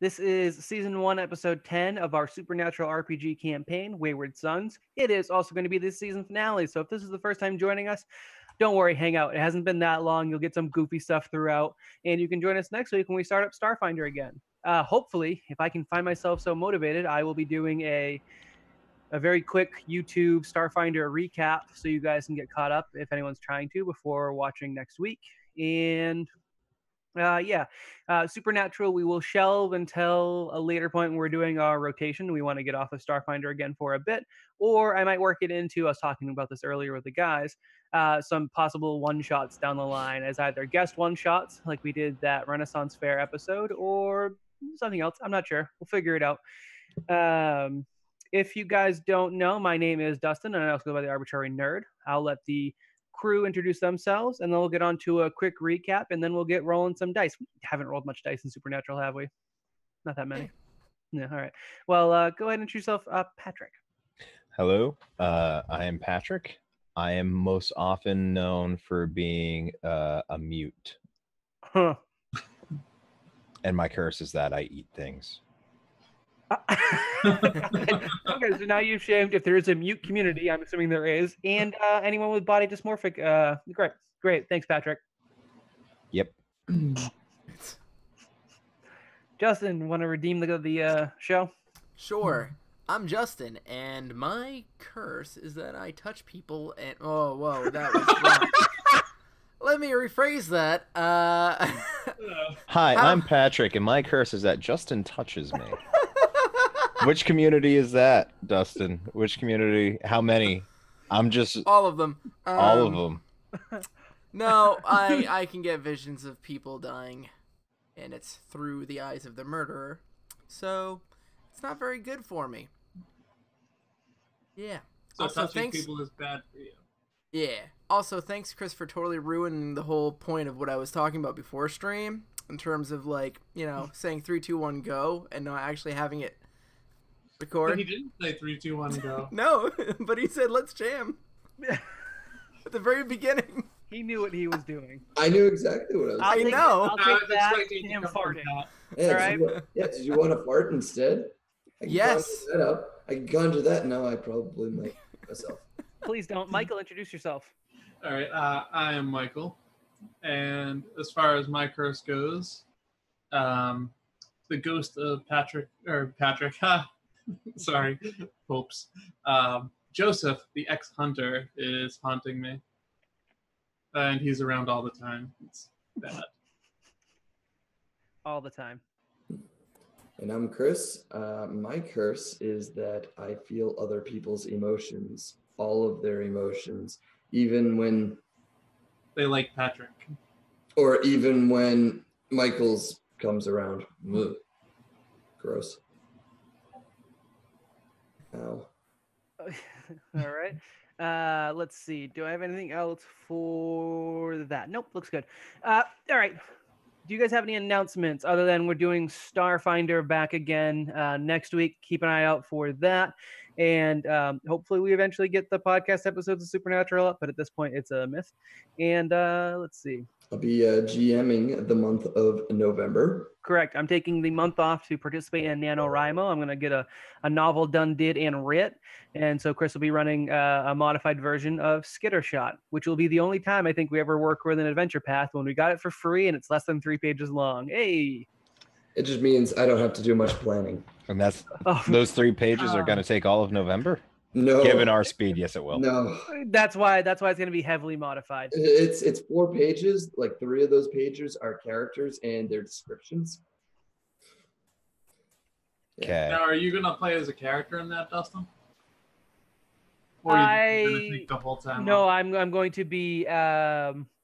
This is Season 1, Episode 10 of our Supernatural RPG campaign, Wayward Sons. It is also going to be the season finale, so if this is the first time joining us, don't worry, hang out. It hasn't been that long. You'll get some goofy stuff throughout, and you can join us next week when we start up Starfinder again. Hopefully, if I can find myself so motivated, I will be doing a very quick YouTube Starfinder recap so you guys can get caught up if anyone's trying to before watching next week. And Supernatural, we will shelve until a later point when we're doing our rotation. We want to get off of Starfinder again for a bit, or I might work it into, I was talking about this earlier with the guys, some possible one-shots down the line as either guest one-shots, like we did that Renaissance Fair episode, or something else. I'm not sure. We'll figure it out. If you guys don't know, my name is Dustin, and I also go by the Arbitrary Nerd. I'll let the crew introduce themselves, and then we'll get on to a quick recap, and then we'll get rolling some dice. We haven't rolled much dice in Supernatural, have we? Not that many. Yeah, all right. Well, go ahead and introduce yourself, Patrick. Hello, I am Patrick. I am most often known for being a mute. Huh. And my curse is that I eat things. Okay, so now you've shamed if there is a mute community, I'm assuming there is, and anyone with body dysmorphic. Great. Thanks, Patrick. Yep. Justin, want to redeem the show? Sure. I'm Justin, and my curse is that I touch people and... Oh, whoa, that was wrong. Let me rephrase that. Hi, I'm Patrick, and my curse is that Justin touches me. Which community is that, Dustin? Which community? How many? I'm just... All of them. All of them. No, I can get visions of people dying, and it's through the eyes of the murderer. So, it's not very good for me. Yeah. So also, touching people is bad for you. Yeah. Also, thanks, Chris, for totally ruining the whole point of what I was talking about before stream, in terms of, like, you know, saying 3, 2, 1, go, and not actually having it record. But he didn't say 3, 2, 1, go. No, but he said, let's jam. At the very beginning. He knew what he was doing. I knew exactly what I was I doing. know. I'll take that expecting and him to cover farting. that. All right. Did you want to fart instead? I can Yes. conjure that up. I can conjure that now. I probably might myself. Please don't. Michael, introduce yourself. All right, I am Michael, and as far as my curse goes, the ghost of Patrick, sorry, Popes, Joseph, the ex-hunter, is haunting me, and he's around all the time. It's bad. All the time. And I'm Chris. My curse is that I feel other people's emotions, all of their emotions, even when They like Patrick. or even when Michael's comes around. Ugh. Gross. Ow. All right. Let's see. Do I have anything else for that? Nope. Looks good. All right. Do you guys have any announcements other than we're doing Starfinder back again next week? Keep an eye out for that. And hopefully we eventually get the podcast episodes of Supernatural up, but at this point it's a myth. And let's see. I'll be GMing the month of November. Correct. I'm taking the month off to participate in NaNoWriMo. I'm going to get a novel done, did, and writ. And so Chris will be running a modified version of Skittershot, which will be the only time I think we ever work with an adventure path when we got it for free and it's less than 3 pages long. Hey! It just means I don't have to do much planning. And those 3 pages are going to take all of November? No. Given our speed, yes, it will. No. That's why it's going to be heavily modified. It's 4 pages. Like 3 of those pages are characters and their descriptions. Okay. Now, are you gonna play as a character in that, Dustin? Or are you gonna take the whole time? No, off? I'm going to be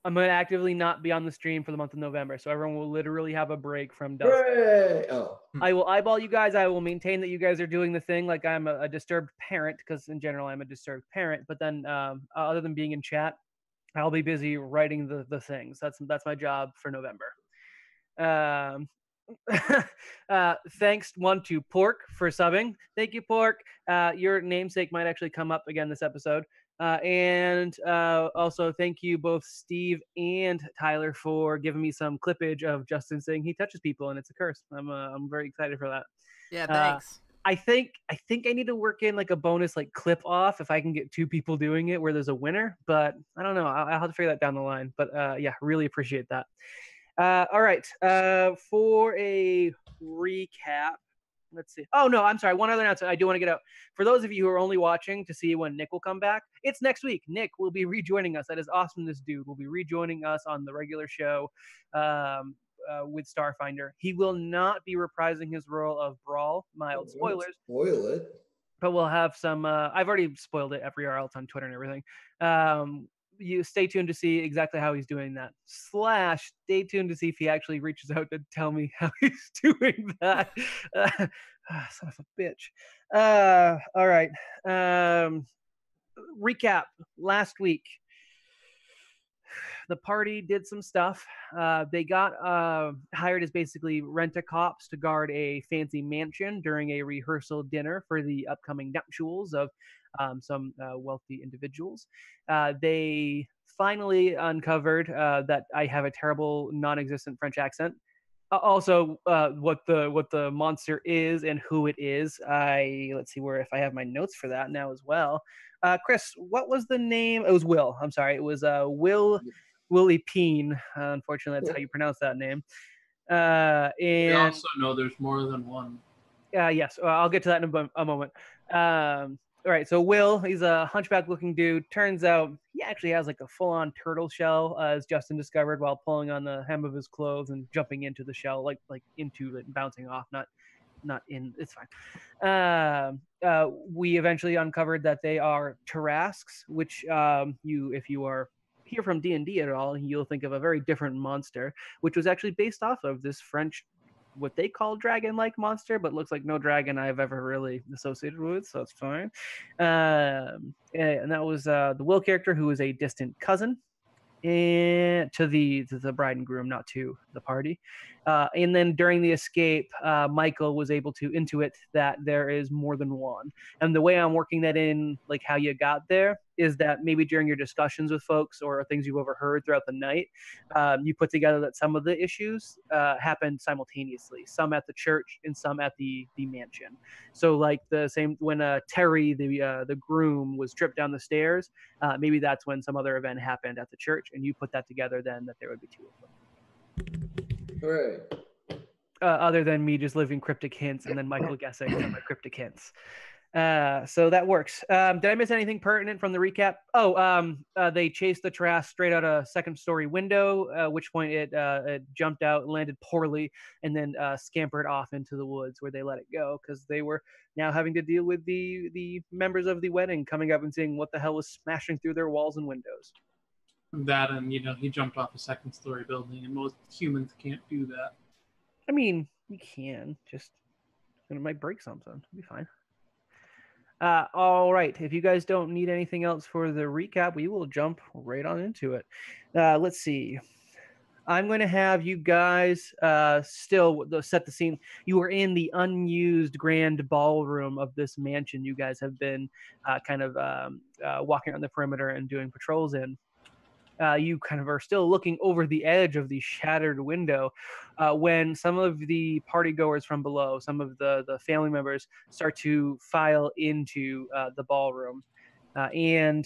I'm going to actively not be on the stream for the month of November, so everyone will literally have a break from Dustin. Hooray! Oh. I will eyeball you guys. I will maintain that you guys are doing the thing like I'm a disturbed parent, because in general I'm a disturbed parent. But then, other than being in chat, I'll be busy writing the things. That's my job for November. Thanks to Pork for subbing. Thank you, Pork. Your namesake might actually come up again this episode. And also, thank you both Steve and Tyler for giving me some clippage of Justin saying he touches people and it's a curse. I'm very excited for that. Yeah, Uh, thanks. I think I need to work in like a bonus like clip off if I can get 2 people doing it where there's a winner, but I don't know. I'll have to figure that down the line. But yeah, really appreciate that. All right. For a recap, let's see. Oh no, I'm sorry. One other announcement I do want to get out. For those of you who are only watching to see when Nick will come back, it's next week. Nick will be rejoining us. That is awesome. This dude will be rejoining us on the regular show with Starfinder. He will not be reprising his role of Brawl. Mild Don't spoilers. spoil it. But we'll have some. I've already spoiled it everywhere else on Twitter and everything. You stay tuned to see exactly how he's doing that. / stay tuned to see if he actually reaches out to tell me how he's doing that. Son of a bitch. All right. Recap last week. The party did some stuff. They got hired as basically rent-a-cops to guard a fancy mansion during a rehearsal dinner for the upcoming nuptials of some wealthy individuals. They finally uncovered that I have a terrible, non-existent French accent. Also, what the monster is and who it is. Let's see where if I have my notes for that now as well. Chris, what was the name? It was Will. I'm sorry. It was Willie Peen. Unfortunately, that's how you pronounce that name. We And also know there's more than one. yes, I'll get to that in a moment. All right, so Will, he's a hunchback-looking dude. Turns out he actually has like a full-on turtle shell, as Justin discovered while pulling on the hem of his clothes and jumping into the shell, like into it and bouncing off, not in. It's fine. We eventually uncovered that they are Tarasques, which if you are here from D&D at all, you'll think of a very different monster, which was actually based off of this French, what they call dragon-like monster, but looks like no dragon I've ever really associated with, so it's fine. And that was the Will character, who is a distant cousin and to the bride and groom, not to the party. And then during the escape, Michael was able to intuit that there is more than one. And the way I'm working that in, like how you got there, is that maybe during your discussions with folks or things you've overheard throughout the night, you put together that some of the issues happened simultaneously, some at the church and some at the mansion. So like the same when Terry, the groom, was tripped down the stairs, maybe that's when some other event happened at the church, and you put that together then that there would be 2 of them. Hooray. Other than me just leaving cryptic hints and then Michael guessing some of my cryptic hints. So that works. Did I miss anything pertinent from the recap? They chased the Tarrasque straight out a 2nd-story window, at which point it jumped out, landed poorly, and then scampered off into the woods where they let it go because they were now having to deal with the members of the wedding coming up and seeing what the hell was smashing through their walls and windows. That and he jumped off a 2nd-story building, and most humans can't do that. I mean, you can, just it might break something. It'll be fine. All right. If you guys don't need anything else for the recap, we will jump right on into it. Let's see. I'm going to have you guys still set the scene. You are in the unused grand ballroom of this mansion you guys have been walking around the perimeter and doing patrols in. You kind of are still looking over the edge of the shattered window when some of the party goers from below, some of the family members, start to file into the ballroom. And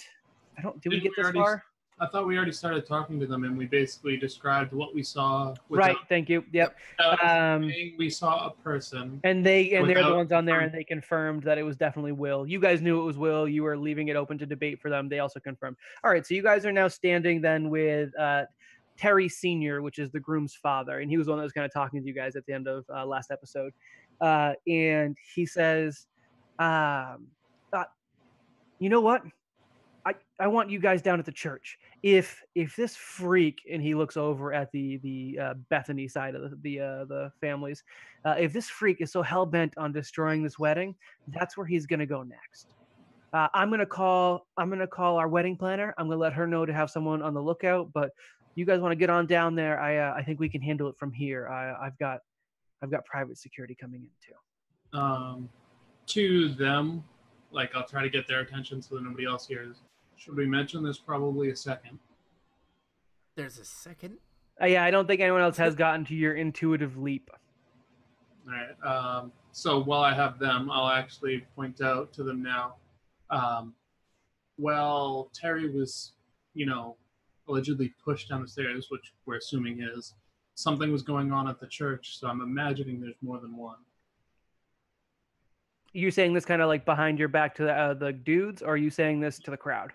did we get this far? I thought we already started talking to them, and we basically described what we saw. Right. Thank you. Yep. We saw a person, and they're the ones on there, and they confirmed that it was definitely Will. You guys knew it was Will. You were leaving it open to debate for them. They also confirmed. All right. So you guys are now standing then with Terry Sr., which is the groom's father, and he was the one that was kind of talking to you guys at the end of last episode. And he says, "You know what? I want you guys down at the church. If this freak," and he looks over at the Bethany side of the families, if this freak is so hell bent on destroying this wedding, that's where he's gonna go next. I'm gonna call our wedding planner. I'm gonna let her know to have someone on the lookout. But you guys want to get on down there? I think we can handle it from here. I've got private security coming in too. To them, like I'll try to get their attention so that nobody else hears. Should we mention there's probably a second? There's a second. Yeah, I don't think anyone else has gotten to your intuitive leap. All right. So while I have them, I'll actually point out to them now. Well, Terry was, allegedly pushed down the stairs, which we're assuming is, something was going on at the church, so I'm imagining there's more than one. You saying this kind of like behind your back to the dudes, or are you saying this to the crowd?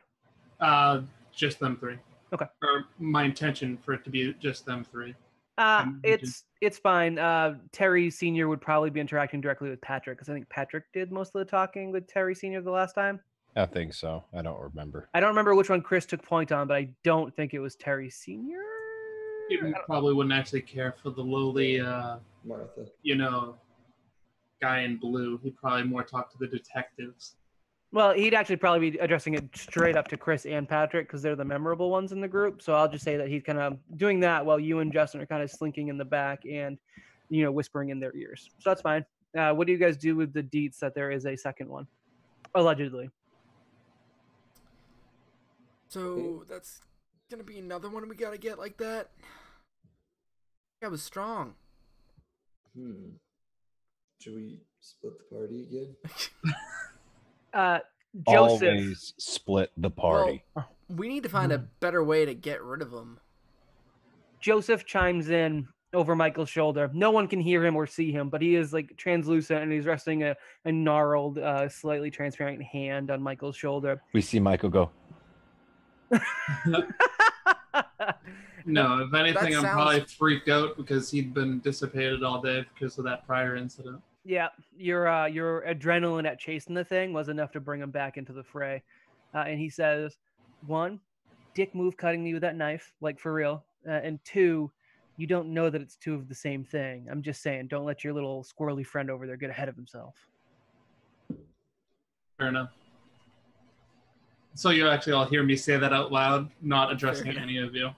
Just them three. Okay. Or my intention for it to be just them three. It's fine. Terry Sr. would probably be interacting directly with Patrick, because I think Patrick did most of the talking with Terry Sr. the last time. I think so. I don't remember. I don't remember which one Chris took point on, but I don't think it was Terry Sr. He probably wouldn't actually care for the lowly, Martha. Guy in blue. He'd probably more talk to the detectives. Well, he'd actually probably be addressing it straight up to Chris and Patrick, because they're the memorable ones in the group. So I'll just say that he's kind of doing that while you and Justin are kind of slinking in the back and, whispering in their ears. So that's fine. What do you guys do with the deets that there is a second one? Allegedly. So that's gonna be another one we gotta get like that. That was strong. Should we split the party again? Joseph. Always split the party. Well, we need to find a better way to get rid of them. Joseph chimes in over Michael's shoulder. No one can hear him or see him, but he is like translucent, and he's resting a gnarled, slightly transparent hand on Michael's shoulder. We see Michael go. No, if anything, I'm sounds- probably freaked out because he'd been dissipated all day because of that prior incident. Yeah, your adrenaline at chasing the thing was enough to bring him back into the fray. And he says, 1, dick move cutting me with that knife, like for real. And 2, you don't know that it's two of the same thing. I'm just saying, don't let your little squirrely friend over there get ahead of himself. Fair enough. So you actually all hear me say that out loud, not addressing any of you.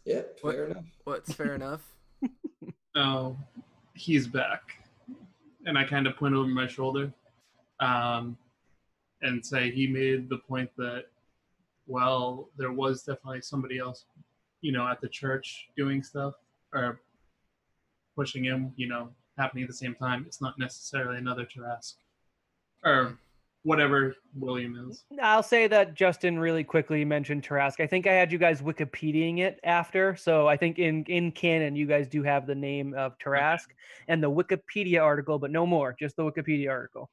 Yeah, fair enough. What's fair enough? Oh, he's back. And I kind of point over my shoulder and say he made the point that, well, there was definitely somebody else, at the church doing stuff or pushing him, happening at the same time. It's not necessarily another Tarasque or whatever William is. I'll say that Justin really quickly mentioned Tarasque. I think I had you guys Wikipediaing it after. So I think in canon, you guys do have the name of Tarasque and the Wikipedia article, but no more, just the Wikipedia article.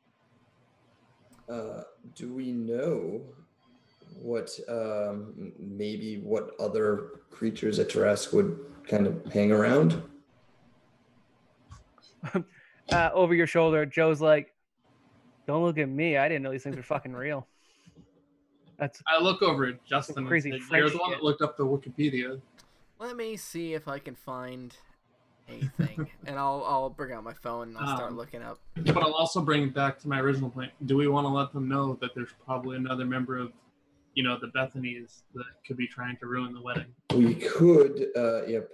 Do we know what maybe what other creatures at Tarasque would kind of hang around? Over your shoulder, Joe's like, don't look at me. I didn't know these things were fucking real. I look over at Justin crazy and say, French you're the one shit. that looked up the Wikipedia. Let me see if I can find anything, and I'll bring out my phone and I'll start looking up. But I'll also bring it back to my original point. Do we want to let them know that there's probably another member of, the Bethanies that could be trying to ruin the wedding? We could,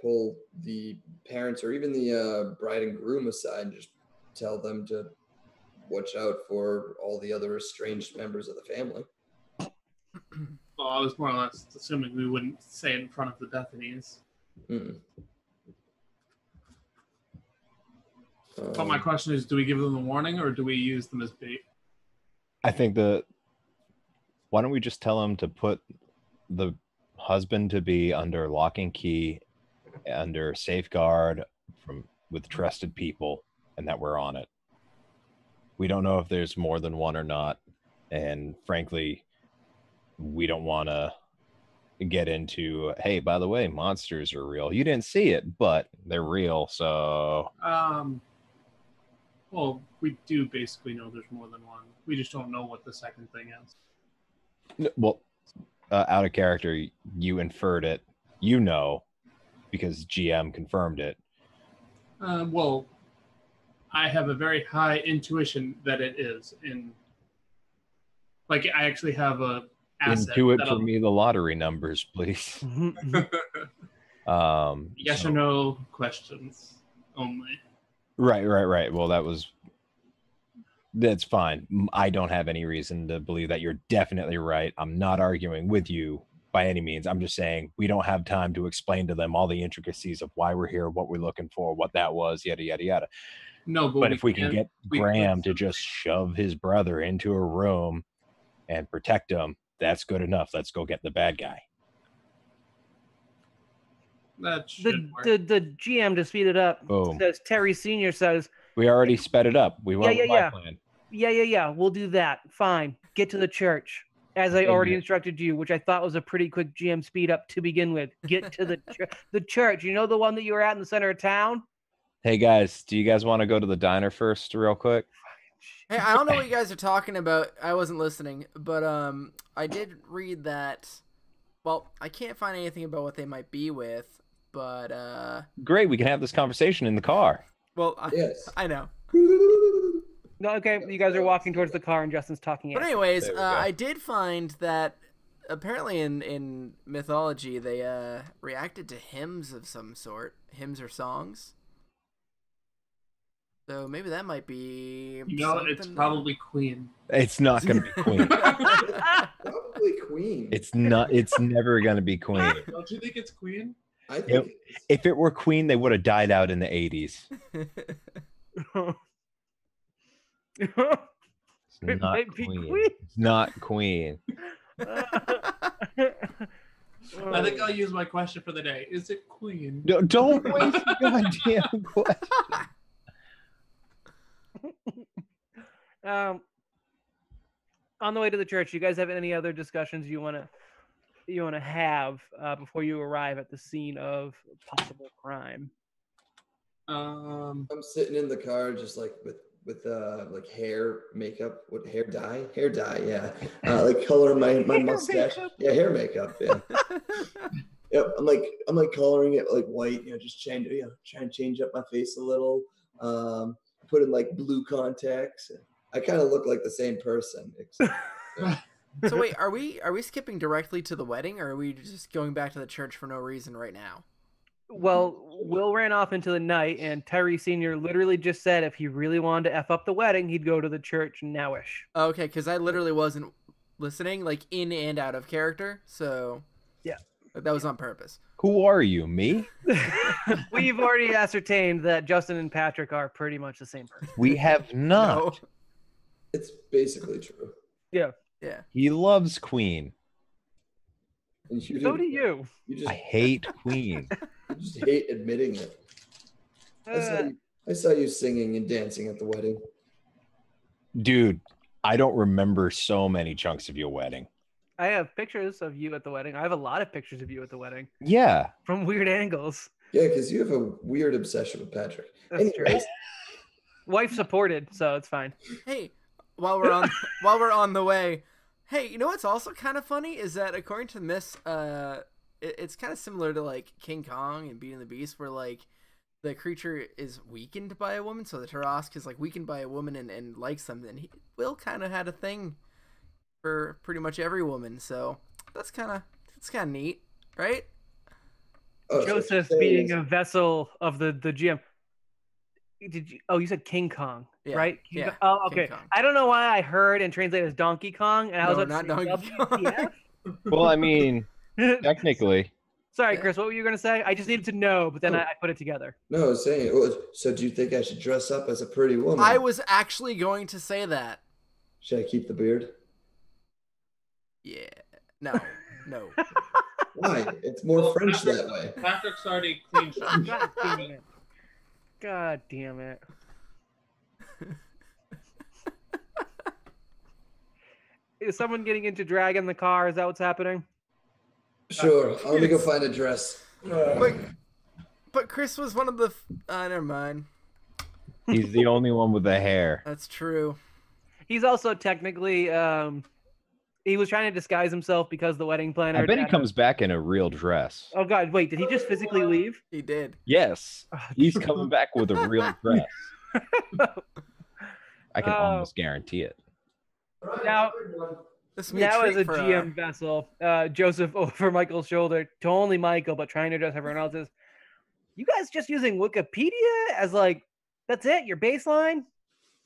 pull the parents or even the bride and groom aside and just tell them to watch out for all the other estranged members of the family. Well, I was more or less assuming we wouldn't say it in front of the Bethanies. But my question is, do we give them a warning or do we use them as bait? I think why don't we just tell them to put the husband to be under lock and key, under safeguard with trusted people, and that we're on it. We don't know if there's more than one or not, and frankly, we don't want to get into, hey, by the way, monsters are real. You didn't see it, but they're real, so... Well, we do basically know there's more than one. We just don't know what the second thing is. Well, out of character, you inferred it. Because GM confirmed it. Well, I have a very high intuition that it is. I actually have a asset. Intuit for me the lottery numbers, please. Yes or no questions only. Right. Well, that was That's fine. I don't have any reason to believe that you're definitely right. I'm not arguing with you by any means. I'm just saying we don't have time to explain to them all the intricacies of why we're here, what we're looking for, what that was, yada, yada, yada. No, But if we can can't- get we Graham could- to just shove his brother into a room and protect him, that's good enough. Let's go get the bad guy. That should work. The GM, to speed it up, Boom. says Terry Senior says, We already sped it up. We went with my plan. yeah, we'll do that. Fine. Get to the church, as I already instructed you, which I thought was a pretty quick GM speed up to begin with. Get to the church. You know, the one that you were at in the center of town? Hey guys, do you guys want to go to the diner first real quick? Hey, I don't know what you guys are talking about. I wasn't listening, but I did read that. Well, I can't find anything about what they might be with, but Great, we can have this conversation in the car. well, Yes. I know. No, okay, you guys are walking towards the car and Justin's talking. But at you. anyways, There we go. I did find that apparently in mythology they reacted to hymns of some sort, hymns or songs. So maybe that might be. You know, it's something- probably Queen. It's not going to be Queen. Probably Queen. It's not. It's never going to be Queen. Don't you think it's Queen? I think Yep. If it were Queen, they would have died out in the 80s. It's It not might be Queen. Queen. It's not Queen. I think I'll use my question for the day. Is it Queen? No, don't waste the goddamn question. On the way to the church, you guys have any other discussions you want to have before you arrive at the scene of possible crime? Um, I'm sitting in the car just like with like hair makeup, what hair dye, yeah, like color my mustache, hair makeup, yeah. Yep, I'm like coloring it like white, just trying to change up my face a little, put in like blue contacts. I kind of look like the same person. Except, So wait, are we skipping directly to the wedding, or are we just going back to the church for no reason right now? Well, Will ran off into the night, and Terry Sr. literally just said if he really wanted to F up the wedding, he'd go to the church nowish. Okay, because I literally wasn't listening, like in and out of character, so Yeah. that was on purpose. Who are you, me? We've already ascertained that Justin and Patrick are pretty much the same person. We have not. No. it's basically true. Yeah. Yeah. He loves Queen. And you So do you. You just I hate Queen. you just hate admitting it. I saw you singing and dancing at the wedding. Dude, I don't remember so many chunks of your wedding. I have pictures of you at the wedding. I have a lot of pictures of you at the wedding Yeah. from weird angles. Yeah, because you have a weird obsession with Patrick. That's Anyways, Wife supported, so it's fine. Hey, while we're on the way, hey, you know what's also kind of funny is that according to this, it's kind of similar to like King Kong and Beauty and the Beast, where like the creature is weakened by a woman. So the Tarasques is like weakened by a woman and likes them. And Will kind of had a thing for pretty much every woman. So that's kind of neat, right? so Joseph what you're saying being is- a vessel of the GM. Did you? Oh, you said King Kong, Yeah, right? yeah, Oh, King okay. Kong. I don't know why I heard and translated as Donkey Kong, and I was No, about to not say Donkey Kong. Well, I mean, technically. Sorry, Yeah. Chris. What were you gonna say? I just needed to know, but then Oh. I put it together. No, I was saying. So do you think I should dress up as a pretty woman? I was actually going to say that. Should I keep the beard? Yeah. No. Why? It's more French that way. Patrick's already clean shot. God damn it! God damn it! Is someone getting into drag in the car? Is that what's happening? Sure. I'm gonna go find a dress. But Chris was one of the. Never mind. He's the only one with the hair. That's true. He's also technically he was trying to disguise himself because the wedding planner. I bet he comes back in a real dress. Oh God! Wait, did he just physically leave? He did. Yes. Oh, He's coming back with a real dress. I can almost guarantee it. Now, This would be now as treat a for, GM vessel, Joseph over Michael's shoulder to only Michael, but trying to address everyone else is, you guys just using Wikipedia as like, that's it, your baseline?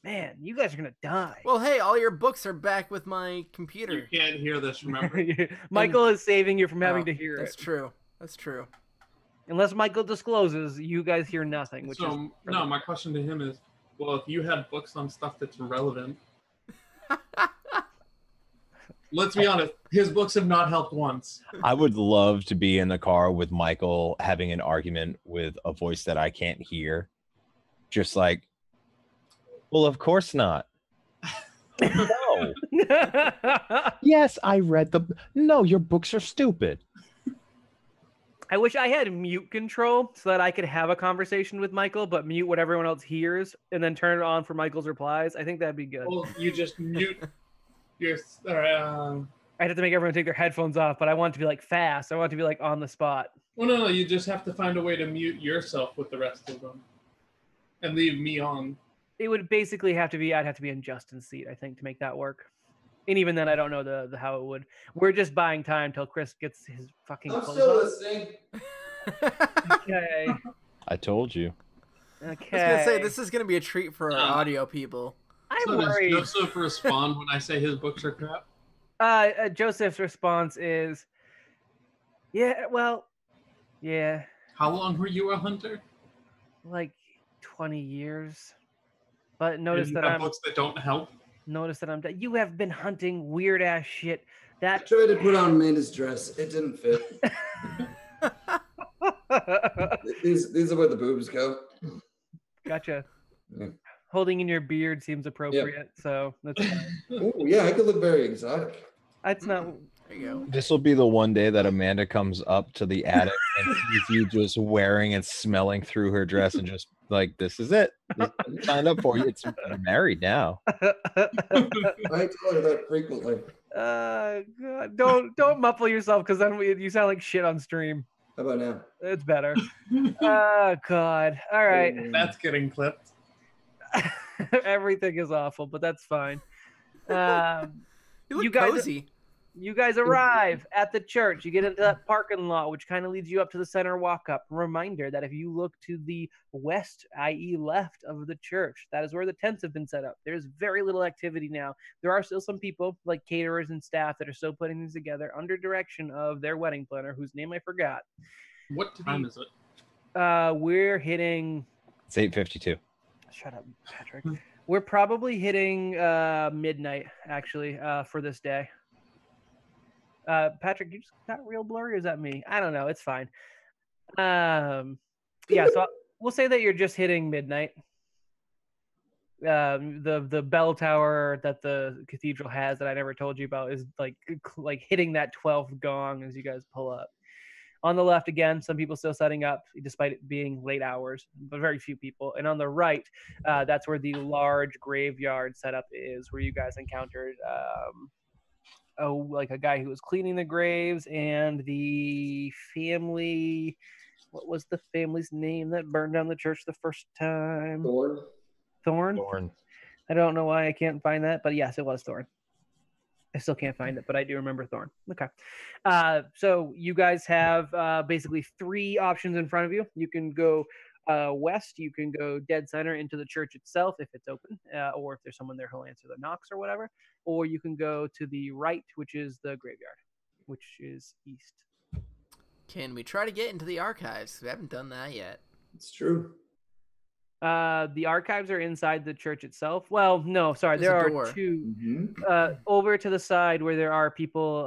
Man, you guys are gonna die. Well, hey, all your books are back with my You computer. can't hear this, remember? Michael is saving you from having Oh, to hear that's it. true. That's true. Unless Michael discloses, you guys hear nothing. Which is So, no, my question to him is, well, if you have books on stuff that's relevant, let's be honest, his books have not helped once. I would love to be in the car with Michael having an argument with a voice that I can't hear. Just like, well, of course not. No. Yes, I read the. No, your books are stupid. I wish I had mute control so that I could have a conversation with Michael, but mute what everyone else hears and then turn it on for Michael's replies. I think that'd be good. Well, you just mute your. I'd have to make everyone take their headphones off, but I want it to be like fast. I want it to be like on the spot. Well, no, you just have to find a way to mute yourself with the rest of them and leave me on. It would basically have to be, I'd have to be in Justin's seat, I think, to make that work. And even then, I don't know the how it would. We're just buying time till Chris gets his fucking I'm clothes still on. listening. Okay. I told you. I was Okay. gonna say this is gonna be a treat for our audio people. I'm So worried. does Joseph respond when I say his books are crap? Joseph's response is, yeah, well, yeah, How long were you a hunter? like 20 years. But And notice you that have I'm books that don't help. you have been hunting weird ass shit. I That tried to put on Amanda's dress. It didn't fit. These are where the boobs go. Gotcha. Yeah. Holding in your beard seems appropriate, so that's fine. Oh yeah, I could look very exotic. That's not. There you go. This will be the one day that Amanda comes up to the attic and sees you just wearing and smelling through her dress and just like, this is it. This is signed up for you. It's you're married now. I tell her that frequently. God. Don't muffle yourself because then you sound like shit on stream. How about now? It's better. Oh God. All right. That's getting clipped. Everything is awful, but that's fine. You look You guys- cozy. You guys arrive at the church. You get into that parking lot, which kind of leads you up to the center walk up. Reminder that if you look to the west, i.e. left of the church, that is where the tents have been set up. There's very little activity now. There are still some people, like caterers and staff, that are still putting these together under direction of their wedding planner, whose name I forgot. What time is it? We're hitting... It's 8:52. Shut up, Patrick. We're probably hitting midnight, actually, for this day. Patrick, you just got real blurry, or is that me? I don't know. It's fine. Yeah, so we'll say that you're just hitting midnight. The bell tower that the cathedral has that I never told you about is like hitting that 12th gong as you guys pull up. On the left, again, some people still setting up, despite it being late hours, but very few people. And on the right, that's where the large graveyard setup is, where you guys encountered like a guy who was cleaning the graves and the family. What was the family's name that burned down the church the first time? Thorn? Thorn. I don't know why I can't find that, but yes, it was Thorn. I still can't find it, but I do remember Thorn. Okay. So you guys have basically three options in front of you. You can go west, you can go dead center into the church itself if it's open, or if there's someone there who'll answer the knocks or whatever, or you can go to the right, which is the graveyard, which is east. Can we try to get into the archives? We haven't done that yet. It's true. The archives are inside the church itself. Well, no, sorry, There's there a are door. two Mm-hmm. over to the side where there are people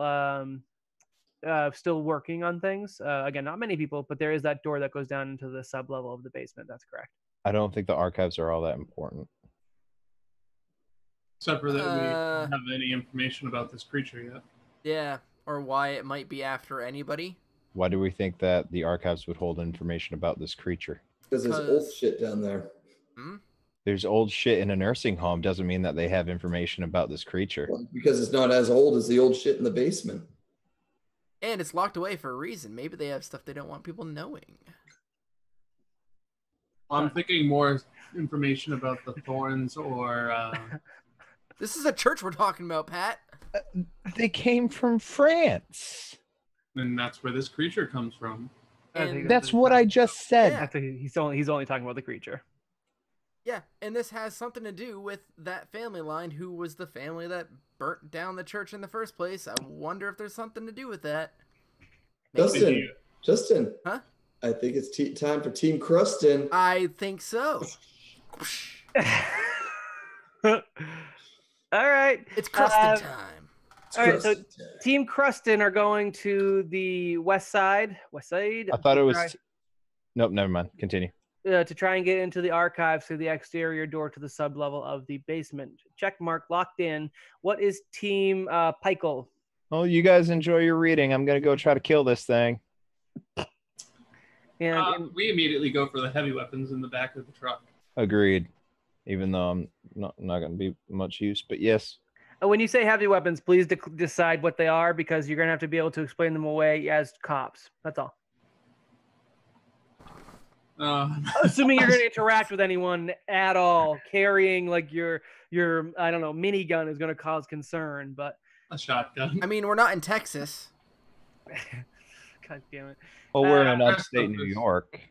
still working on things. Again, not many people, but there is that door that goes down into the sub level of the basement. That's correct. I don't think the archives are all that important. Except for that we don't have any information about this creature yet. Yeah, or why it might be after anybody. Why do we think that the archives would hold information about this creature? Because there's old shit down there. There's old shit in a nursing home doesn't mean that they have information about this creature. Well, because it's not as old as the old shit in the basement. And it's locked away for a reason. Maybe they have stuff they don't want people knowing. I'm thinking more information about the thorns or... This is a church we're talking about, Pat. They came from France. and that's where this creature comes from. I think And That's what I just said. Yeah. He's only talking about the creature. Yeah, and this has something to do with that family line who was the family that burnt down the church in the first place. I wonder if there's something to do with that. Maybe. Justin. Huh? I think it's time for Team Crustin. I think so. All right. It's Crustin time. All right, so Team Crustin are going to the west side. I thought it was... Nope, never mind. Continue. To try and get into the archives through the exterior door to the sublevel of the basement. Check mark locked in. What is Team Pikel? Oh, you guys enjoy your reading. I'm going to go try to kill this thing. And we immediately go for the heavy weapons in the back of the truck. Agreed. Even though I'm not going to be much use, but yes. When you say heavy weapons, please decide what they are, because you're going to have to be able to explain them away as cops. That's all. Assuming you're going to interact with anyone at all, carrying like your I don't know, minigun is going to cause concern, but a shotgun. I mean, we're not in Texas. God damn it. Well, we're in upstate New York.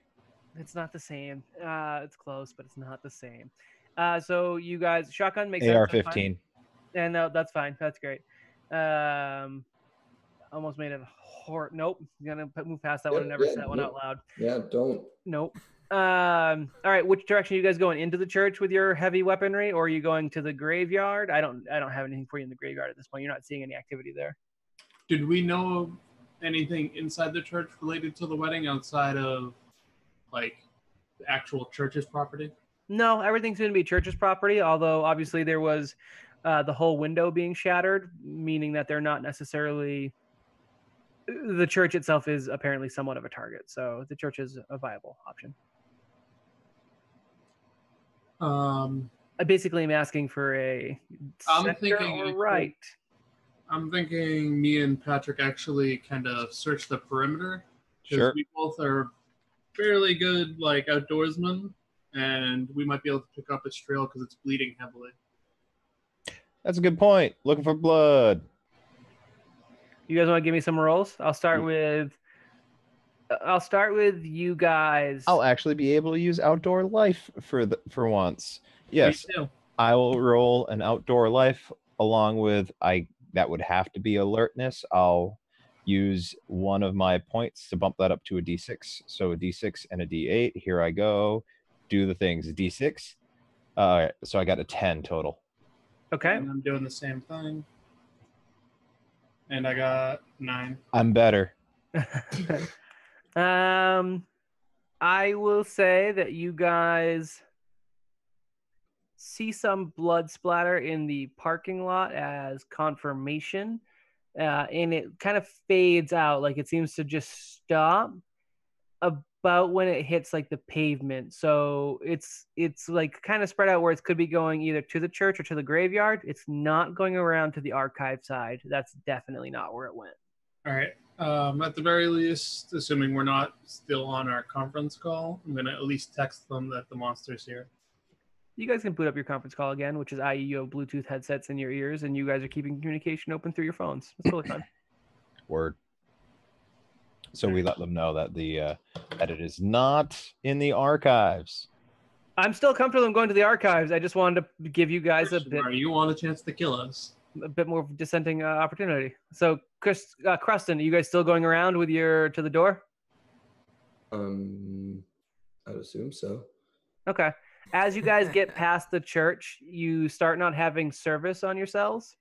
It's not the same. It's close, but it's not the same. So you guys, shotgun makes AR-15. And no, that's fine. That's great. Almost made it nope. I'm gonna move past that one and never say that one out loud. Yeah, don't. Nope. All right, which direction are you guys going? Into the church with your heavy weaponry, or are you going to the graveyard? I don't have anything for you in the graveyard at this point. You're not seeing any activity there. Did we know anything inside the church related to the wedding outside of like the actual church's property? No, everything's going to be church's property, although obviously there was the whole window being shattered, meaning that they're not necessarily... The church itself is apparently somewhat of a target, so the church is a viable option. I basically am asking for a right. I'm thinking me and Patrick actually kind of search the perimeter. Sure. We both are fairly good like outdoorsmen, and we might be able to pick up its trail because it's bleeding heavily. That's a good point. Looking for blood. You guys want to give me some rolls? I'll start with you guys. I'll actually be able to use outdoor life for once. Yes, I will roll an outdoor life along with that would have to be alertness. I'll use one of my points to bump that up to a D6. So a D6 and a D8. Here I go. Do the things. D6. So I got a 10 total. Okay. And I'm doing the same thing. And I got 9. I'm better. I will say that you guys see some blood splatter in the parking lot as confirmation, and it kind of fades out. Like it seems to just stop about when it hits like the pavement. So it's like kind of spread out where it could be going either to the church or to the graveyard. It's not going around to the archive side. That's definitely not where it went. All right. At the very least, assuming we're not still on our conference call, I'm going to at least text them that the monster's here. You guys can boot up your conference call again, which is i.e. you have Bluetooth headsets in your ears and you guys are keeping communication open through your phones. It's totally fine. Word. So we let them know that that it is not in the archives. I'm still comfortable in going to the archives. I just wanted to give you guys a bit. You want a chance to kill us? A bit more dissenting opportunity. So, Crustin, are you guys still going around with to the door? I'd assume so. Okay. As you guys get past the church, you start not having service on your cells.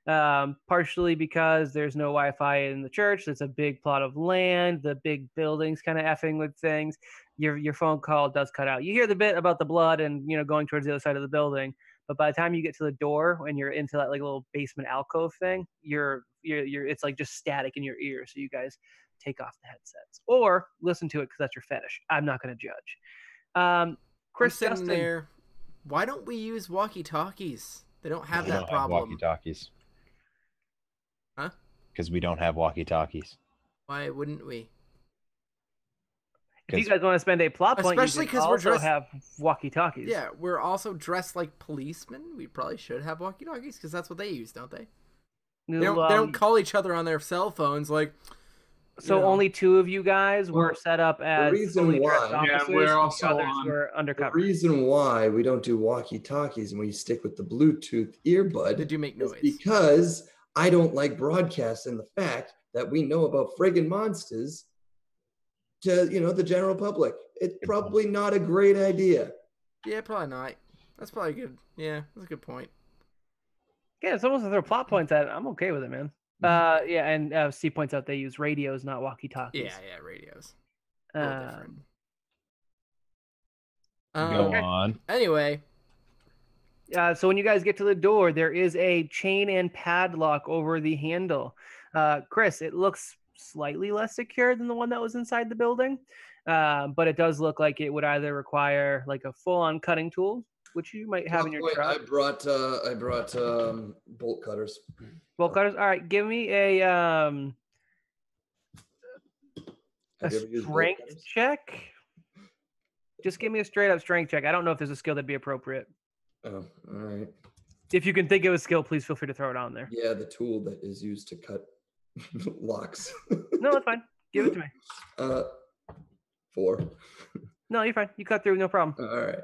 Partially because there's no Wi-Fi in the church. It's a big plot of land. The big buildings kind of effing with things. Your phone call does cut out. You hear the bit about the blood and going towards the other side of the building. But by the time you get to the door and you're into that like little basement alcove thing, you're it's like just static in your ear. So you guys take off the headsets or listen to it because that's your fetish. I'm not going to judge. Chris, I'm sitting there. Why don't we use walkie-talkies? They don't have that problem. Walkie-talkies. Huh? Because we don't have walkie-talkies. Why wouldn't we? If you guys want to spend a plot point, especially because we're dressed, have walkie-talkies. Yeah, we're also dressed like policemen. We probably should have walkie-talkies because that's what they use, don't they? They don't call each other on their cell phones like, So know, only 2 of you guys were Well, set up as reason fully dressed why- Yeah, officers. we're The also others on- were The undercover. reason why we don't do walkie-talkies and we stick with the Bluetooth earbud they do make is noise. because I don't like broadcasting the fact that we know about friggin' monsters to, the general public. It's probably not a great idea. Yeah, probably not. That's probably good. Yeah, that's a good point. Yeah, if someone wants to throw plot points at it, I'm okay with it, man. Yeah, and Steve points out they use radios, not walkie-talkies. Yeah, radios. A little different. Go on. Anyway, So when you guys get to the door, there is a chain and padlock over the handle. Chris, it looks slightly less secure than the one that was inside the building, but it does look like it would either require like a full-on cutting tool, which you might have in your truck. I brought bolt cutters. Bolt cutters. All right, give me a Have you ever used bolt strength cutters? check. Just give me a straight up strength check. I don't know if there's a skill that'd be appropriate. Oh, all right. If you can think of a skill, please feel free to throw it on there. Yeah, the tool that is used to cut locks. No, that's fine. Give it to me. 4. No, you're fine. You cut through, no problem. All right.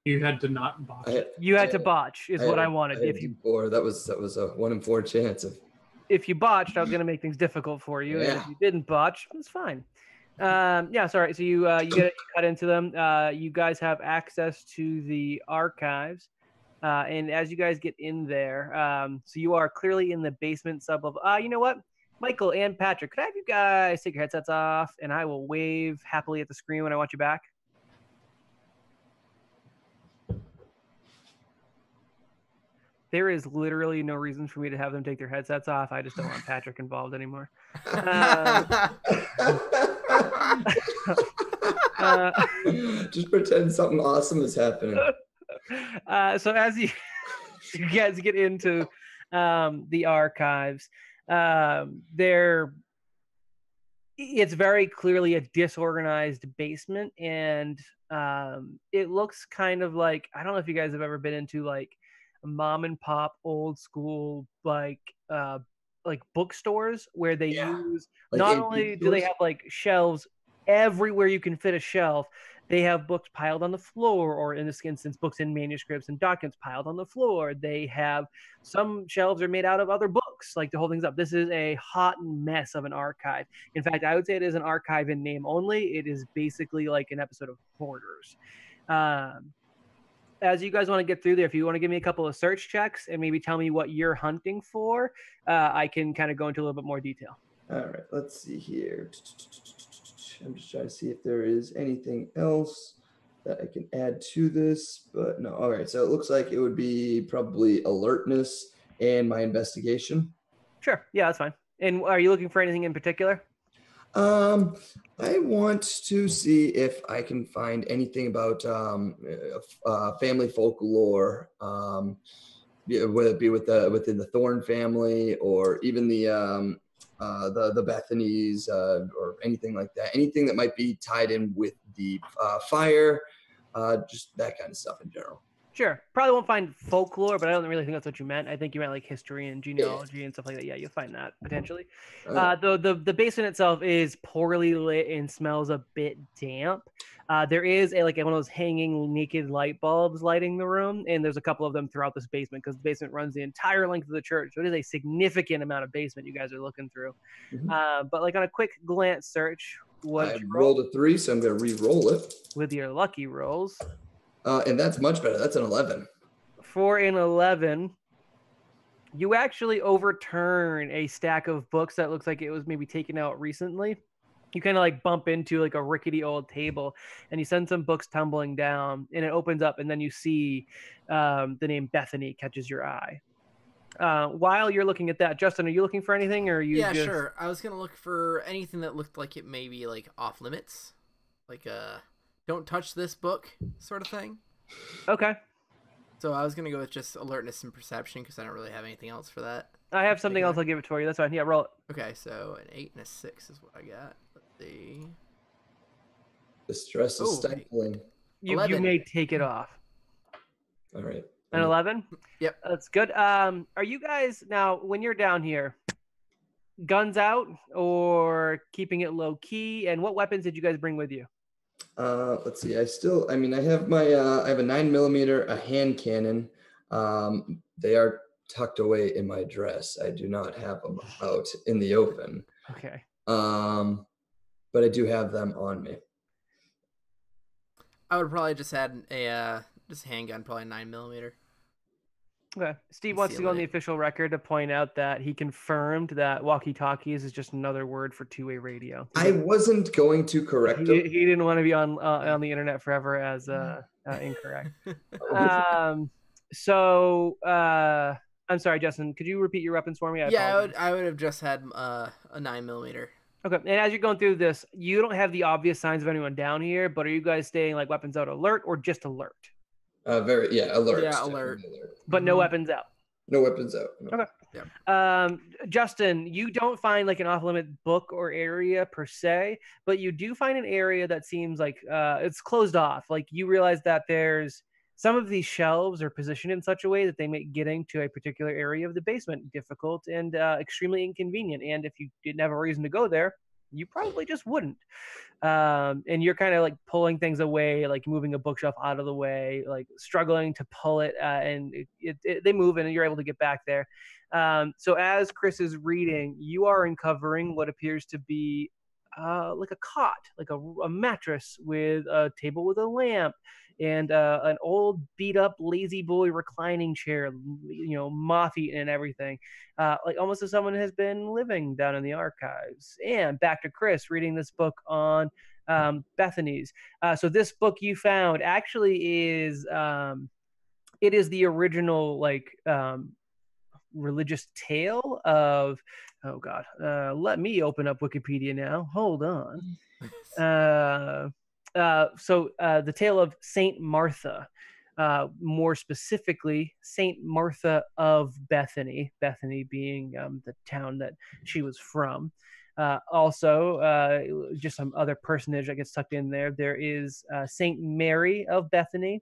You had to not botch. You had to botch, is what I wanted. If you 4, that was a 1 in 4 chance of. if you botched, I was gonna make things difficult for you. And if Yeah. you didn't botch, it's fine. Yeah, sorry. So you get it, you cut into them. You guys have access to the archives. And as you guys get in there, so you are clearly in the basement sublevel. You know what? Michael and Patrick, could I have you guys take your headsets off and I will wave happily at the screen when I want you back? There is literally no reason for me to have them take their headsets off. I just don't want Patrick involved anymore. Just pretend something awesome is happening. So as you guys get into the archives, it's very clearly a disorganized basement, and it looks kind of like, I don't know if you guys have ever been into like a mom and pop old school like bookstores where they use Like not antique only do they stores? have like shelves everywhere you can fit a shelf, they have books piled on the floor, or in this instance, books and manuscripts and documents piled on the floor. They have some shelves are made out of other books, like to hold things up. This is a hot mess of an archive. In fact, I would say it is an archive in name only. It is basically like an episode of Hoarders. As you guys want to get through there, if you want to give me a couple of search checks and maybe tell me what you're hunting for, I can kind of go into a little bit more detail. All right, let's see here. I'm just trying to see if there is anything else that I can add to this, but no. All right, so it looks like it would be probably alertness and my investigation. Sure. Yeah, that's fine. And are you looking for anything in particular? I want to see if I can find anything about family folklore, whether it be within the Thorn family or even the Bethany's or anything like that. Anything that might be tied in with the fire, just that kind of stuff in general. Sure. Probably won't find folklore, but I don't really think that's what you meant. I think you meant like history and genealogy and stuff like that. Yeah, you'll find that potentially. The basement itself is poorly lit and smells a bit damp. There is one of those hanging naked light bulbs lighting the room, and there's a couple of them throughout this basement because the basement runs the entire length of the church. So it is a significant amount of basement you guys are looking through. Mhm. But like on a quick glance search, I rolled a 3, so I'm going to re-roll it. with your lucky rolls. And that's much better. That's an 11. For an 11, you actually overturn a stack of books that looks like it was maybe taken out recently. You kind of like bump into like a rickety old table, and you send some books tumbling down, and it opens up, and then you see the name Bethany catches your eye. While you're looking at that, Justin, are you looking for anything, or are you? Yeah, just... sure. I was gonna look for anything that looked like it may be like off limits, like don't touch this book sort of thing. Okay. So I was gonna go with just alertness and perception because I don't really have anything else for that. I have something else. I'll give it for you. That's fine. Yeah, roll it. Okay, so an 8 and a 6 is what I got. Let's see. The stress is Oh, stifling. You 11. may take it off. All right. An 11? Yep. That's good. Are you guys now when you're down here? guns out or keeping it low key? And what weapons did you guys bring with you? Let's see. I have I have a 9mm, a hand cannon. They are tucked away in my dress. I do not have them out in the open. Okay. But I do have them on me. I would probably just add a just handgun, probably 9mm. Okay. Steve wants to go on the official record to point out that he confirmed that walkie-talkies is just another word for two-way radio. I wasn't going to correct him. He didn't want to be on the internet forever as incorrect. I'm sorry, Justin. Could you repeat your weapons for me? I would have just had a 9mm. Okay, and as you're going through this, you don't have the obvious signs of anyone down here, but are you guys staying like weapons out alert or just alert? Alert. Yeah, alert. But no weapons out. No weapons out. No. Okay. Yeah. Justin, you don't find like an off-limit book or area per se, but you do find an area that seems like it's closed off. Like you realize that there's some of these shelves are positioned in such a way that they make getting to a particular area of the basement difficult and extremely inconvenient. And if you didn't have a reason to go there, you probably just wouldn't. And you're kind of like pulling things away, like moving a bookshelf out of the way, like struggling to pull it, and they move and you're able to get back there. So as Chris is reading, you are uncovering what appears to be like a cot, like a mattress with a table with a lamp and an old beat up lazy boy reclining chair, moth eaten and everything, like almost as someone has been living down in the archives. And back to Chris reading this book on Bethany's. So this book you found actually is it is the original religious tale of, oh God, let me open up Wikipedia now. Hold on. So the tale of Saint Martha, more specifically, Saint Martha of Bethany, Bethany being the town that she was from. Also, just some other personage that gets tucked in there. There is Saint Mary of Bethany,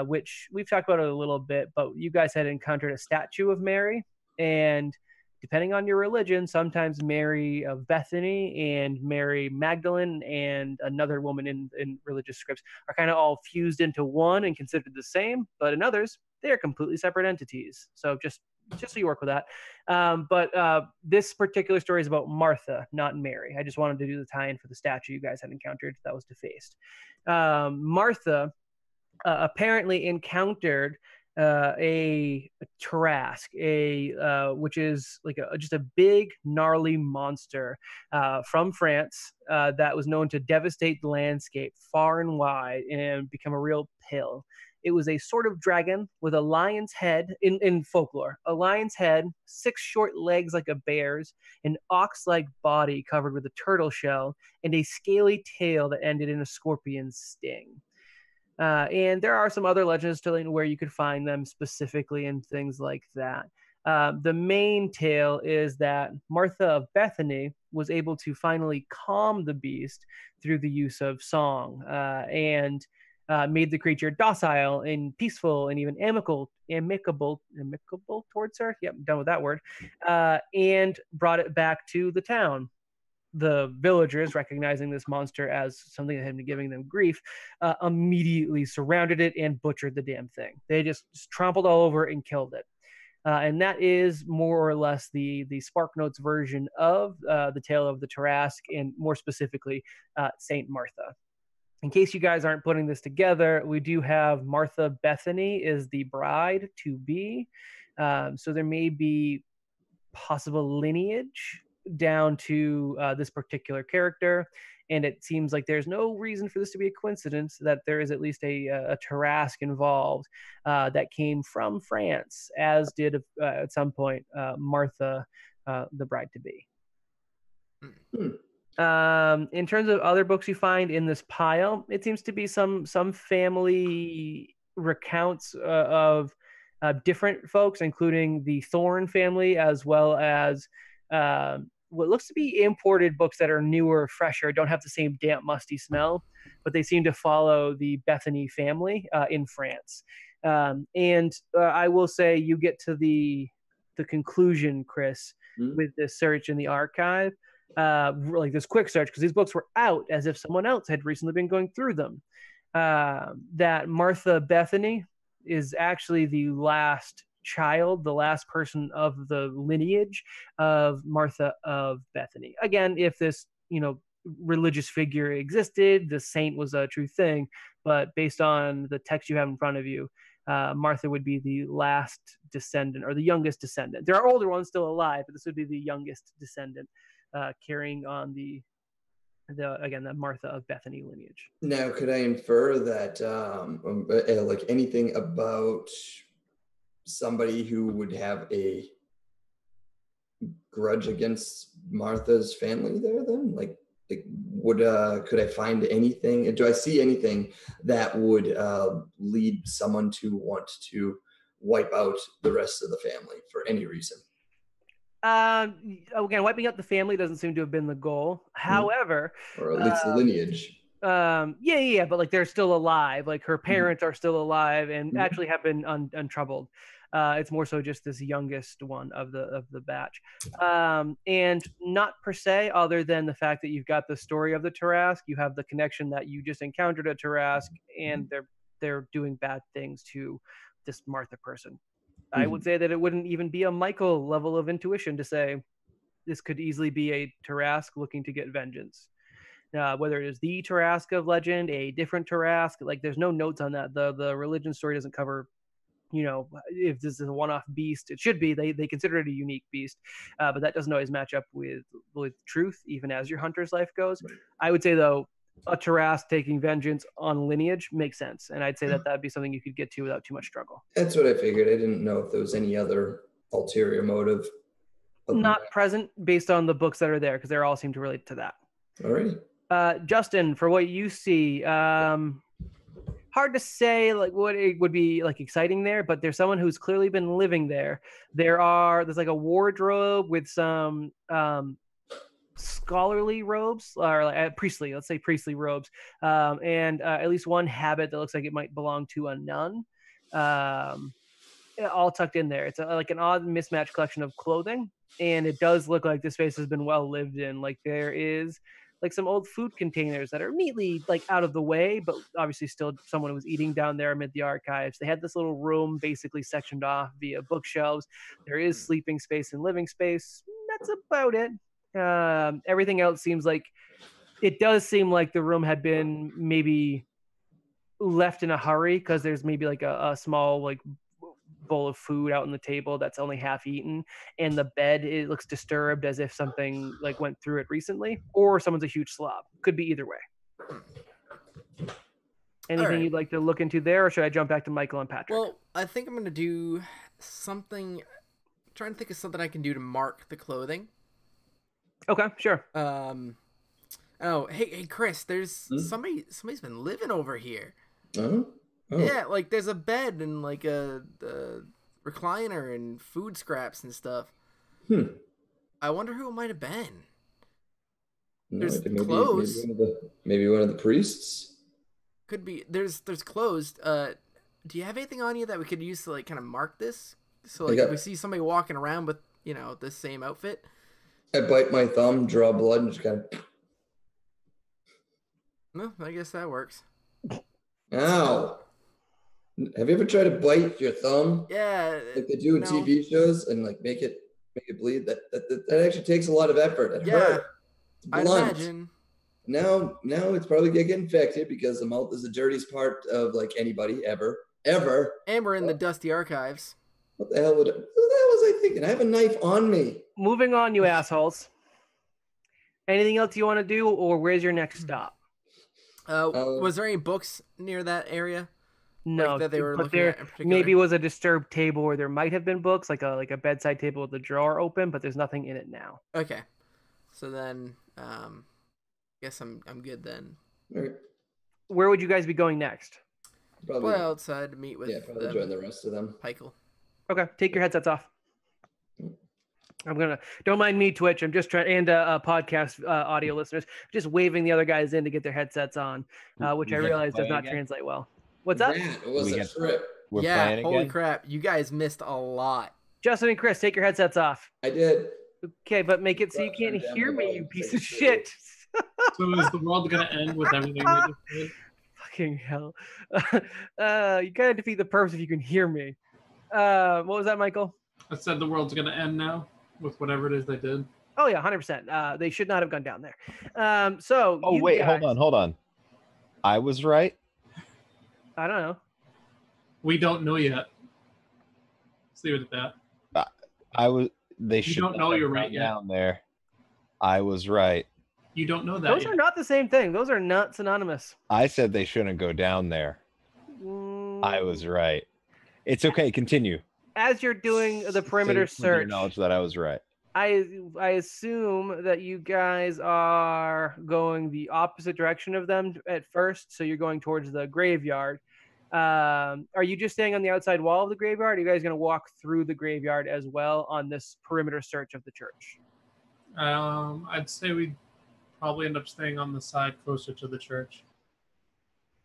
which we've talked about it a little bit, but you guys had encountered a statue of Mary, and depending on your religion, sometimes Mary of Bethany and Mary Magdalene and another woman in religious scripts are kind of all fused into one and considered the same, but in others, they are completely separate entities. So just so you work with that. But this particular story is about Martha, not Mary. I just wanted to do the tie-in for the statue you guys had encountered that was defaced. Martha apparently encountered a Tarasque, which is like just a big gnarly monster from France that was known to devastate the landscape far and wide and become a real pill. It was a sort of dragon with a lion's head in folklore, a lion's head, 6 short legs like a bear's, an ox-like body covered with a turtle shell, and a scaly tail that ended in a scorpion's sting. And there are some other legends telling where you could find them specifically and things like that. The main tale is that Martha of Bethany was able to finally calm the beast through the use of song and made the creature docile and peaceful and even amicable towards her. Yep, done with that word. And brought it back to the town. The villagers, recognizing this monster as something that had been giving them grief, immediately surrounded it and butchered the damn thing. They just trampled all over it and killed it. And that is more or less the SparkNotes version of the tale of the Tarasque, and more specifically, Saint Martha. In case you guys aren't putting this together, we do have Martha Bethany is the bride to be. So there may be possible lineage down to this particular character, and it seems like there's no reason for this to be a coincidence that there is at least a Tarasque involved that came from France, as did at some point Martha, the bride to be. In terms of other books you find in this pile, it seems to be some family recounts of different folks, including the Thorne family, as well as what looks to be imported books that are newer, fresher, don't have the same damp, musty smell, but they seem to follow the Bethany family in France. And I will say you get to the conclusion, Chris, with this search in the archive, like this quick search, because these books were out as if someone else had recently been going through them. That Martha Bethany is actually the last child, the last person of the lineage of Martha of Bethany. Again, if this, religious figure existed, the saint was a true thing, but based on the text you have in front of you, Martha would be the last descendant, or the youngest descendant. There are older ones still alive, but this would be the youngest descendant, carrying on the Martha of Bethany lineage. Now, could I infer that like anything about somebody who would have a grudge against Martha's family there then? Like could I find anything? Do I see anything that would lead someone to want to wipe out the rest of the family for any reason? Again, wiping out the family doesn't seem to have been the goal. However, or at least the lineage. Yeah, but like they're still alive. Like her parents are still alive and actually have been untroubled. It's more so just this youngest one of the batch, and not per se, other than the fact that you've got the story of the Tarasques. You have the connection that you just encountered a Tarasque, and they're doing bad things to this Martha person. I would say that it wouldn't even be a Michael level of intuition to say this could easily be a Tarasque looking to get vengeance. Whether it is the Tarasque of legend, a different Tarasque, like there's no notes on that. The religion story doesn't cover, if this is a one-off beast. It should be. They consider it a unique beast, but that doesn't always match up with truth, even as your hunter's life goes. Right. I would say, though, a Tarasque taking vengeance on lineage makes sense, and I'd say that that'd be something you could get to without too much struggle. That's what I figured. I didn't know if there was any other ulterior motive. Not present based on the books that are there, because they all seem to relate to that. Alrighty. Justin, for what you see, hard to say like what it would be like exciting there, but there's someone who's clearly been living there. There's like a wardrobe with some scholarly robes, or like priestly, let's say priestly robes, and at least one habit that looks like it might belong to a nun, all tucked in there. It's like an odd mismatched collection of clothing, and it does look like this space has been well lived in. Like there is like some old food containers that are neatly like out of the way, but obviously still someone was eating down there amid the archives. They had this little room basically sectioned off via bookshelves. There is sleeping space and living space. That's about it. Everything else seems like, it does seem like the room had been maybe left in a hurry, because there's maybe like a small like bowl of food out on the table that's only half eaten, and the bed, it looks disturbed as if something like went through it recently, or someone's a huge slob. Could be either way. Anything you'd like to look into there, or should I jump back to Michael and Patrick? Well, I think I'm going to do something, trying to think of something I can do to mark the clothing. Okay, sure. Oh, hey, Chris, there's somebody's been living over here. Oh. Yeah, like there's a bed and like a recliner and food scraps and stuff. I wonder who it might have been. There's clothes. Maybe one of the priests. Could be. There's clothes. Do you have anything on you that we could use to like kind of mark this? So like if we see somebody walking around with the same outfit. I bite my thumb, draw blood, and just kind of. No, I guess that works. Ow. Have you ever tried to bite your thumb? Yeah. Like they do in TV shows and like make it bleed? That actually takes a lot of effort. It hurts. I imagine. Now it's probably gonna get infected because the mouth is the dirtiest part of like anybody ever. And we're in the dusty archives. What the hell was I thinking? I have a knife on me. Moving on, you assholes. Anything else you want to do, or where's your next stop? Was there any books near that area? No, like that they were but looking there at in particular? maybe was a disturbed table where there might have been books, like a bedside table with the drawer open, but there's nothing in it now. Okay, so then, guess I'm good then. All right. Where would you guys be going next? Probably outside to meet with. Yeah, probably join the rest of them. Michael. Okay, take your headsets off. Don't mind me, Twitch. I'm just trying, and podcast audio listeners, just waving the other guys in to get their headsets on, which I realize does not translate well. What's up? It was a trip. We're playing holy again? crap. You guys missed a lot. Justin and Chris, take your headsets off. I did. Okay, but make it so you can't hear me, you piece of shit. So is the world gonna end with everything they just did? Fucking hell. You kind of defeat the purpose if you can hear me. What was that, Michael? I said the world's gonna end now with whatever it is they did. Oh yeah, 100%. They should not have gone down there. So Oh you wait, guys, hold on. I was right. I don't know. We don't know yet. Let's leave it at that. I was. They You should don't know have you're gone right yet. down there. I was right. You don't know that Those yet. are not the same thing. Those are not synonymous. I said they shouldn't go down there. I was right. It's okay. Continue. As you're doing the perimeter Say with your search, knowledge that I was right. I assume that you guys are going the opposite direction of them at first, so you're going towards the graveyard. Are you just staying on the outside wall of the graveyard? Or are you guys going to walk through the graveyard as well on this perimeter search of the church? I'd say we'd probably end up staying on the side closer to the church.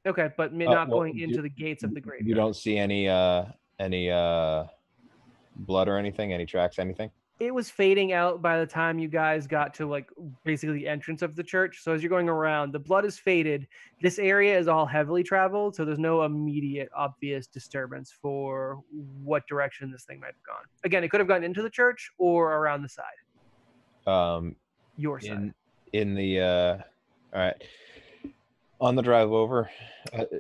Okay, but not well, going into the gates of the graveyard. You don't see any blood or anything, any tracks, anything? It was fading out by the time you guys got to like basically the entrance of the church. So as you're going around, the blood is faded. This area is all heavily traveled, so there's no immediate obvious disturbance for what direction this thing might have gone. Again, it could have gone into the church or around the side. Your side. In the all right. On the drive over,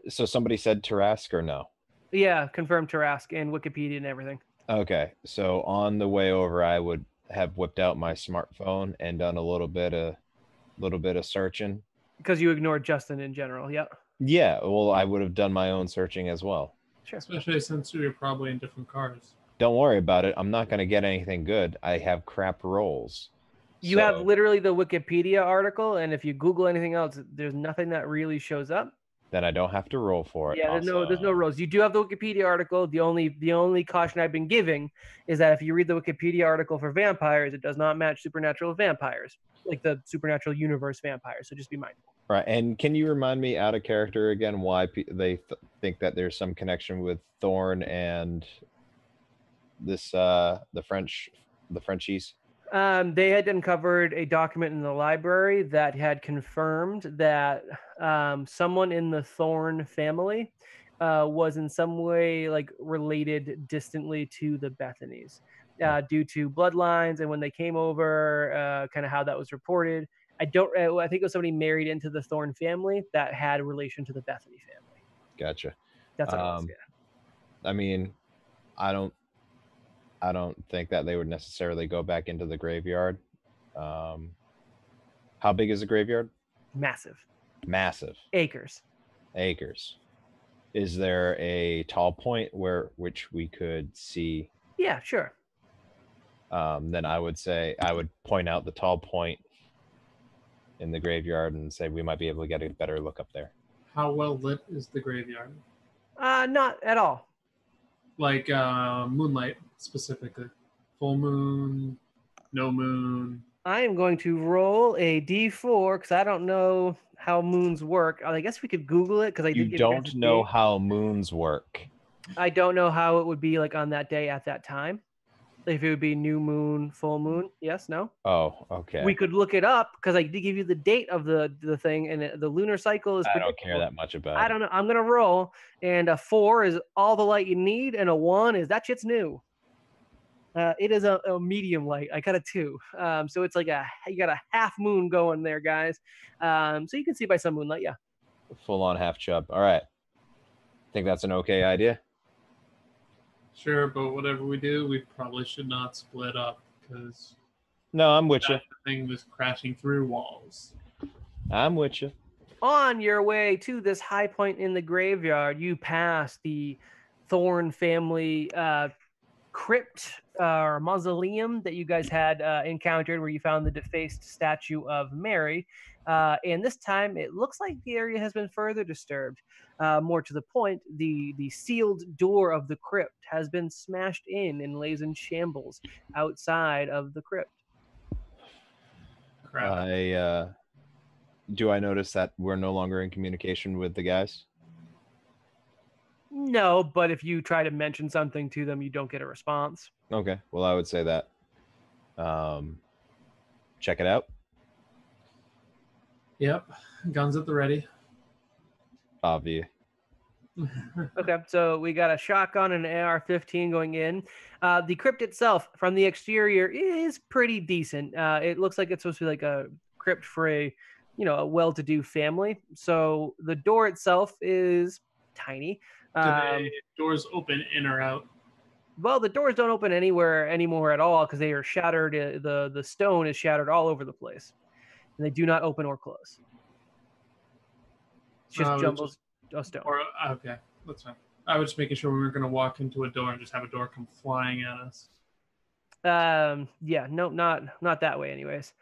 so somebody said Tarasques or no? Yeah, confirmed Tarasques and Wikipedia and everything. Okay, so on the way over, I would have whipped out my smartphone and done a little bit of searching. Because you ignored Justin in general, yeah. Yeah, well, I would have done my own searching as well. Sure. Especially since we were probably in different cars. Don't worry about it. I'm not going to get anything good. I have crap rolls. You have literally the Wikipedia article, and if you Google anything else, there's nothing that really shows up. Then I don't have to roll for it. Yeah, there's no rolls. You do have the Wikipedia article. The only caution I've been giving is that if you read the Wikipedia article for vampires, it does not match supernatural vampires, like the supernatural universe vampires. So just be mindful. Right, and can you remind me out of character again why they think that there's some connection with Thorn and this the Frenchies? They had uncovered a document in the library that had confirmed that someone in the Thorn family was in some way like related distantly to the Bethanys due to bloodlines, and when they came over, kind of how that was reported. I think it was somebody married into the Thorn family that had a relation to the Bethany family. Gotcha. That's what it was, yeah. I mean, I don't think that they would necessarily go back into the graveyard. How big is the graveyard? Massive. Acres. Is there a tall point which we could see? Yeah, sure. Then I would say I would point out the tall point in the graveyard and say we might be able to get a better look up there. How well lit is the graveyard? Not at all. Like moonlight specifically. Full moon, no moon. I am going to roll a d4 because I don't know how moons work. I guess we could Google it because I You don't know how moons work. I don't know how it would be like on that day at that time. If it would be new moon, full moon. Yes, no? Oh, okay. We could look it up because I did give you the date of the thing, and the lunar cycle is. I don't care that much about it. I don't know. I'm gonna roll, and a 4 is all the light you need, and a 1 is that shit's new. It is a medium light. I got a 2, so it's like you got a half moon going there, guys. So you can see by some moonlight, yeah. Full on half chub. All right. Think that's an okay idea? Sure, but whatever we do, we probably should not split up because no, I'm with you. The thing was crashing through walls. I'm with you. On your way to this high point in the graveyard, you pass the Thorn family crypt or mausoleum that you guys had encountered, where you found the defaced statue of Mary. And this time, it looks like the area has been further disturbed. More to the point, the sealed door of the crypt has been smashed in and lays in shambles outside of the crypt. Crap. Do I notice that we're no longer in communication with the guys? No, but if you try to mention something to them, you don't get a response. Okay, well, I would say that. check it out. Yep. Guns at the ready. Obvious. Okay, so we got a shotgun and an AR-15 going in. The crypt itself, from the exterior, is pretty decent. It looks like it's supposed to be like a crypt for a well-to-do family. So the door itself is tiny. Do the doors open in or out? Well, the doors don't open anywhere anymore at all because they are shattered. The stone is shattered all over the place, and they do not open or close. It's just jumbles of stone. Okay, that's fine. I was just making sure we weren't going to walk into a door and just have a door come flying at us. Yeah, no, not that way. Anyways,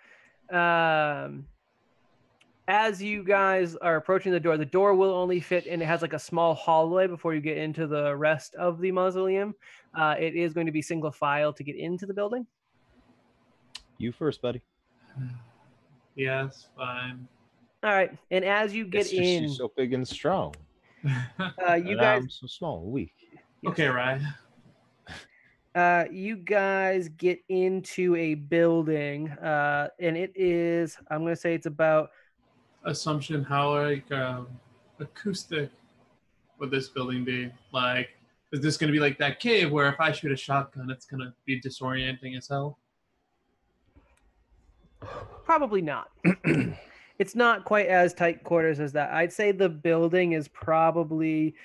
as you guys are approaching the door will only fit, and it has like a small hallway before you get into the rest of the mausoleum. It is going to be single file to get into the building. You first, buddy. Yes, fine. All right, and as you get in, you're so big and strong. You guys, I'm so small and weak. yes. Okay, right. You guys get into a building, and it is, I'm going to say it's about... Assumption, how like acoustic would this building be? Like, is this going to be like that cave where if I shoot a shotgun, it's going to be disorienting as hell? Probably not. It's not quite as tight quarters as that. I'd say the building is probably,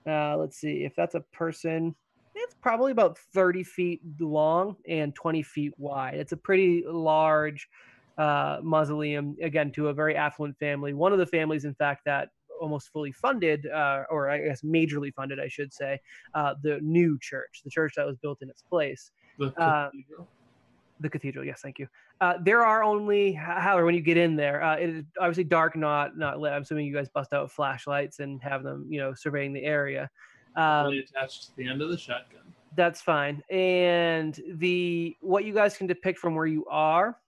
let's see, if that's a person, it's probably about 30 feet long and 20 feet wide. It's a pretty large mausoleum, again, to a very affluent family. One of the families, in fact, that almost fully funded, or I guess majorly funded, I should say, the new church, the church that was built in its place. The cathedral. The cathedral, yes, thank you. There are only, however, when you get in there, it is obviously dark, not lit. I'm assuming you guys bust out flashlights and have them, surveying the area. Really attached to the end of the shotgun. That's fine. And what you guys can depict from where you are,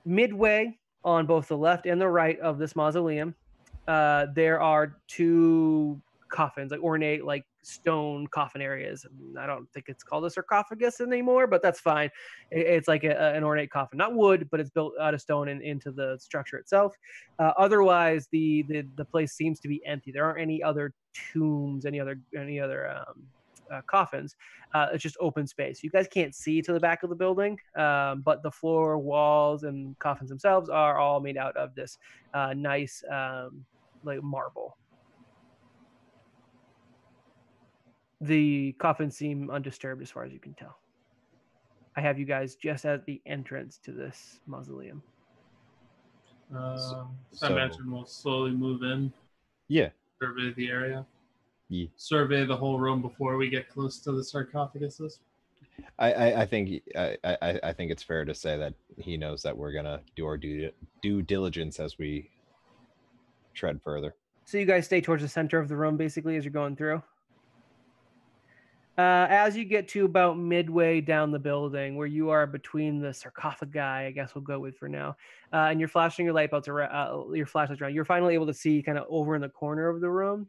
midway on both the left and the right of this mausoleum, there are two coffins, like ornate, like stone coffin areas. I don't think it's called a sarcophagus anymore, but that's fine. It's like an ornate coffin, not wood, but it's built out of stone and into the structure itself. Otherwise, the place seems to be empty. There aren't any other tombs, any other coffins. It's just open space. You guys can't see to the back of the building, but the floor, walls, and coffins themselves are all made out of this nice like marble. The coffins seem undisturbed as far as you can tell. I have you guys just at the entrance to this mausoleum. So I imagine we'll slowly move in. Yeah. Survey the area. Yeah. Survey the whole room before we get close to the sarcophaguses. I think it's fair to say that he knows that we're gonna do our due diligence as we tread further. So you guys stay towards the center of the room, basically, as you're going through. As you get to about midway down the building, where you are between the sarcophagi, I guess we'll go with for now, and you're flashing your light bulbs around, your flashlights around, you're finally able to see kind of over in the corner of the room.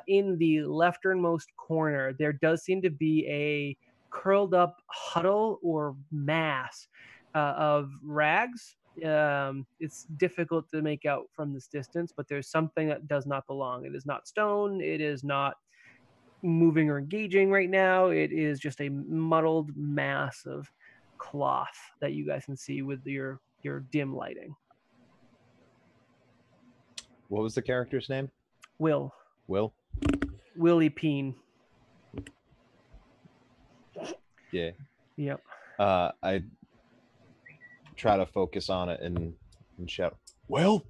In the lefternmost corner, there does seem to be a curled up huddle or mass of rags. It's difficult to make out from this distance, but there's something that does not belong. It is not stone. It is not moving or engaging right now. It is just a muddled mass of cloth that you guys can see with your dim lighting. What was the character's name? Will. Willie Peen. Yeah. Yep. I try to focus on it and shout, "Will!"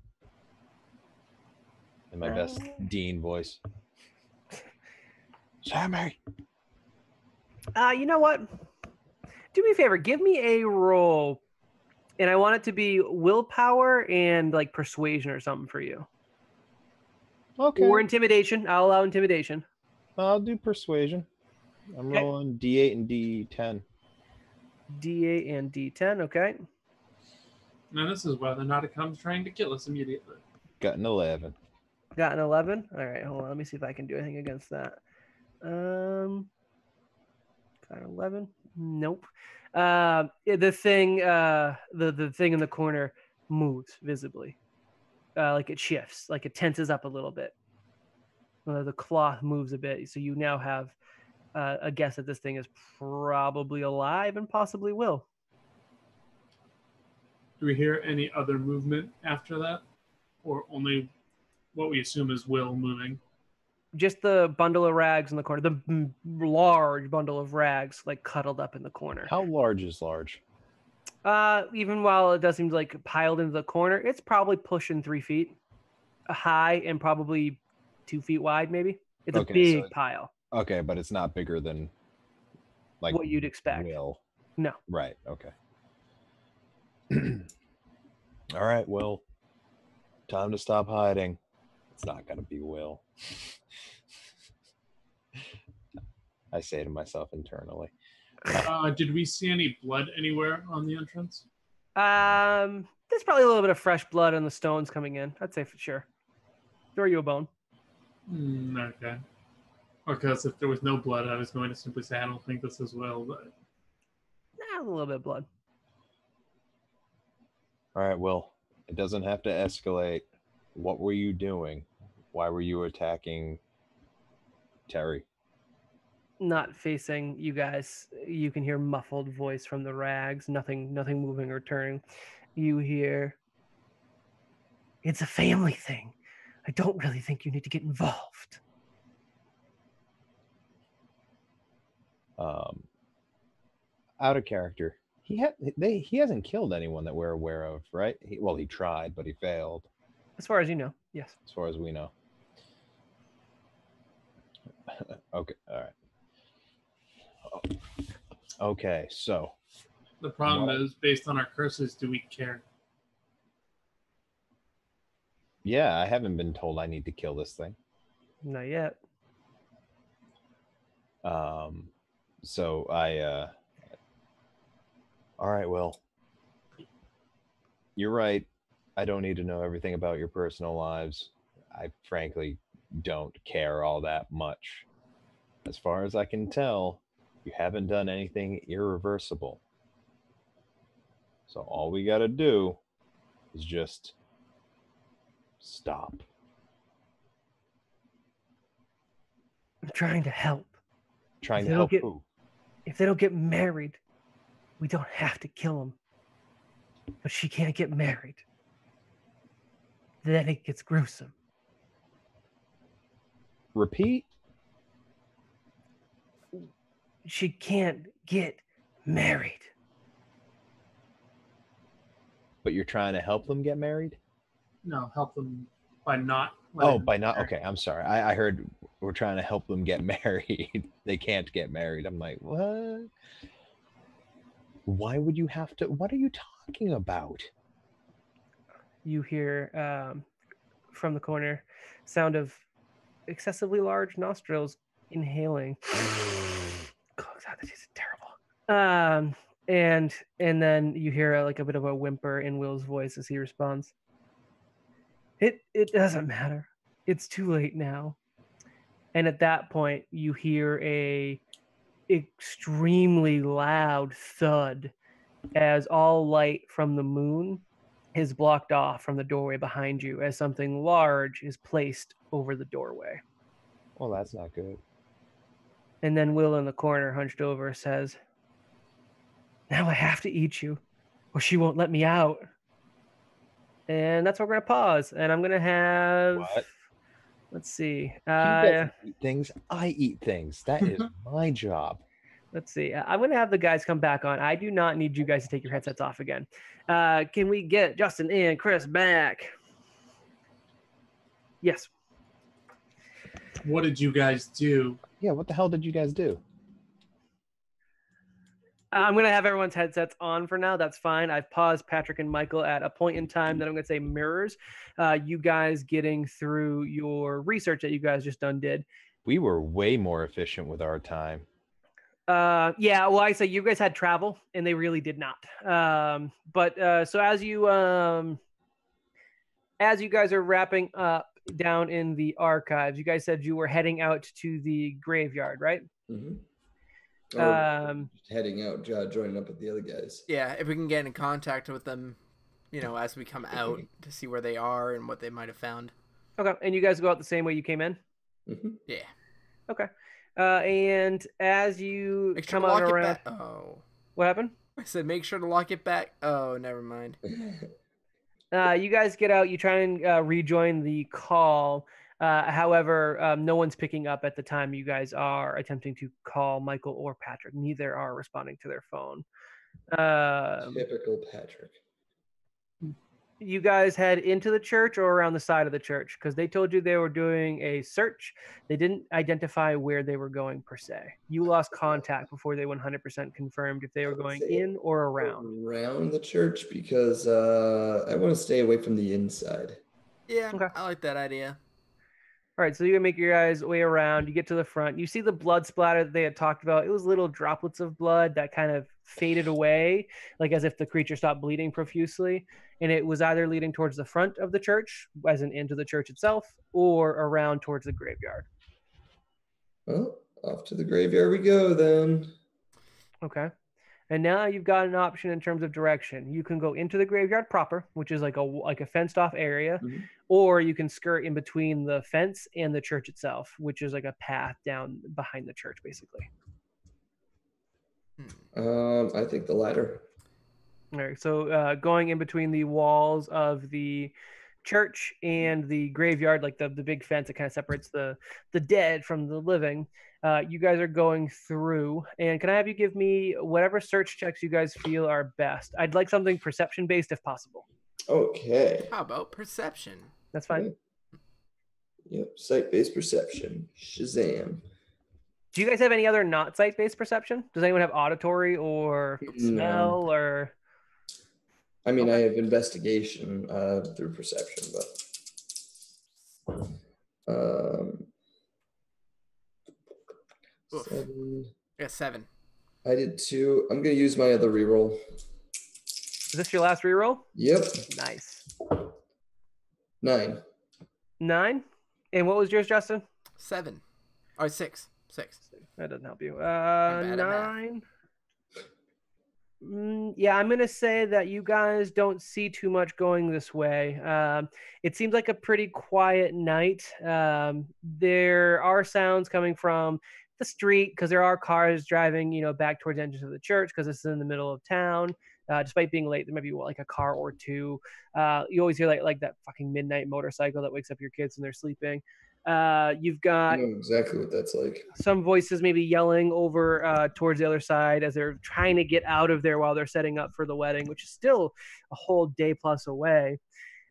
in my best Dean voice. Sammy. You know what? Do me a favor. Give me a roll, and I want it to be willpower and like persuasion or something for you. Okay. Or intimidation. I'll allow intimidation. I'll do persuasion. I'm rolling D8 and D10. D8 and D10. Okay. Now this is whether or not it comes trying to kill us immediately. Got an 11. Got an 11. All right. Hold on. Let me see if I can do anything against that. Got 11. Nope. The thing in the corner moves visibly, like it shifts, like it tenses up a little bit. The cloth moves a bit, so you now have a guess that this thing is probably alive and possibly will. Do we hear any other movement after that, or only what we assume is Will moving? Just the bundle of rags in the corner, the large bundle of rags, like cuddled up in the corner. How large is large? Even while it does seem like piled into the corner, it's probably pushing 3 feet high and probably 2 feet wide, maybe. It's a big pile. Okay, but it's not bigger than like what you'd expect. Will. No. Right. Okay. All right, Will. Time to stop hiding. It's not gonna be Will. I say to myself internally. Did we see any blood anywhere on the entrance? There's probably a little bit of fresh blood on the stones coming in. I'd say for sure. Throw you a bone. Okay. Because if there was no blood, I was going to simply say I don't think this is Will, but a little bit of blood. All right, Will. It doesn't have to escalate. What were you doing? Why were you attacking Terry? Not facing you guys. You can hear muffled voice from the rags. Nothing moving or turning. You hear, it's a family thing. I don't really think you need to get involved. Out of character. He hasn't killed anyone that we're aware of, right? He tried, but he failed. As far as you know, yes. As far as we know. Okay, all right. Okay, so. The problem is, based on our curses, do we care? Yeah, I haven't been told I need to kill this thing. Not yet. So all right, Will. You're right. I don't need to know everything about your personal lives. I frankly don't care all that much. As far as I can tell, you haven't done anything irreversible. So all we got to do is just stop. I'm trying to help. Trying to help who? If they don't get married, we don't have to kill them. But she can't get married. Then it gets gruesome. Repeat? She can't get married. But you're trying to help them get married? No, help them by not. By not. Okay, I'm sorry. I heard we're trying to help them get married. They can't get married. I'm like, what? Why would you have to? What are you talking about? You hear from the corner sound of excessively large nostrils inhaling. God, that is terrible. And then you hear like a bit of a whimper in Will's voice as he responds. It doesn't matter. It's too late now. And at that point, you hear a extremely loud thud as all light from the moon is blocked off from the doorway behind you as something large is placed over the doorway. Well, that's not good. And then Will in the corner, hunched over, says, now I have to eat you, or she won't let me out. And that's where we're going to pause. And I'm going to have... What? Let's see. He doesn't eat things. I eat things. That is my job. Let's see. I'm going to have the guys come back on. I do not need you guys to take your headsets off again. Can we get Justin and Chris back? Yes. What did you guys do? Yeah, what the hell did you guys do? I'm going to have everyone's headsets on for now. That's fine. I've paused Patrick and Michael at a point in time that I'm going to say mirrors. You guys getting through your research that you guys just did. We were way more efficient with our time. Yeah, well, I say you guys had travel, and they really did not. So as you guys are wrapping up down in the archives, you guys said you were heading out to the graveyard, right? Mm-hmm. Or just heading out, joining up with the other guys. Yeah, if we can get in contact with them, as we come out to see where they are and what they might have found. Okay, and you guys go out the same way you came in? Mm-hmm. Yeah. Okay. And as you Make sure come to on lock around... it back. Oh. What happened? I said make sure to lock it back. Oh, never mind. You guys get out. You try and rejoin the call. However, no one's picking up at the time you guys are attempting to call Michael or Patrick. Neither are responding to their phone. Typical Patrick. You guys head into the church or around the side of the church? Because they told you they were doing a search. They didn't identify where they were going per se. You lost contact before they 100% confirmed if they were going in or around. Around the church, because I want to stay away from the inside. Yeah, Okay. I like that idea. All right, so you make your guys' way around. You get to the front. You see the blood splatter that they had talked about. It was little droplets of blood that kind of faded away, like as if the creature stopped bleeding profusely. And it was either leading towards the front of the church, as in into the church itself, or around towards the graveyard. Well, off to the graveyard we go then. Okay. And now you've got an option in terms of direction. You can go into the graveyard proper, which is like a fenced off area, or you can skirt in between the fence and the church itself, which is like a path down behind the church, basically. I think the latter. All right. So going in between the walls of the church and the graveyard, like the big fence that kind of separates the dead from the living. You guys are going through, and can I have you give me whatever search checks you guys feel are best? I'd like something perception based if possible. Okay. How about perception? That's fine. Yep, sight-based perception. Shazam. Do you guys have any other not sight-based perception? Does anyone have auditory or smell or? I mean, I have investigation through perception, but 7. I got 7. I did 2. I'm gonna use my other reroll. Is this your last reroll? Yep. Nice. 9. 9. And what was yours, Justin? 7. Or 6. 6. That doesn't help you. bad at 9. Yeah, I'm going to say that you guys don't see too much going this way. It seems like a pretty quiet night. There are sounds coming from the street because there are cars driving, back towards the entrance of the church because this is in the middle of town. Despite being late, there might be like a car or two. You always hear like that fucking midnight motorcycle that wakes up your kids when they're sleeping. You've got I know exactly what that's like. some voices maybe yelling over towards the other side as they're trying to get out of there while they're setting up for the wedding, which is still a whole day plus away.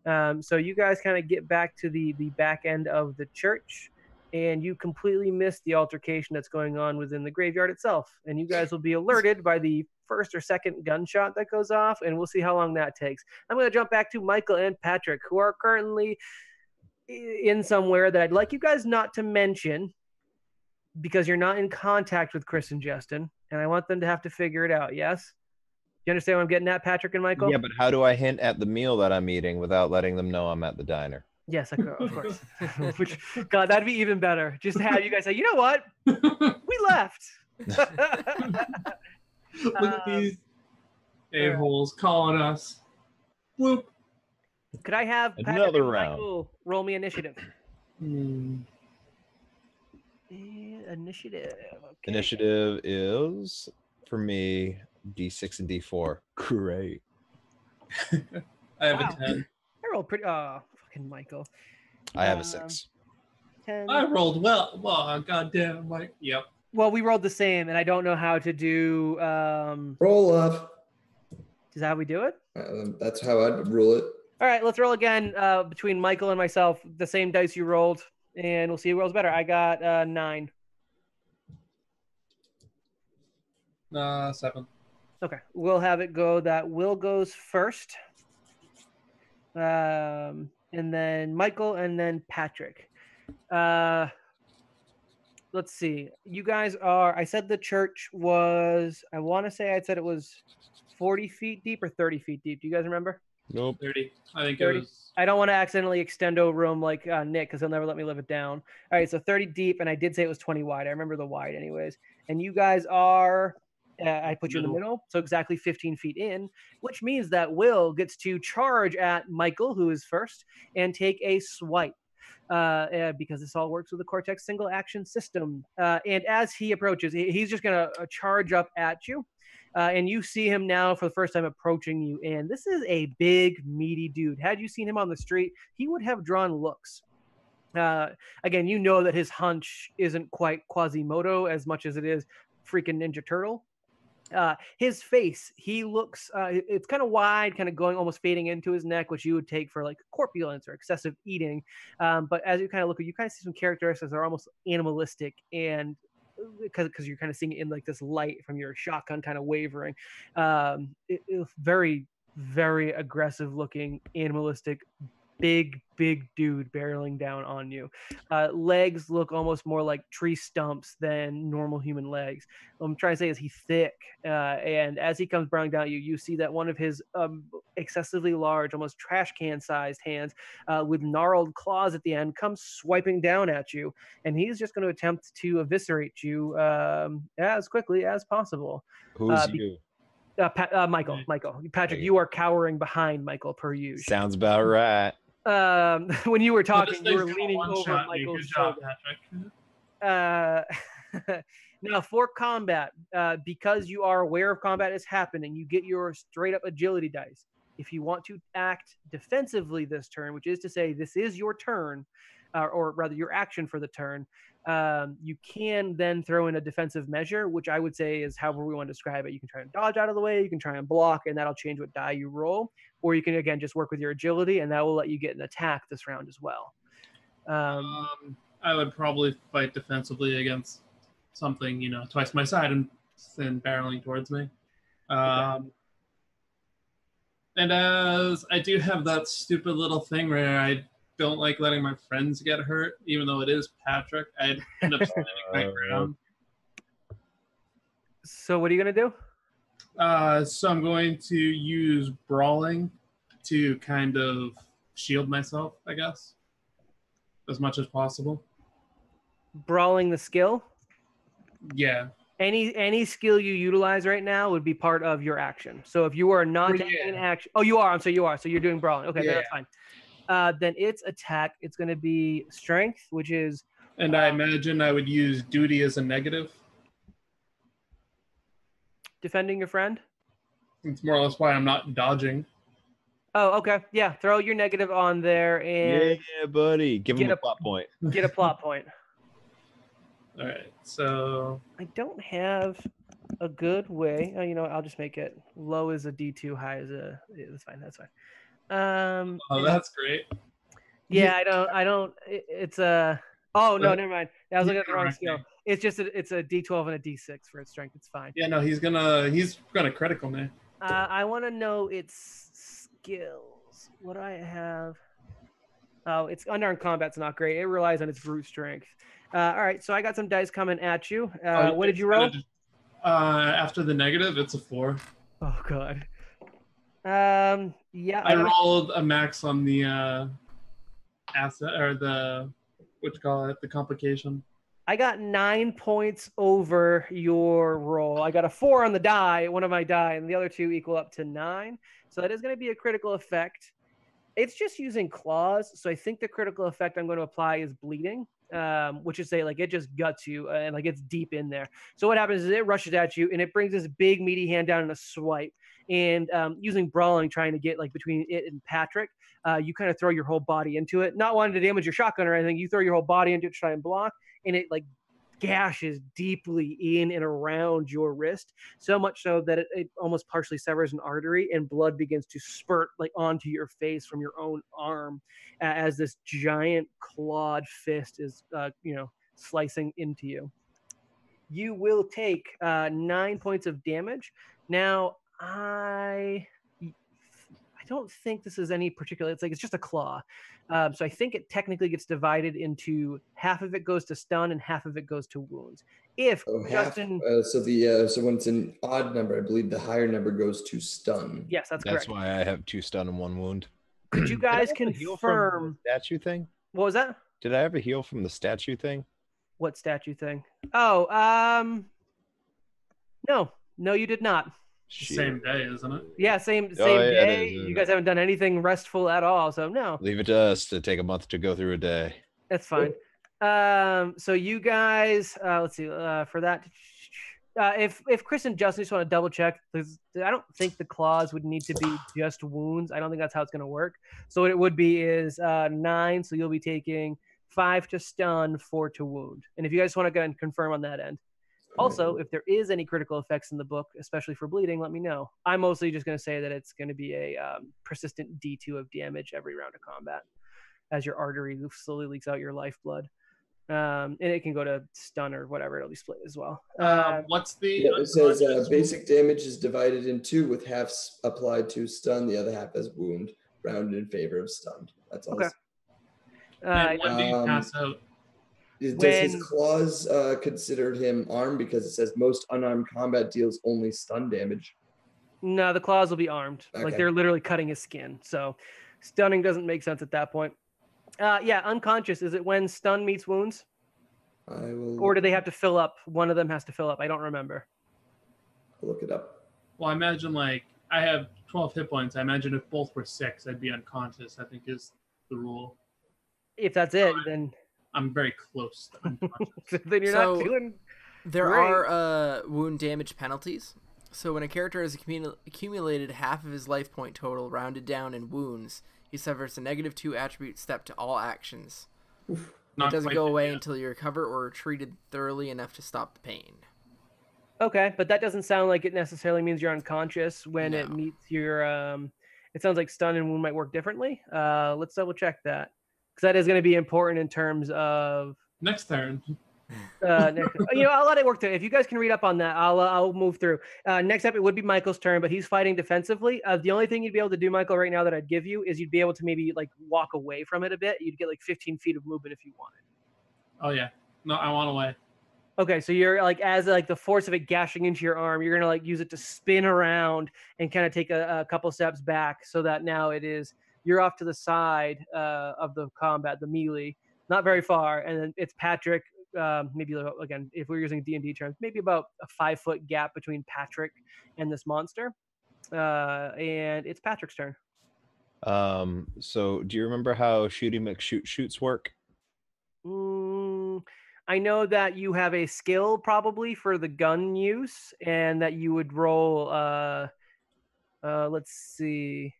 So you guys kind of get back to the back end of the church, and you completely miss the altercation that's going on within the graveyard itself. And you guys will be alerted by the first or second gunshot that goes off, and we'll see how long that takes. I'm going to jump back to Michael and Patrick, who are currently in somewhere that I'd like you guys not to mention because you're not in contact with Chris and Justin, and I want them to have to figure it out. Yes? You understand what I'm getting at, Patrick and Michael? Yeah, but how do I hint at the meal that I'm eating without letting them know I'm at the diner? Yes, of course. Which, God, that'd be even better. Just to have you guys say, you know what? We left. Look at these a-holes calling us. Whoop. Could I have Patrick Another and round. Michael roll me initiative? Initiative. Okay. Initiative is, for me, D6 and D4. Great. I have Wow. a 10. I rolled pretty. Oh, fucking Michael. I have a 6. 10. I rolled well. Well, goddamn, Mike. Yep. Well, we rolled the same, and I don't know how to do. Roll up. Is that how we do it? That's how I'd rule it. All right, let's roll again between Michael and myself. The same dice you rolled, and we'll see who rolls better. I got 9. 7. Okay, we'll have it go that Will goes first, and then Michael, and then Patrick. Let's see. You guys are. I said the church was. I want to say I said it was 40 feet deep or 30 feet deep. Do you guys remember? Nope. 30. I think 30. it was. I don't want to accidentally extend a room like Nick because he'll never let me live it down. All right, so 30 deep, and I did say it was 20 wide. I remember the wide anyways. and you guys are. I put you in the middle, so exactly 15 feet in, which means that Will gets to charge at Michael, who is first, and take a swipe. Because this all works with the Cortex single action system. And as he approaches, he's just going to charge up at you. And you see him now for the first time approaching you. And this is a big, meaty dude. Had you seen him on the street, he would have drawn looks. Again, you know that his hunch isn't quite Quasimodo as much as it is freaking Ninja Turtle. His face, he looks, it's kind of wide, kind of going almost fading into his neck, which you would take for like corpulence or excessive eating. But as you kind of look, you kind of see some characteristics that are almost animalistic, and because you're kind of seeing it in like this light from your shotgun kind of wavering. It's very, very aggressive looking, animalistic, big dude barreling down on you. Legs look almost more like tree stumps than normal human legs. What I'm trying to say is he's thick, and as he comes barreling down at you, you see that one of his excessively large, almost trash can sized hands with gnarled claws at the end comes swiping down at you, and he's just going to attempt to eviscerate you as quickly as possible. Who's you? Michael. Patrick, you are cowering behind Michael per usual. Sounds about right. When you were talking, you were leaning over Michael's shoulder. Now, for combat, because you are aware of combat is happening, you get your straight up agility dice. If you want to act defensively this turn, which is to say this is your turn, or rather your action for the turn, you can then throw in a defensive measure, which I would say is however we want to describe it. You can try and dodge out of the way, you can try and block, and that'll change what die you roll. Or you can, again, just work with your agility, and that will let you get an attack this round as well. I would probably fight defensively against something, twice my side and barreling towards me. And as I do have that stupid little thing where I don't like letting my friends get hurt, even though it is Patrick, I'd end up standing my ground. So what are you going to do? So I'm going to use brawling to kind of shield myself, I guess, as much as possible. Brawling the skill? Yeah. Any skill you utilize right now would be part of your action. So if you are not taking action, you are. So you're doing brawling. Okay, that's fine. Then its attack, it's going to be strength, which is. And I imagine I would use duty as a negative. Defending your friend? It's more or less why I'm not dodging. Oh, okay. Yeah, throw your negative on there and yeah, buddy. Give him a plot point. Get a plot point. All right, so I don't have a good way. I'll just make it low as a D2, high as a. That's fine. That's fine. That's great. Yeah, I don't. It's a. Oh no, never mind. I was looking at the wrong skill. It's just it's a D12 and a D6 for its strength. It's fine. Yeah, no, he's gonna critical me. I want to know its skills. What do I have? Oh, it's unarmed combat's not great. It relies on its brute strength. All right, so I got some dice coming at you. What did you roll? After the negative, it's a 4. Oh god. Yeah. I rolled a max on the asset or the the complication. I got 9 points over your roll. I got a 4 on the die, one of my die, and the other 2 equal up to 9. So that is going to be a critical effect. It's just using claws, so I think the critical effect I'm going to apply is bleeding, which is like it just guts you and like it's deep in there. So what happens is it rushes at you and it brings this big meaty hand down in a swipe. And using brawling, trying to get like between it and Patrick, you kind of throw your whole body into it, not wanting to damage your shotgun or anything. You throw your whole body into it to try and block, and it like gashes deeply in and around your wrist, so much so that it almost partially severs an artery, and blood begins to spurt like onto your face from your own arm as this giant clawed fist is slicing into you. You will take 9 points of damage. Now I don't think this is any particular. It's just a claw. So I think it technically gets divided into half of it goes to stun and half of it goes to wounds. If Justin, so when it's an odd number, I believe the higher number goes to stun. Yes, that's correct. That's why I have 2 stun and 1 wound. Could you guys confirm the statue thing? What was that? Did I ever heal from the statue thing? What statue thing? Oh, No, you did not. Same day, isn't it? Yeah, same Oh, yeah, it day. is, isn't You guys it? haven't done anything restful at all, so no, Leave it to us to take a month to go through a day. that's fine. So you guys, let's see, for that, if Chris and Justin just want to double check, because I don't think the clause would need to be just wounds. I don't think that's how it's going to work. So what it would be is 9. So you'll be taking 5 to stun, 4 to wound. And if you guys want to go and confirm on that end. Also, if there is any critical effects in the book, especially for bleeding, let me know. I'm mostly just going to say that it's going to be a persistent D2 of damage every round of combat as your artery slowly leaks out your lifeblood. And it can go to stun or whatever. It'll be split as well. What's the? Yeah, it says basic damage is divided in 2 with half applied to stun, the other half as wound, rounded in favor of stunned. That's all. Okay. And when do you pass out? Does his clause consider him armed, because it says most unarmed combat deals only stun damage? No, the claws will be armed. Okay. Like they're literally cutting his skin. So stunning doesn't make sense at that point. Yeah, unconscious. Is it when stun meets wounds? I will. Or do they have to fill up? One of them has to fill up. I don't remember. I'll look it up. Well, I imagine like I have 12 hit points. I imagine if both were 6, I'd be unconscious. I think is the rule. If that's it, then I'm very close to unconscious. then you're not doing. There great. are wound damage penalties. So when a character has accumulated half of his life point total rounded down in wounds, he suffers a -2 attribute step to all actions. It doesn't go away until you recover or are treated thoroughly enough to stop the pain. Okay, but that doesn't sound like it necessarily means you're unconscious when it meets your. It sounds like stun and wound might work differently. Let's double check that, because that is going to be important in terms of next turn. I'll let it work through. If you guys can read up on that, I'll move through. Next up, it would be Michael's turn, but he's fighting defensively. The only thing you'd be able to do, Michael, right now that I'd give you is you'd be able to maybe like walk away from it a bit. You'd get like 15 feet of movement if you wanted. Oh yeah, no, I want away. Okay, so you're like, as like the force of it gashing into your arm, you're gonna like use it to spin around and kind of take a couple steps back, so that now you're off to the side of the combat, the melee, not very far, and then it's Patrick. Maybe again, if we're using D&D terms, maybe about a 5-foot gap between Patrick and this monster, and it's Patrick's turn. So do you remember how shooty McShoots work? I know that you have a skill probably for the gun use, and that you would roll. Let's see.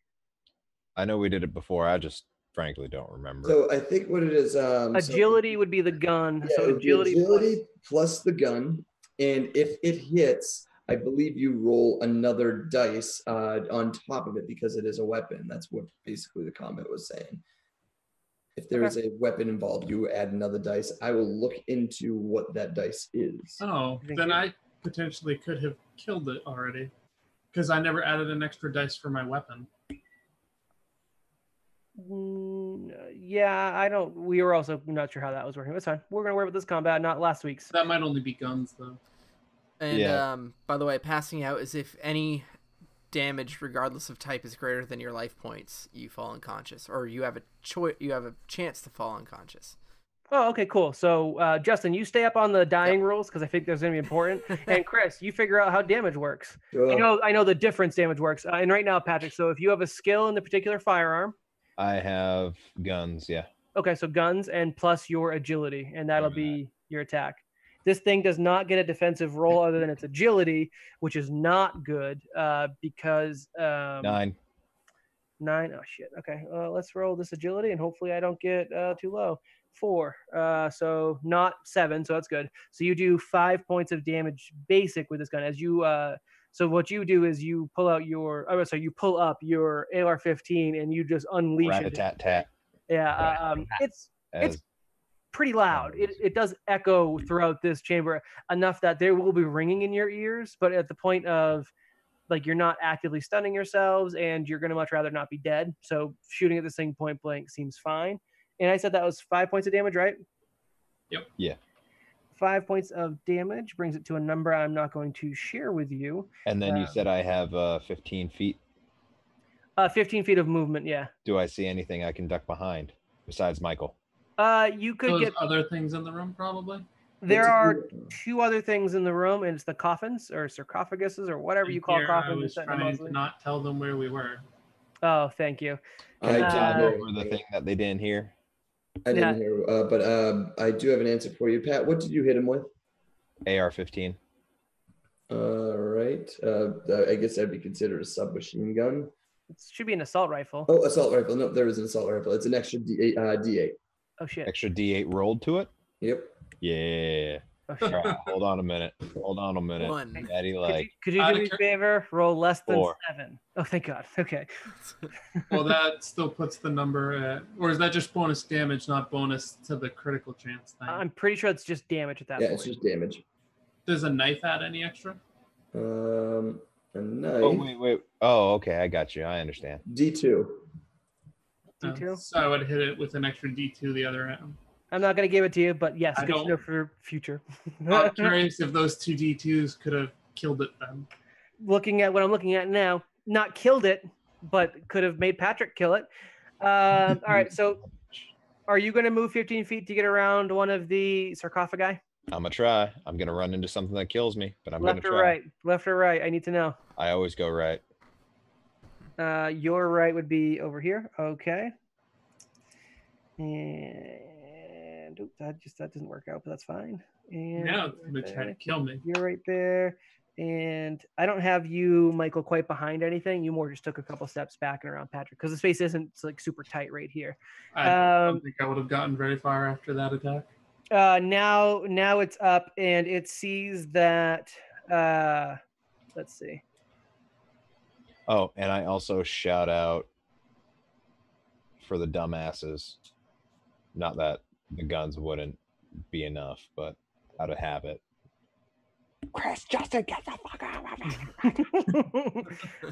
I know we did it before. I just frankly don't remember. So I think what it is. Agility would be the gun. Yeah, so agility plus the gun, and if it hits, I believe you roll another dice on top of it because it is a weapon. That's what basically the comment was saying. If there is a weapon involved, you add another dice. I will look into what that dice is. Oh, then I potentially could have killed it already, because I never added an extra dice for my weapon. Yeah, I don't. We were also not sure how that was working. That's fine. We're gonna worry about this combat, not last week's. That might only be guns, though. And by the way, passing out is if any damage, regardless of type, is greater than your life points, you fall unconscious, or you have a chance to fall unconscious. Oh, okay, cool. So, Justin, you stay up on the dying rules because I think that's going to be important. And Chris, you figure out how damage works. Sure. I know the difference damage works. And right now, Patrick, so if you have a skill in the particular firearm, I have guns. Yeah. Okay, so guns and plus your agility, and that'll be your attack. This thing does not get a defensive roll other than its agility, which is not good because 9. Oh shit. Okay, let's roll this agility, and hopefully I don't get too low. 4. So not 7. So that's good. So you do 5 points of damage basic with this gun. As you so what you do is you pull out your you pull up your AR-15 and you just unleash it. Rat-a-tat-tat. Yeah. It's pretty loud. It does echo throughout this chamber enough that there will be ringing in your ears, but at the point of like you're not actively stunning yourselves and you're going to much rather not be dead. So shooting at this thing point blank seems fine. And I said that was 5 points of damage, right? Yep. Yeah. 5 points of damage brings it to a number I'm not going to share with you. And then you said I have 15 feet. 15 feet of movement, yeah. Do I see anything I can duck behind besides Michael? You could Those get other things in the room, probably. There are 2 other things in the room, and it's the coffins or sarcophaguses or whatever you call Here, I coffins. was trying to not tell them where we were. Oh, thank you. Can I talk Uh, over the thing that they didn't hear? I didn't hear, but I do have an answer for you, Pat. What did you hit him with? AR-15. All right. I guess that'd be considered a submachine gun. It should be an assault rifle. Oh, assault rifle. No, there is an assault rifle. It's an extra D8. Oh shit. Extra D8 rolled to it? Yep. Yeah. Oh, shit. All right, hold on a minute. One. Daddy, Could you do me a favor? Roll less than 4. 7. Oh, thank God. Okay. Well, that still puts the number at, or is that just bonus damage, not bonus to the critical chance thing? I'm pretty sure it's just damage at that Yeah, point. it's just damage. Does a knife add any extra? A knife. Oh, wait. Oh, okay. I got you. I understand. D2. D2? So I would hit it with an extra D2 the other round. I'm not going to give it to you, but yes, I good to don't- know for future. I'm curious if those 2 D2s could have killed it then. Looking at what I'm looking at now, not killed it, but could have made Patrick kill it. All right, so are you going to move 15 feet to get around one of the sarcophagi? I'm going to try. I'm going to run into something that kills me, but I'm going to Left or try. right? Left or right? I need to know. I always go right. Your right would be over here. Okay. And oops, that doesn't work out, but that's fine. And Now it's going to try to kill me. you're right there. And I don't have you, Michael, quite behind anything. You more just took a couple steps back and around Patrick because the space isn't like super tight right here. I don't think I would have gotten very far after that attack. Now it's up and it sees that. Let's see. Oh, and I also shout out for the dumbasses. Not that the guns wouldn't be enough, but out of habit. Chris, Justin, get the fuck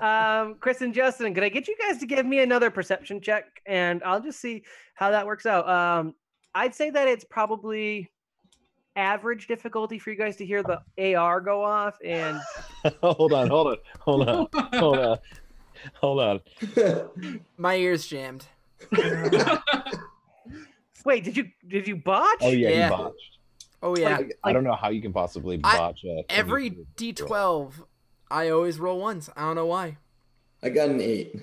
out. Chris and Justin, could I get you guys to give me another perception check? And I'll just see how that works out. I'd say that it's probably average difficulty for you guys to hear the AR go off. And Hold on. My ears jammed. wait, did you botch? Oh yeah, Yeah. he botched. Oh yeah. I don't know how you can possibly botch Every D12, I always roll ones. I don't know why. I got an 8.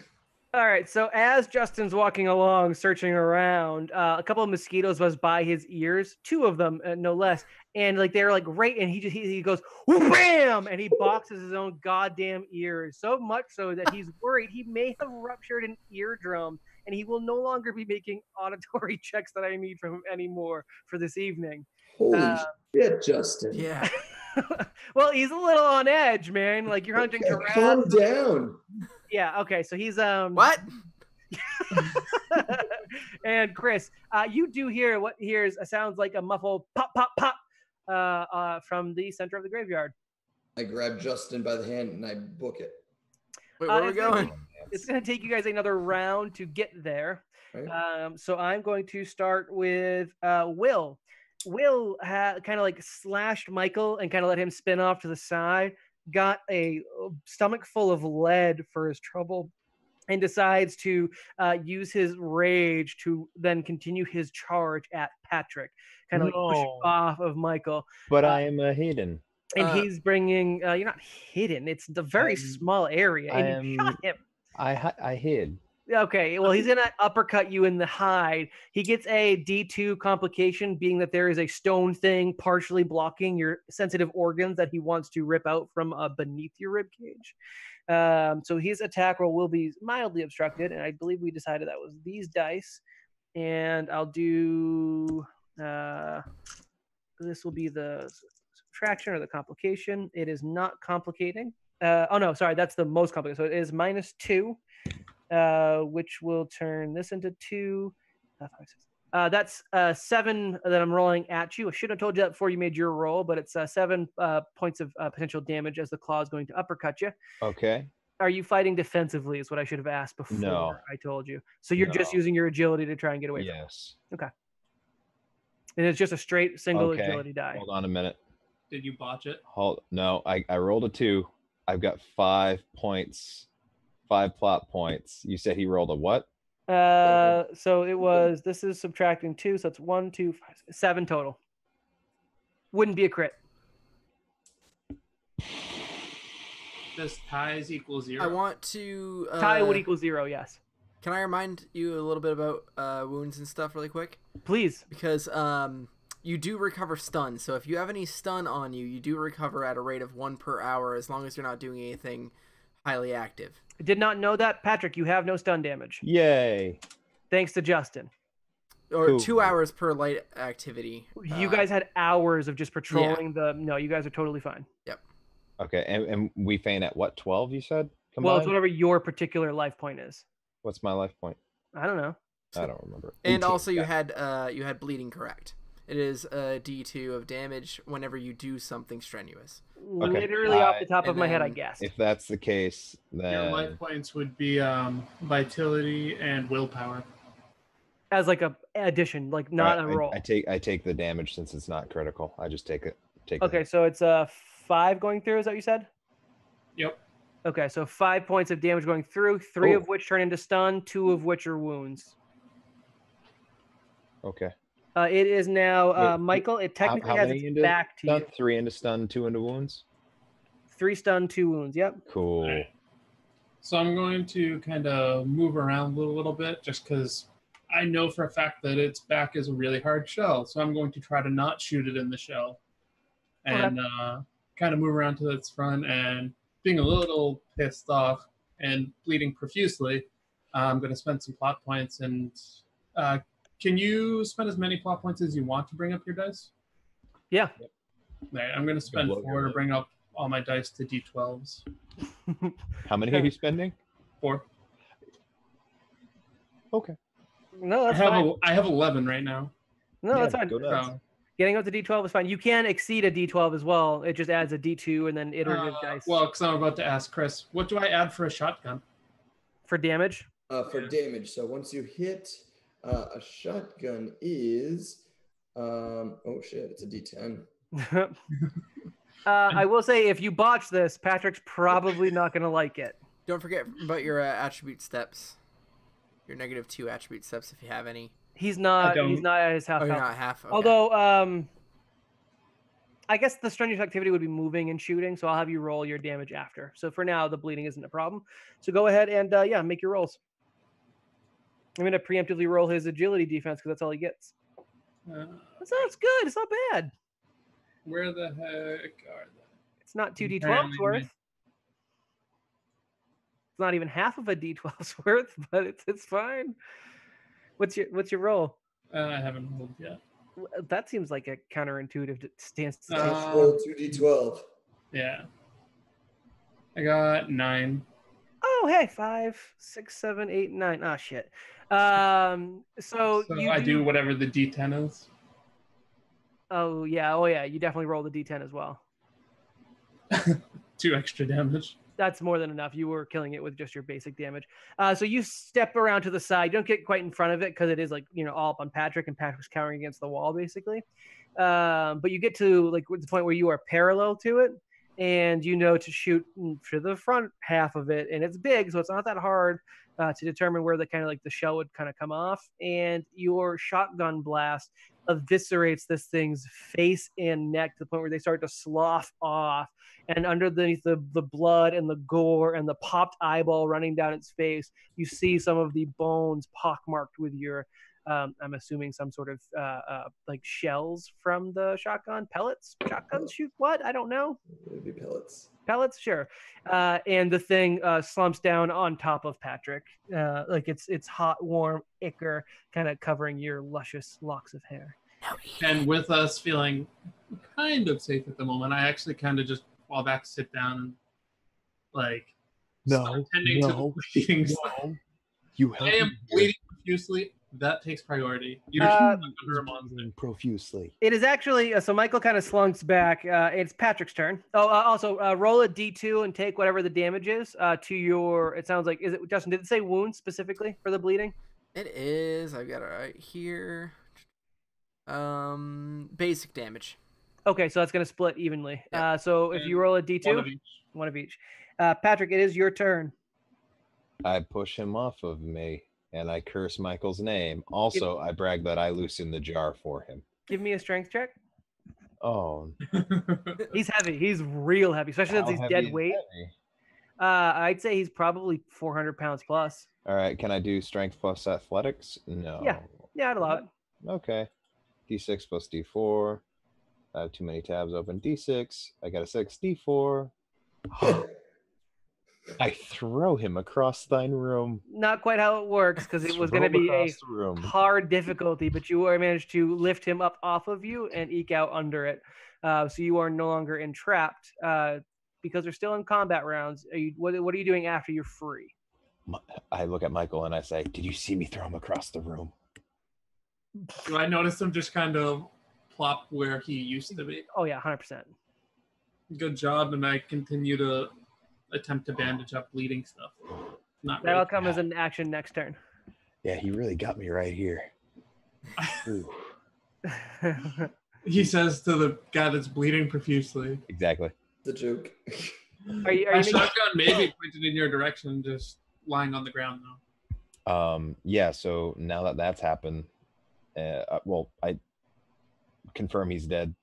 All right, so as Justin's walking along, searching around, a couple of mosquitoes buzz by his ears, 2 of them, no less, and like they're like right, and he goes wham, and he boxes his own goddamn ears so much so that he's worried he may have ruptured an eardrum, and he will no longer be making auditory checks that I need from him anymore for this evening. Holy shit, Justin. Yeah. Well, he's a little on edge, man. Like you're hunting giraffes. Calm down. Yeah. Okay. So he's What? And Chris, you do hear what sounds like a muffled pop, pop, pop from the center of the graveyard. I grab Justin by the hand and I book it. Wait, where are we going? It's going to take you guys another round to get there. Right. So I'm going to start with Will. Will kind of like slashed Michael and kind of let him spin off to the side, got a stomach full of lead for his trouble, and decides to use his rage to then continue his charge at Patrick, kind of like push off of Michael. But I am a hidden. And he's bringing, you're not hidden. It's the very small area. And you shot him. I hid. Okay, well, he's going to uppercut you in the hide. He gets a D2 complication, being that there is a stone thing partially blocking your sensitive organs that he wants to rip out from beneath your rib cage. So his attack roll will be mildly obstructed, and I believe we decided that was these dice. And I'll do this will be the subtraction or the complication. It is not complicating. Oh no, sorry, that's the most complicated. So it is -2. Which will turn this into 2. 5, 6. That's 7 that I'm rolling at you. I should have told you that before you made your roll, but it's 7 points of potential damage as the claw is going to uppercut you. Okay. Are you fighting defensively is what I should have asked before No. I told you. So you're just using your agility to try and get away from it. Yes. Okay. And it's just a straight single Okay. agility die. Hold on a minute. Did you botch it? No, I rolled a 2. I've got 5 points. 5 plot points. You said he rolled a what? So it was, this is subtracting 2, so it's 1, 2, 5, 7 total. Wouldn't be a crit. Does ties equal 0? I want to Tie would equal 0, yes. Can I remind you a little bit about wounds and stuff really quick? Please. Because you do recover stun. So if you have any stun on you, you do recover at a rate of 1 per hour as long as you're not doing anything highly active. I did not know that. Patrick, you have no stun damage. Yay. Thanks to Justin. Or Cool. 2 hours per light activity. You guys had hours of just patrolling the... No, you guys are totally fine. Yep. Okay, and we feign at what, 12 you said? Well, it's Combined? whatever your particular life point is. What's my life point? I don't know. I don't remember. And 18, also you yeah. had bleeding correct. It is a D2 of damage whenever you do something strenuous. Okay. Literally off the top of and my head, I then guess. If that's the case, Your then life points would be vitality and willpower. As like a addition, like not a roll. I take the damage since it's not critical. I just take it. Okay, so it's 5 going through, is that what you said? Yep. Okay, so 5 points of damage going through, 3 Oh. of which turn into stun, 2 of which are wounds. Okay. It is now Wait, Michael. It technically how has many its into back to stun? you. 3 into stun, 2 into wounds. 3 stun, 2 wounds. Yep. Cool. Alright. So I'm going to kind of move around a little bit just because I know for a fact that its back is a really hard shell. So I'm going to try to not shoot it in the shell and kind of move around to its front, and being a little pissed off and bleeding profusely, I'm going to spend some plot points. And can you spend as many plot points as you want to bring up your dice? Yeah. Right, I'm going to spend blow your 4 to load. bring up all my dice to D12s. How many are you spending? 4. No, I that's have fine. I have 11 right now. No, that's fine. Go nuts. So, Getting up to D12 is fine. You can exceed a D12 as well. It just adds a D2 and then iterative dice well, because I'm about to ask Chris, what do I add for a shotgun? for damage. For damage. So once you hit, a shotgun is, oh shit, it's a D10. I will say, if you botch this, Patrick's probably not going to like it. Don't forget about your attribute steps. Your -2 attribute steps if you have any. He's not. don't. He's not at his half Oh, you're health. not half. Okay. Although, I guess the strenuous activity would be moving and shooting, so I'll have you roll your damage after. So for now, the bleeding isn't a problem. So go ahead and make your rolls. I'm going to preemptively roll his agility defense because that's all he gets. That's good. It's not bad. Where the heck are they? It's not 2 D12s Apparently worth. It's not even half of a D12's worth, but it's fine. What's your roll? I haven't rolled yet. That seems like a counterintuitive stance to take. Roll 2d12. Yeah. I got 9. Oh, hey, 5, 6, 7, 8, 9. Oh, shit. So you I do whatever the D10 is. Oh yeah. You definitely roll the D10 as well. 2 extra damage. That's more than enough. You were killing it with just your basic damage. So you step around to the side. You don't get quite in front of it because it is all up on Patrick, and Patrick's cowering against the wall basically. But you get to the point where you are parallel to it, and to shoot for the front half of it, and it's big, so it's not that hard to determine where the the shell would kind of come off. And your shotgun blast eviscerates this thing's face and neck to the point where they start to slough off, and underneath the blood and the gore and the popped eyeball running down its face, you see some of the bones pockmarked with your I'm assuming some sort of shells from the shotgun. Pellets? Shotguns shoot what? I don't know. It'd be pellets. Pellets, sure. And the thing slumps down on top of Patrick, it's hot, warm ichor kind of covering your luscious locks of hair. And with us feeling kind of safe at the moment, I actually kind of just fall back, sit down, and start tending to the bleeding. You I am bleeding profusely. That takes priority. You're not under a monster. profusely. It is actually so Michael kind of slunks back. It's Patrick's turn. Also roll a D2 and take whatever the damage is to your. It sounds like, is it Justin? Did it say wounds specifically for the bleeding? It is. I've got it right here. Basic damage. Okay, so that's going to split evenly. Yep. So if you roll a D2, one of each. Patrick, it is your turn. I push him off of me, and I curse Michael's name. Also, I brag that I loosened the jar for him. Give me a strength check. Oh, He's heavy. He's real heavy, especially since how he's heavy dead is weight. heavy? I'd say he's probably 400 pounds plus. All right, can I do strength plus athletics? No. Yeah, I'd allow it. Okay. D6 plus D4. I have too many tabs open. D6. I got a 6. D4. I throw him across thine room. Not quite how it works, because it was Throw going to him be a across the room. hard difficulty, but you managed to lift him up off of you and eke out under it. So you are no longer entrapped because they're still in combat rounds. What are you doing after you're free? I look at Michael and I say, "Did you see me throw him across the room?" Do I notice him just kind of plop where he used to be? Oh yeah, 100%. Good job, and I continue to attempt to bandage up bleeding stuff. Not That'll really. come as an action next turn. Yeah, he really got me right here. Ooh. He says to the guy that's bleeding profusely. Exactly. The joke. Are you My shotgun maybe pointed in your direction, just lying on the ground though. Yeah, so now that that's happened, well, I confirm he's dead.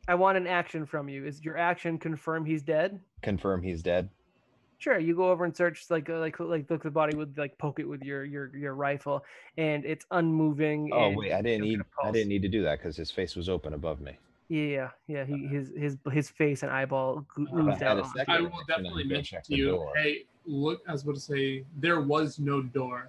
I want an action from you. Is your action confirm he's dead? Confirm he's dead. Sure, you go over and search, look the body with, poke it with your rifle, and it's unmoving. Oh and wait, I didn't you need don't get a pulse. to do that because his face was open above me. Yeah. His face and eyeball moved had out. a second- I will definitely mention to you, hey, look, I was about to say, there was no door.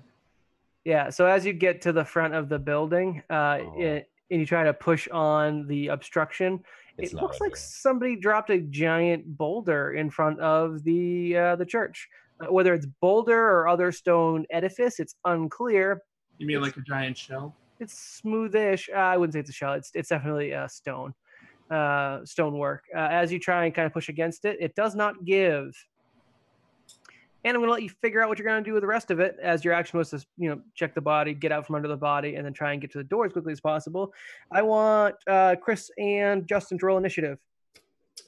Yeah, so as you get to the front of the building, and you try to push on the obstruction, It's it not looks a like door. somebody dropped a giant boulder in front of the church. Whether it's boulder or other stone edifice, it's unclear. You mean like a giant shell? It's smoothish. I wouldn't say it's a shell. It's definitely stonework. As you try and kind of push against it, it does not give. And I'm going to let you figure out what you're going to do with the rest of it, as your action was to, check the body, get out from under the body, and then try and get to the door as quickly as possible. I want Chris and Justin to roll initiative.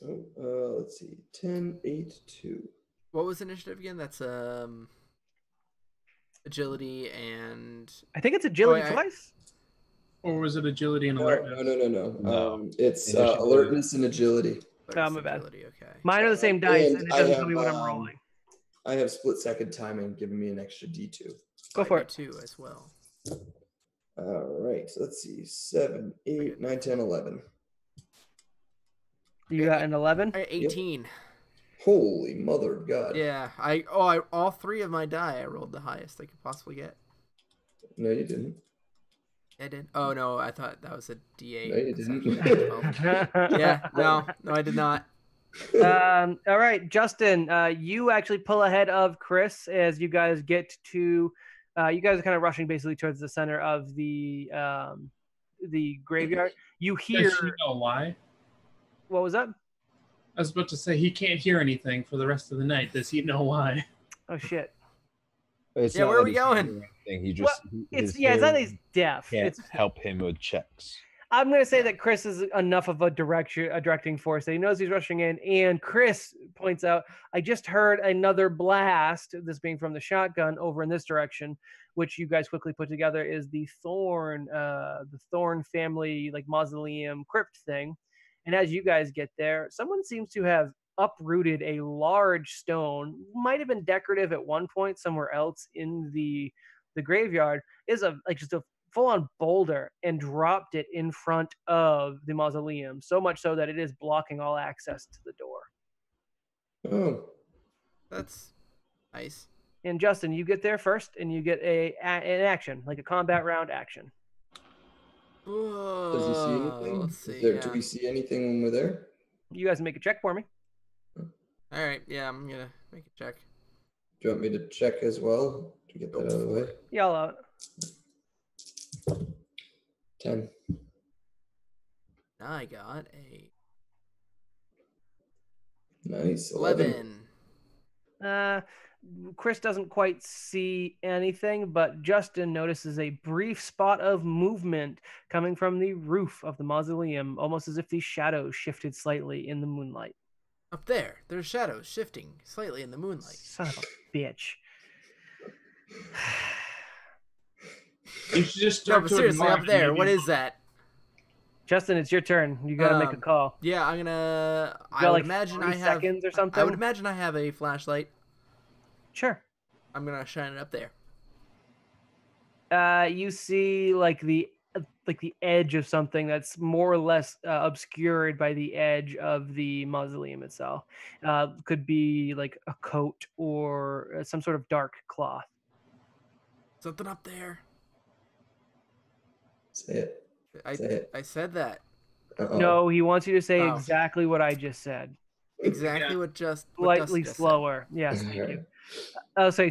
Let's see. 10, 8, 2. What was initiative again? That's agility and... I think it's agility twice. Or was it agility and No. alertness? No. It's Initiative. alertness and agility. Oh, my bad. Agility, okay. Mine are the same dice, And and it I doesn't have, tell me what I'm rolling. I have split second timing, giving me an extra D2. Go for it. 2 as well. All right. So let's see. 7, 8, 9, 10, 11. You got an 11? 18. Holy mother of God. Yeah, all 3 of my die, I rolled the highest I could possibly get. No, you didn't. I did. Oh no, I thought that was a D8. No, you didn't. Yeah, no, I did not. All right, Justin, you actually pull ahead of Chris as you guys get to. You guys are kind of rushing basically towards the center of the graveyard. You hear. Does he know why? What was that? I was about to say he can't hear anything for the rest of the night. Does he know why? Oh shit. It's Yeah, not where are that we he can't going? do anything, He just It's his not that hearing he's deaf. can't It's help him with checks. I'm gonna say that Chris is enough of a directing force that he knows he's rushing in. And Chris points out, I just heard another blast. This being from the shotgun over in this direction, which you guys quickly put together is the Thorn family mausoleum crypt thing. And as you guys get there, someone seems to have uprooted a large stone. Might have been decorative at one point somewhere else in the graveyard. Is just a full-on boulder and dropped it in front of the mausoleum, so much so that it is blocking all access to the door. Oh. That's nice. And Justin, you get there first, and you get an action, like a combat round action. Does he see anything? Let's see. Do we see anything when we're there? You guys make a check for me. All right, yeah, I'm gonna make a check. Do you want me to check as well to get that out of the way? Yeah, I'll allow it. 10. I got a Nice. 11. Chris doesn't quite see anything, but Justin notices a brief spot of movement coming from the roof of the mausoleum, almost as if the shadows shifted slightly in the moonlight. Up there, there's shadows shifting slightly in the moonlight. Son of a bitch. You should just No, start but to seriously, ignore up there, maybe. what is that? Justin, it's your turn. You got to make a call. Yeah, I'm gonna. You got like 3 seconds or something. I would imagine I have a flashlight. Sure. I'm gonna shine it up there. You see like the edge of something that's more or less obscured by the edge of the mausoleum itself. Could be like a coat or some sort of dark cloth. Something up there. Say it. Say it. I said that. Uh-oh. No, he wants you to say exactly what I just said. Exactly what just slightly just slower. Said. Yes, thank you.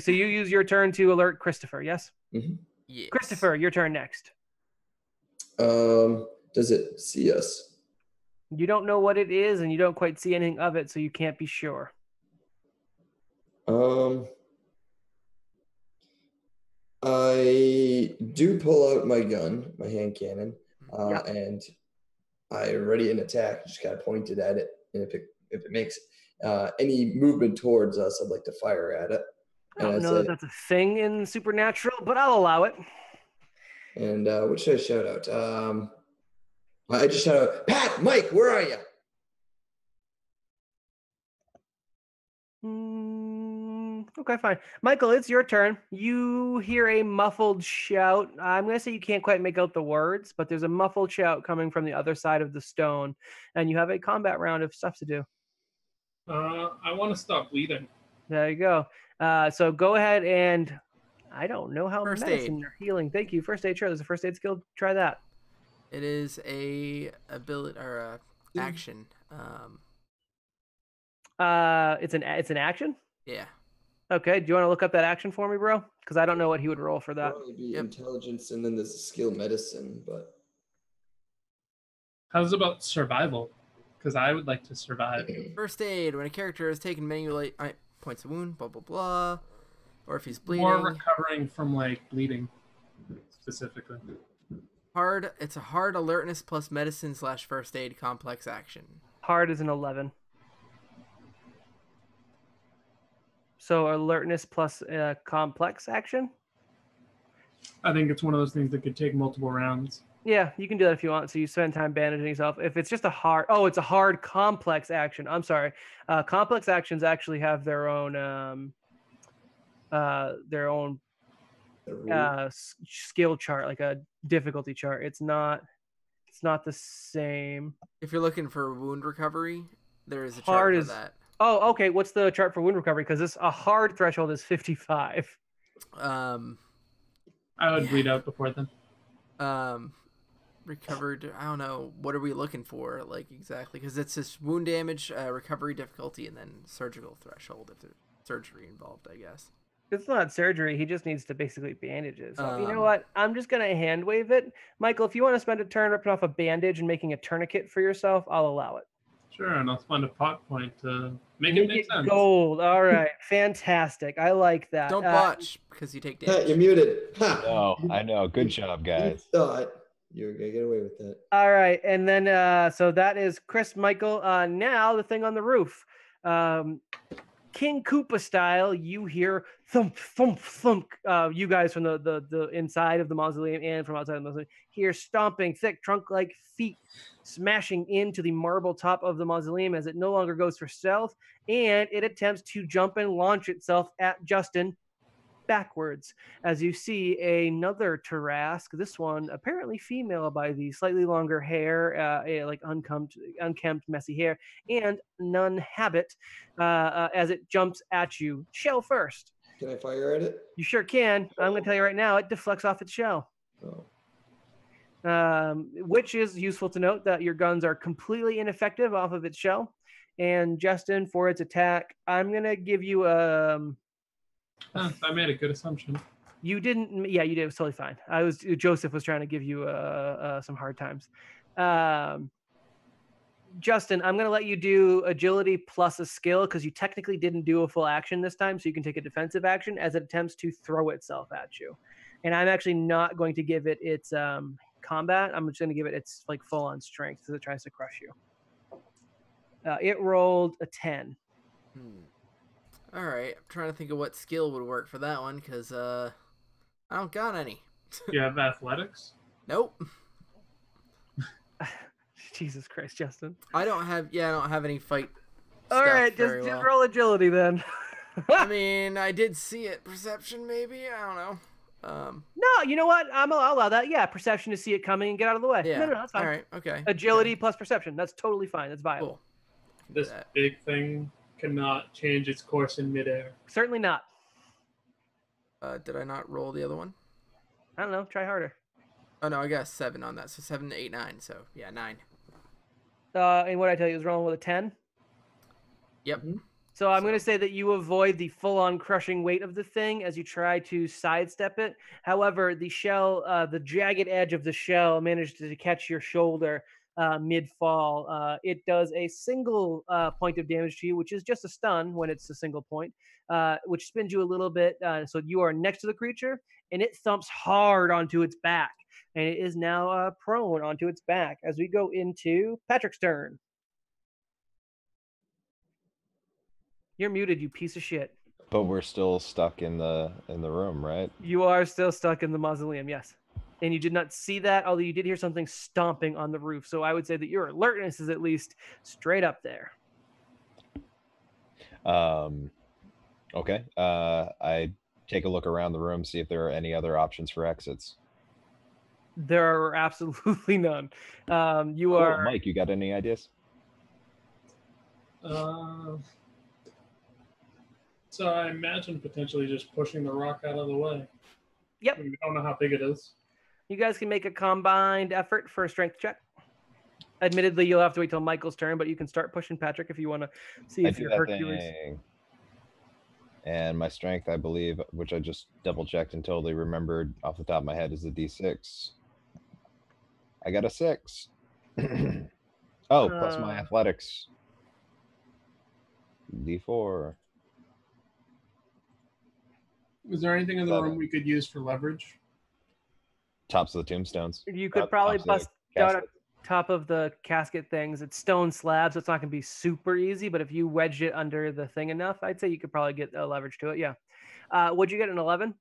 So you use your turn to alert Christopher. Yes. Mm-hmm. Yes. Christopher, your turn next. Does it see us? You don't know what it is, and you don't quite see anything of it, so you can't be sure. I do pull out my gun, my hand cannon, and I ready an attack. Just kind of pointed at it, and if it makes any movement towards us, I'd like to fire at it. I don't know that that's a thing in Supernatural, but I'll allow it. And what should I shout out? I just shout out, Pat, Mike, where are you? Okay, fine. Michael, it's your turn. You hear a muffled shout. I'm going to say you can't quite make out the words, but there's a muffled shout coming from the other side of the stone, and you have a combat round of stuff to do. I want to stop bleeding. There you go. So go ahead and I don't know how First medicine aid. or healing. Thank you. First aid. Sure, there's a first aid skill. Try that. It is a ability or a action. It's an action. Yeah. Okay. Do you want to look up that action for me, bro? Because I don't know what he would roll for that. Probably be intelligence, and then there's a skill medicine, but How's about survival? Because I would like to survive. First aid. When a character has taken many points of wound, blah blah blah, or if he's bleeding. Or recovering from like bleeding, specifically. Hard. It's a hard alertness plus medicine / first aid complex action. Hard is an 11. So alertness plus complex action. I think it's one of those things that could take multiple rounds. Yeah, you can do that if you want. So you spend time bandaging yourself. If it's just it's a hard complex action. I'm sorry. Complex actions actually have their own skill chart, like a difficulty chart. It's not the same. If you're looking for wound recovery, there is a Hard chart for that. Oh, okay. What's the chart for wound recovery? Because a hard threshold is 55. I would bleed out before then. Recovered. I don't know. What are we looking for, like exactly? Because it's just wound damage, recovery difficulty, and then surgical threshold if there's surgery involved, I guess. It's not surgery. He just needs to basically bandage it. So you know what? I'm just gonna hand wave it, Michael. If you want to spend a turn ripping off a bandage and making a tourniquet for yourself, I'll allow it. Sure, and I'll spend a pot point to make it make sense. Gold. All right, fantastic. I like that. Don't botch because you take damage. Pat, you're muted. Ha! No, I know. Good job, guys. You thought you were gonna get away with that. All right, and then so that is Chris, Michael. Now the thing on the roof. King Koopa style, you hear thump, thump, thump. You guys from the inside of the mausoleum and from outside of the mausoleum hear stomping, thick trunk-like feet smashing into the marble top of the mausoleum as it no longer goes for stealth, and it attempts to jump and launch itself at Justin backwards as you see another Tarasque, this one apparently female by the slightly longer hair, like unkempt messy hair, and none habit as it jumps at you shell first. Can I fire at it? You sure can. I'm going to tell you right now, it deflects off its shell. Which is useful to note that your guns are completely ineffective off of its shell. And Justin, for its attack, I'm going to give you I made a good assumption. You didn't. Yeah, you did. It was totally fine. Joseph was trying to give you some hard times. Justin, I'm going to let you do agility plus a skill because you technically didn't do a full action this time, so you can take a defensive action as it attempts to throw itself at you. And I'm actually not going to give it its combat. I'm just going to give it its like full on strength as it tries to crush you. It rolled a 10. All right, I'm trying to think of what skill would work for that one because I don't got any. You have athletics? Nope. Jesus Christ, Justin. I don't have any fight. All stuff right, very just well. roll agility then. I mean, I did see it. Perception, maybe. I don't know. No, you know what? I'll allow that. Yeah, perception to see it coming and get out of the way. Yeah. No, that's fine. All right. Okay. Agility plus perception. That's totally fine. That's viable. Cool. This big thing cannot change its course in midair. Certainly not. Did I not roll the other one? I don't know. Try harder. Oh no, I got a 7 on that. So 7, 8, 9. So yeah, 9. And what I tell you is rolling with a 10. Yep. So I'm going to say that you avoid the full-on crushing weight of the thing as you try to sidestep it. However, the shell, the jagged edge of the shell managed to catch your shoulder mid-fall. It does a single point of damage to you, which is just a stun when it's a single point, which spins you a little bit. So you are next to the creature, and it thumps hard onto its back. And it is now prone onto its back as we go into Patrick's turn. You're muted, you piece of shit. But we're still stuck in the room, right? You are still stuck in the mausoleum, yes. And you did not see that, although you did hear something stomping on the roof. So I would say that your alertness is at least straight up there. Okay. I take a look around the room, see if there are any other options for exits. There are absolutely none. You Cool. are... Mike, you got any ideas? So I imagine potentially just pushing the rock out of the way. Yep. We don't know how big it is. You guys can make a combined effort for a strength check. Admittedly, you'll have to wait till Michael's turn, but you can start pushing Patrick if you want to see if you're Hercules. And my strength, I believe, which I just double checked and totally remembered off the top of my head, is a D6. I got a 6. Oh, plus my athletics. D4. Is there anything in the room we could use for leverage? Tops of the tombstones. You could probably bust out on top of the casket things. It's stone slabs, so it's not going to be super easy, but if you wedged it under the thing enough, I'd say you could probably get a leverage to it, yeah. Would you get an 11?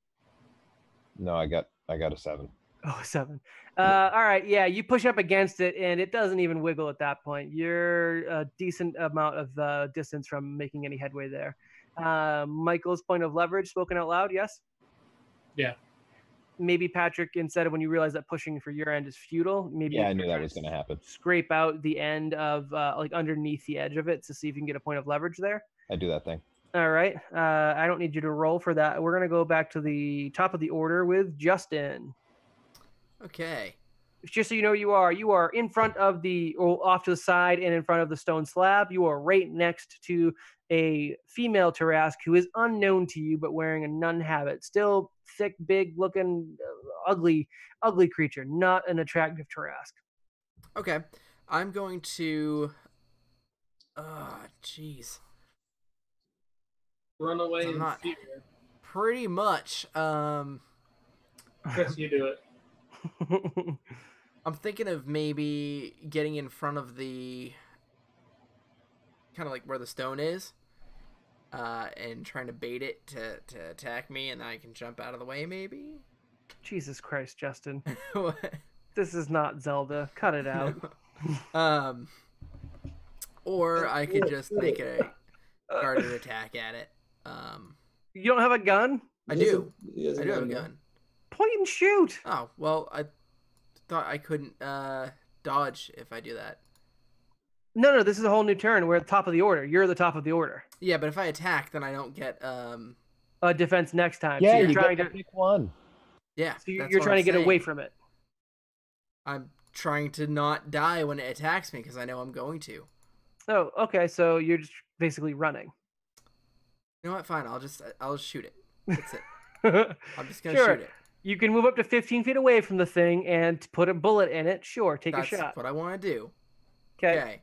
No, I got a 7. Oh, 7. All right, yeah, you push up against it, and it doesn't even wiggle at that point. You're a decent amount of distance from making any headway there. Michael's point of leverage, spoken out loud, yes? Yeah. Maybe Patrick, instead of when you realize that pushing for your end is futile, maybe I knew that was going to happen. Scrape out the end of like underneath the edge of it to see if you can get a point of leverage there. I do that thing. All right. I don't need you to roll for that. We're going to go back to the top of the order with Justin. Okay. Just so you know, you are in front of off to the side and in front of the stone slab. You are right next to a female Tarasque who is unknown to you, but wearing a nun habit. Still thick, big looking, ugly creature. Not an attractive Tarasque. Okay. I'm going to... jeez. Run away in fear. Pretty much. Chris, you do it. I'm thinking of maybe getting in front of the... kind of like where the stone is. And trying to bait it to attack me, and then I can jump out of the way, maybe? Jesus Christ, Justin. What? This is not Zelda. Cut it out. Or I could just make a guarded attack at it. You don't have a gun? I do. I do have a gun. Point and shoot. Oh, well, I thought I couldn't dodge if I do that. No, this is a whole new turn. We're at the top of the order. You're at the top of the order. Yeah, but if I attack, then I don't get a defense next time. Yeah, so you're trying to pick one. Yeah. So you're trying to get away from it. I'm trying to not die when it attacks me because I know I'm going to. Oh, okay. So you're just basically running. You know what? Fine. I'll just shoot it. That's it. I'm just gonna shoot it. You can move up to 15 feet away from the thing and put a bullet in it. Sure, take a shot. That's what I want to do. Okay.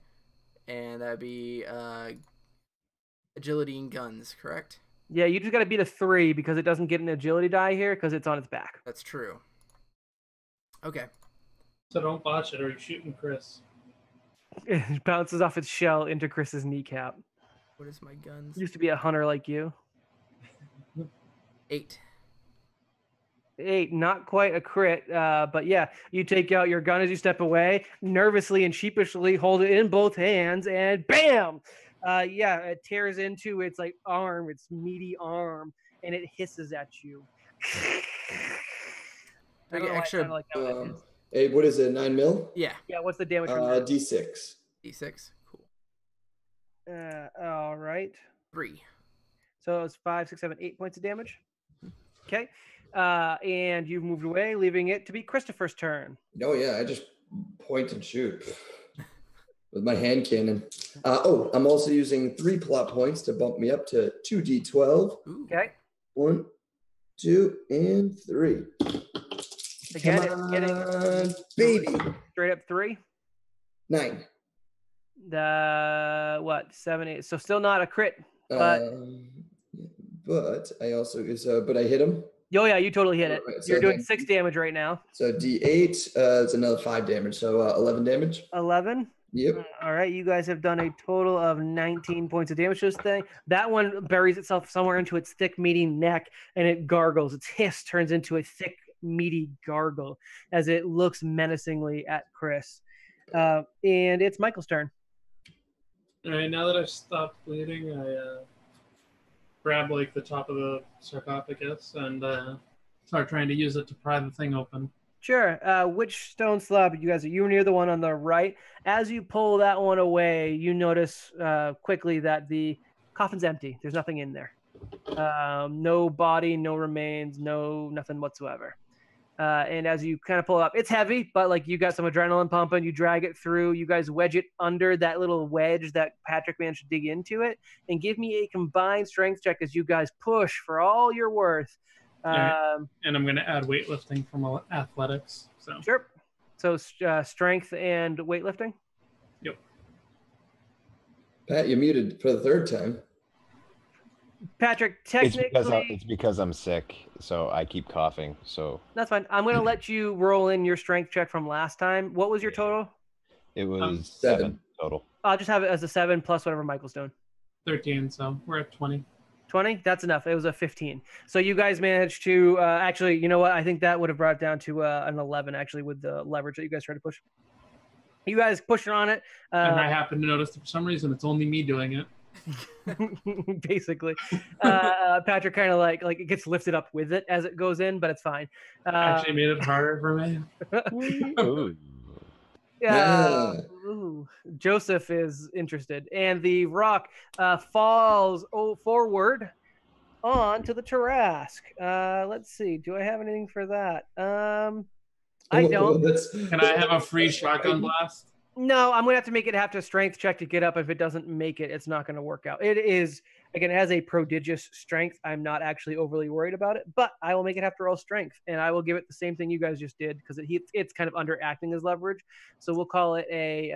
And that'd be agility and guns, correct? Yeah, you just got to beat a 3 because it doesn't get an agility die here because it's on its back. That's true. Okay. So don't botch it or you're shooting Chris. It bounces off its shell into Chris's kneecap. What is my guns? Used to be a hunter like you. 8. 8, not quite a crit, but yeah, you take out your gun as you step away, nervously and sheepishly hold it in both hands, and bam! Yeah, it tears into its like arm, its meaty arm, and it hisses at you. I don't know why it sounded like that when it hissed. Hey, what is it? 9 mil? Yeah. Yeah, what's the damage from that? D6. D6. Cool. All right. 3. So it's 5, 6, 7, 8 points of damage. Okay. And you've moved away, leaving it to be Christopher's turn. Oh yeah, I just point and shoot with my hand cannon. I'm also using 3 plot points to bump me up to 2d12. Okay. 1, 2, and 3. Again, Come it's getting on, baby. straight up 3. 9. What? 7, 8. So still not a crit, but But I also but I hit him. oh yeah, you totally hit it. Right, so You're doing 6 damage right now. So D8, it's another 5 damage. So 11 damage. 11. Yep. All right, you guys have done a total of 19 points of damage to this thing. That one buries itself somewhere into its thick, meaty neck, and it gargles. Its hiss turns into a thick, meaty gargle as it looks menacingly at Chris. And it's Michael's turn. All right, now that I've stopped bleeding, I grab like the top of the sarcophagus and start trying to use it to pry the thing open. Sure. Which stone slab you guys are? You were near the one on the right. As you pull that one away, you notice quickly that the coffin's empty. There's nothing in there. No body, no remains, nothing whatsoever. And as you kind of pull it up, it's heavy, but like you got some adrenaline pumping. You drag it through. You guys wedge it under that little wedge that Patrick managed to dig into it, and give me a combined strength check as you guys push for all you're worth. Right. And I'm going to add weightlifting from athletics. So Sure. So strength and weightlifting. Yep. Pat, you're muted for the 3rd time. Patrick, technically, it's because I'm sick, so I keep coughing. So that's fine. I'm going to let you roll in your strength check from last time. What was your total? it was 7 total. I'll just have it as a 7 plus whatever Michael's doing. 13, so we're at 20. 20? That's enough. It was a 15. So you guys managed to actually, you know what? I think that would have brought it down to an 11, actually, with the leverage that you guys tried to push. You guys pushing on it. And I happen to notice that for some reason it's only me doing it. Basically. Patrick kind of like it gets lifted up with it as it goes in, but it's fine. Actually made it harder for me. Ooh. Yeah. Ooh. Joseph is interested. And the rock falls forward onto the Tarasque. Let's see. Do I have anything for that? I don't. Can I have a free shotgun blast? No, I'm going to have to make it have to strength check to get up. If it doesn't make it, it's not going to work out. It is, again, it has a prodigious strength. I'm not actually overly worried about it, but I will make it have to roll strength, and I will give it the same thing you guys just did because it's kind of underacting as leverage. So we'll call it a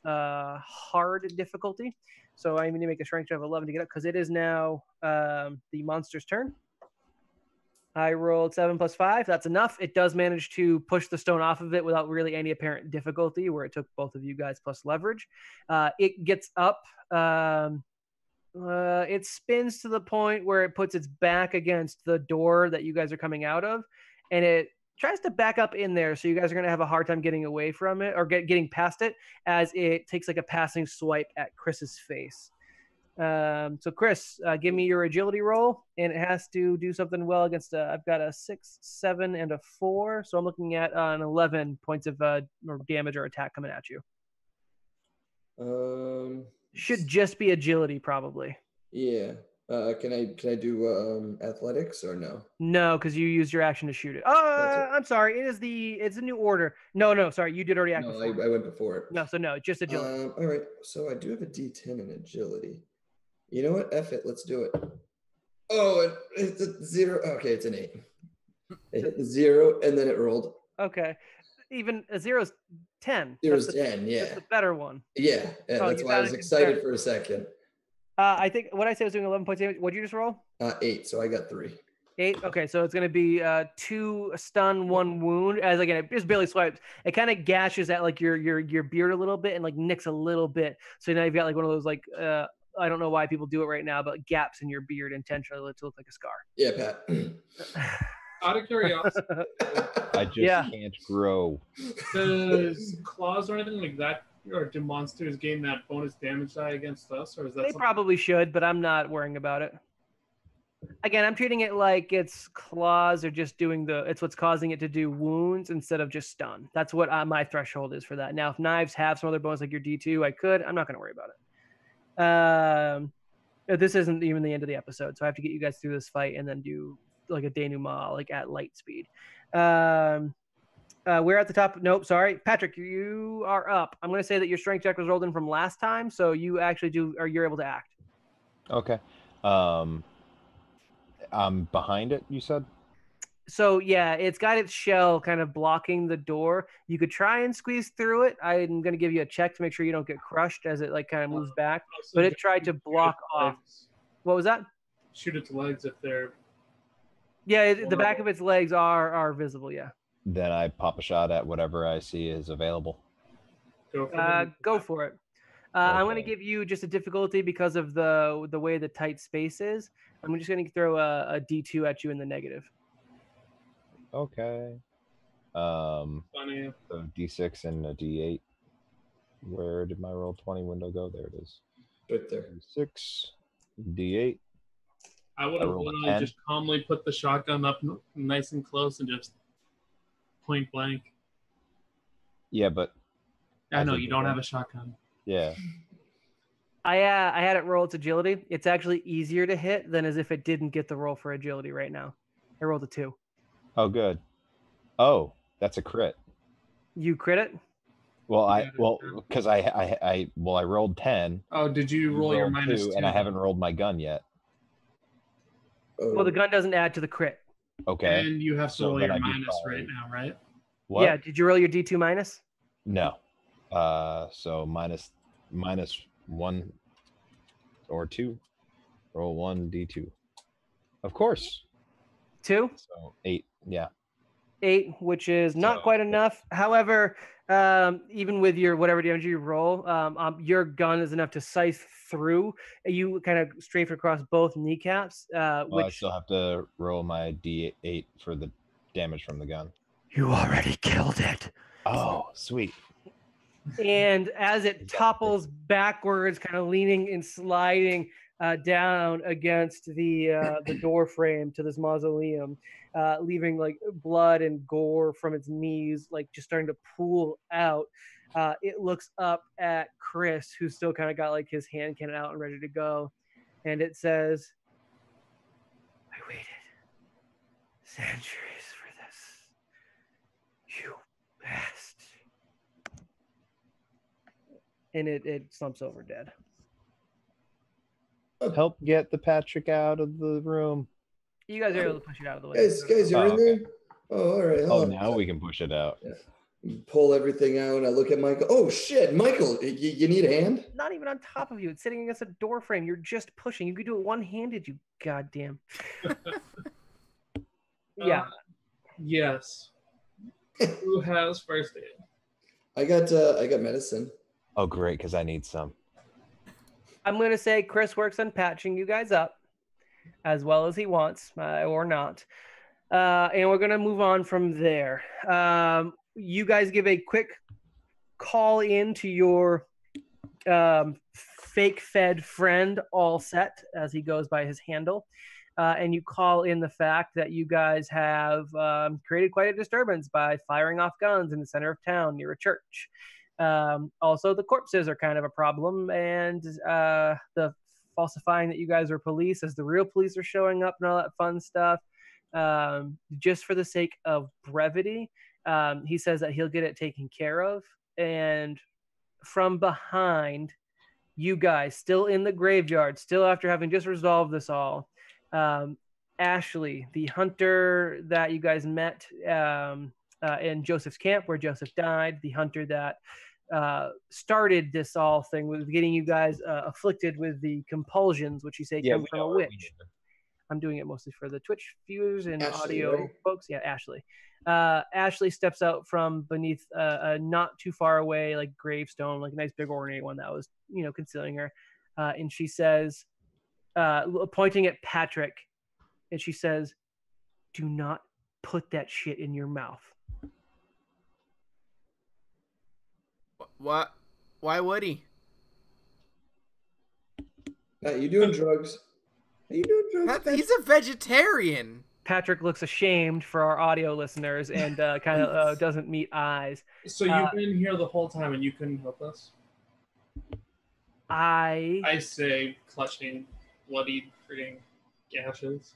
hard difficulty. So I'm going to make a strength check of 11 to get up because it is now the monster's turn. I rolled 7 plus 5. That's enough. It does manage to push the stone off of it without really any apparent difficulty, where it took both of you guys plus leverage. It gets up. It spins to the point where it puts its back against the door that you guys are coming out of, and it tries to back up in there. So you guys are going to have a hard time getting away from it or getting past it as it takes like a passing swipe at Chris's face. So Chris, give me your agility roll, and it has to do something well against I've got a 6, 7, and a 4. So I'm looking at an 11 points of damage or attack coming at you. Should just be agility, probably. Yeah. Can I do athletics or no? No, because you used your action to shoot it. I'm sorry. It's a new order. No, sorry. You did already act before. I went before it. No, just agility. All right. So I do have a D10 in agility. You know what? F it. Let's do it. Oh, it's a 0. Okay, it's an 8. It hit the 0 and then it rolled. Okay. Even a 0's 10. 0's 10, yeah. That's the better one. Yeah, that's why I was excited for a second. I think what I said was doing 11 points damage. What'd you just roll? 8, so I got 3. 8. Okay, so it's going to be 2 stun, 1 wound. As again, it just barely swipes. It kind of gashes at like your beard a little bit and like nicks a little bit. So now you've got like one of those like I don't know why people do it right now, but gaps in your beard intentionally to look like a scar. Yeah, Pat. Out of curiosity, I just Yeah. can't grow. does claws or anything like that, or do monsters gain that bonus damage die against us, or is that They something? probably should, but I'm not worrying about it. Again, I'm treating it like its claws are just doing it's what's causing it to do wounds instead of just stun. That's what my threshold is for that. Now, if knives have some other bonus like your D2, I'm not going to worry about it. This isn't even the end of the episode, so I have to get you guys through this fight and then do like a denouement, like at light speed. We're at the top. Nope, sorry. Patrick, you are up. I'm going to say that your strength check was rolled in from last time, so you actually you're able to act. Okay. I'm behind it, you said? So yeah, it's got its shell kind of blocking the door. You could try and squeeze through it. I'm going to give you a check to make sure you don't get crushed as it like kind of moves back. But it tried to block off. What was that? Shoot its legs if they're. Yeah, the back of its legs are visible. Yeah. Then I pop a shot at whatever I see is available. Go for it. I'm going to Okay. give you just a difficulty because of the way the tight space is. I'm just going to throw a D2 at you in the negative. Okay. Funny. So D6 and a D8. Where did my roll 20 window go? There it is. Right there. D6, D8. I would have rolled a literally 10. just calmly put the shotgun up nice and close and just point blank. Yeah, but I know did you the don't thing. have a shotgun. Yeah. I had it roll its agility. It's actually easier to hit than as if it didn't get the roll for agility right now. I rolled a 2. Oh, good. Oh, that's a crit. You crit it? Well, because I rolled 10. Oh, did you roll your rolled minus 2? and I haven't rolled my gun yet. Oh. Well, the gun doesn't add to the crit. Okay. And you have to So roll then your I'd be minus fine. right now, right? What? Yeah. Did you roll your D2 minus? No. So minus 1 or 2. Roll 1 D2. Of course. 2? So 8. Yeah. 8, which is not So- quite enough. However, even with your whatever damage you roll, your gun is enough to scythe through. You kind of strafe across both kneecaps, I which still have to roll my D8 for the damage from the gun. you already killed it. Oh, sweet. And as it topples backwards, kind of leaning and sliding down against the door frame to this mausoleum, leaving like blood and gore from its knees, like just starting to pool out. It looks up at Chris, who's still kind of got like his hand cannon out and ready to go, and it says, "I waited centuries for this. You best." And it slumps over dead. Help get the Patrick out of the room. You guys are able to push it out of the way. Guys, you're Oh, in okay. there? Oh, all right. Oh, Hold on. now we can push it out. Pull everything out. I look at Michael. Oh, shit. Michael, you need a hand? Not even on top of you. It's sitting against a door frame. You're just pushing. You could do it one-handed, you goddamn. Yeah. Yes. Who has first aid? I got medicine. Oh, great, because I need some. I'm going to say Chris works on patching you guys up as well as he wants, or not. And we're going to move on from there. You guys give a quick call in to your fake fed friend, All Set, as he goes by his handle. And you call in the fact that you guys have created quite a disturbance by firing off guns in the center of town near a church. Also, the corpses are kind of a problem, and the falsifying that you guys are police as the real police are showing up and all that fun stuff. Just for the sake of brevity, he says that he'll get it taken care of. And from behind, you guys, still in the graveyard, still after having just resolved this all, Ashley, the hunter that you guys met in Joseph's camp where Joseph died, the hunter that started this all thing with getting you guys afflicted with the compulsions, which you say come from a witch. I'm doing it mostly for the Twitch viewers and Ashley, audio right? folks. Yeah, Ashley. Ashley steps out from beneath a not too far away, like gravestone, like a nice big ornate one that was, concealing her. And she says, pointing at Patrick, and she says, "Do not put that shit in your mouth. What? Why would he? Pat, you doing drugs? Are you doing drugs, Pat? He's a vegetarian. Patrick looks ashamed for our audio listeners and kind of doesn't meet eyes. So you've been here the whole time and you couldn't help us? I say, clutching bloodied, hurting gashes.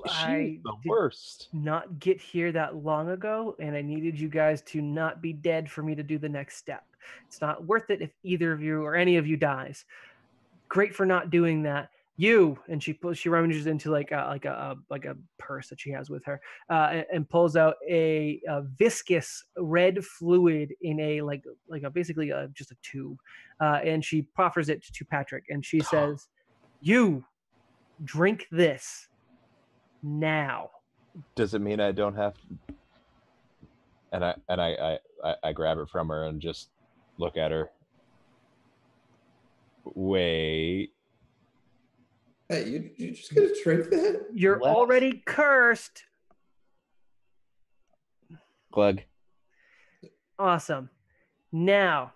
I the worst. Not get here that long ago, and I needed you guys to not be dead for me to do the next step. It's not worth it if either of you or any of you dies. Great for not doing that. You, and she rummages into like a purse that she has with her, and pulls out a viscous red fluid in a basically just a tube, and she proffers it to Patrick, and she says, "You drink this now." Does it mean I don't have to? And I grab it from her and just look at her. Wait. Hey, you just gonna drink that? You're already cursed. Glug. Awesome. Now,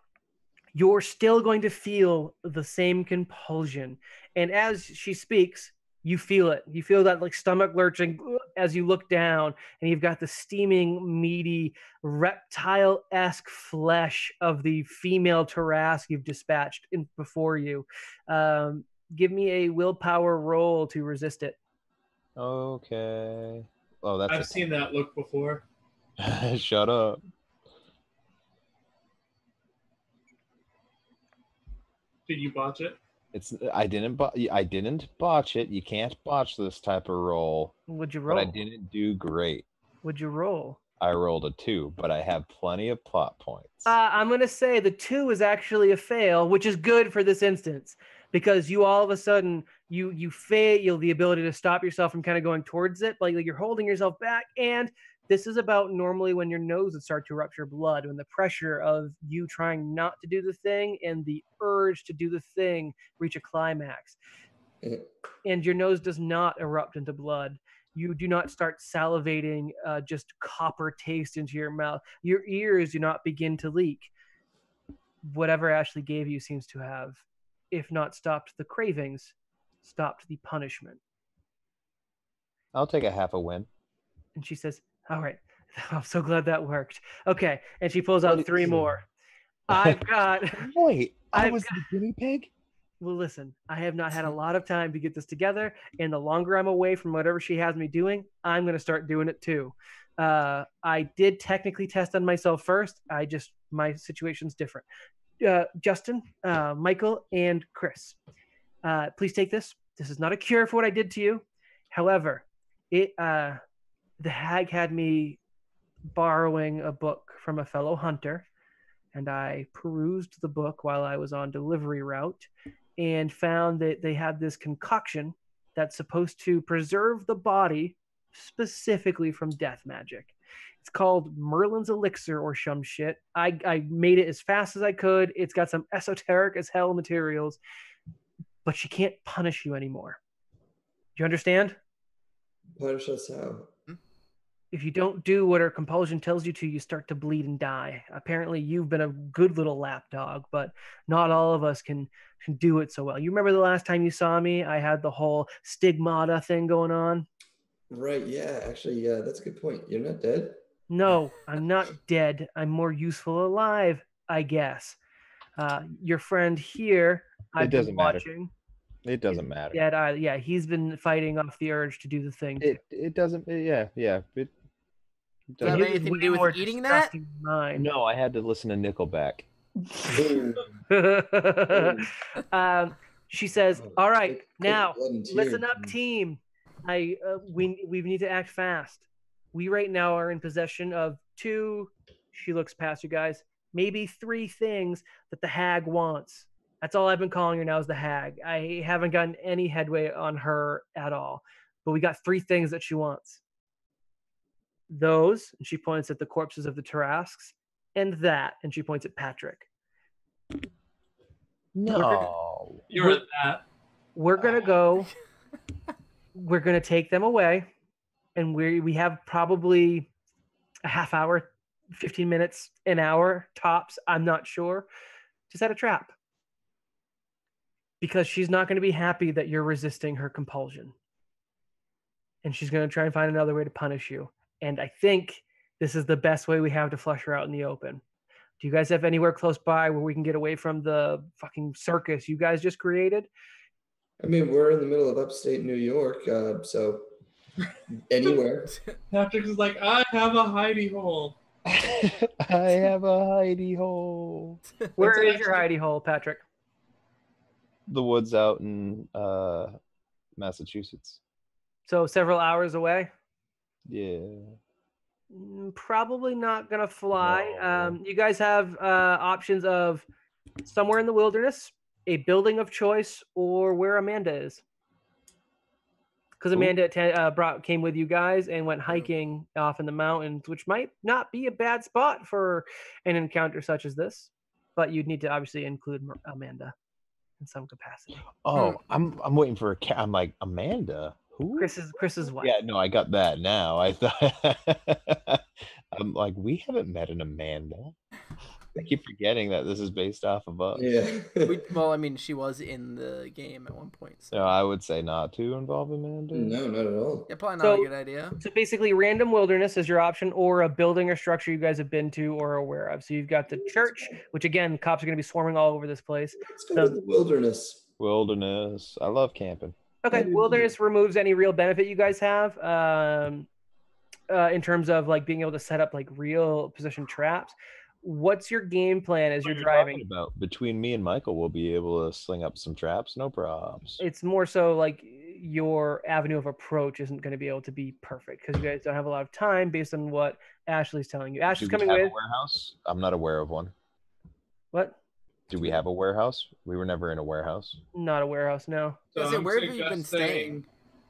you're still going to feel the same compulsion. And as she speaks, you feel it. You feel that like stomach lurching as you look down, and you've got the steaming, meaty, reptile-esque flesh of the female Tarasque you've dispatched before you. Give me a willpower roll to resist it. Okay. Oh, that's. I've seen that look before. Shut up. Did you botch it? I didn't botch it. You can't botch this type of roll. Would you roll? But I didn't do great. Would you roll? I rolled a 2, but I have plenty of plot points. I'm going to say the 2 is actually a fail, which is good for this instance, because you all of a sudden, you fail the ability to stop yourself from kind of going towards it. Like you're holding yourself back. And this is about normally when your nose would start to rupture blood, when the pressure of you trying not to do the thing and the urge to do the thing reach a climax. And your nose does not erupt into blood. You do not start salivating just copper taste into your mouth. Your ears do not begin to leak. Whatever Ashley gave you seems to have, if not stopped the cravings, stopped the punishment. I'll take a half a win. And she says, all right, I'm so glad that worked. Okay, and she pulls out 3 more. I've got... Wait, I was the guinea pig? Well, listen, I have not had a lot of time to get this together, and the longer I'm away from whatever she has me doing, I'm going to start doing it too. I did technically test on myself first. My situation's different. Justin, Michael, and Chris, please take this. This is not a cure for what I did to you. However, the hag had me borrowing a book from a fellow hunter, and I perused the book while I was on delivery route and found that they had this concoction that's supposed to preserve the body specifically from death magic. It's called Merlin's Elixir or some shit. I made it as fast as I could. It's got some esoteric as hell materials, but she can't punish you anymore. Do you understand? Punish us how? If you don't do what her compulsion tells you to, you start to bleed and die. Apparently, you've been a good little lapdog, but not all of us can do it so well. You remember the last time you saw me? I had the whole stigmata thing going on. Right, yeah. Actually, yeah, that's a good point. You're not dead? No, I'm not dead. I'm more useful alive, I guess. Your friend here, I've been watching. It doesn't matter. Yeah, he's been fighting off the urge to do the thing. It doesn't. Yeah. Does that have anything to do with eating that? No, I had to listen to Nickelback. She says, "All right, now listen up, team. We need to act fast. We right now are in possession of 2." She looks past you guys. Maybe 3 things that the hag wants. That's all I've been calling her now is the hag. I haven't gotten any headway on her at all. But we got 3 things that she wants. Those, and she points at the corpses of the Tarasques, and that, and she points at Patrick. No. You're at that. We're going to go. We're going to take them away. and we have probably a half hour, 15 minutes, an hour tops. I'm not sure. To set a trap. Because she's not going to be happy that you're resisting her compulsion. And she's going to try and find another way to punish you. And I think this is the best way we have to flush her out in the open. Do you guys have anywhere close by where we can get away from the fucking circus you guys just created? I mean, we're in the middle of upstate New York, so anywhere. Patrick is like, I have a hidey hole. I have a hidey hole. Where is your hidey hole, Patrick? The woods out in Massachusetts. So several hours away? Yeah. Probably not going to fly. No. You guys have options of somewhere in the wilderness, a building of choice, or where Amanda is. Because Amanda came with you guys and went hiking off in the mountains, which might not be a bad spot for an encounter such as this. But you'd need to obviously include Amanda in some capacity. Oh, I'm waiting for a cat. I'm like, Amanda? Who? Chris's wife. Yeah, no, I got that now. I thought I'm like, we haven't met an Amanda. I keep forgetting that this is based off of us. Yeah. Well, I mean, she was in the game at one point. So. No, I would say not to involve Amanda. No, not at all. Yeah, probably not a good idea. So basically, random wilderness is your option, or a building or structure you guys have been to or are aware of. So you've got the church, which again, cops are going to be swarming all over this place. Let's go to the wilderness. Wilderness. I love camping. Okay, wilderness removes any real benefit you guys have in terms of like being able to set up like real position traps. What's your game plan as you're driving? About between me and Michael, we'll be able to sling up some traps, no props. It's more so like your avenue of approach isn't going to be able to be perfect because you guys don't have a lot of time based on what Ashley's telling you. Ashley's coming with a warehouse. I'm not aware of one. What? Do we have a warehouse? We were never in a warehouse. Not a warehouse, no. So where have you been staying?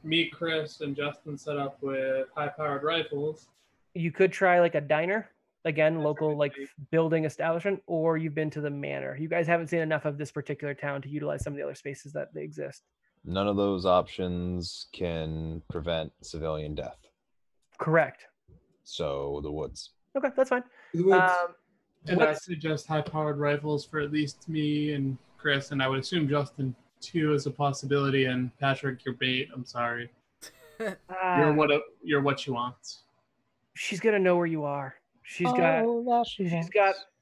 Me, Chris, and Justin set up with high-powered rifles. You could try like a diner. Again, local like building establishment, or you've been to the manor. You guys haven't seen enough of this particular town to utilize some of the other spaces that they exist. None of those options can prevent civilian death. Correct. So the woods. Okay, that's fine. The woods. And I suggest high-powered rifles for at least me and Chris, and I would assume Justin too is a possibility. And Patrick, you're bait. I'm sorry. You're what she wants. She's gonna know where you are. She's got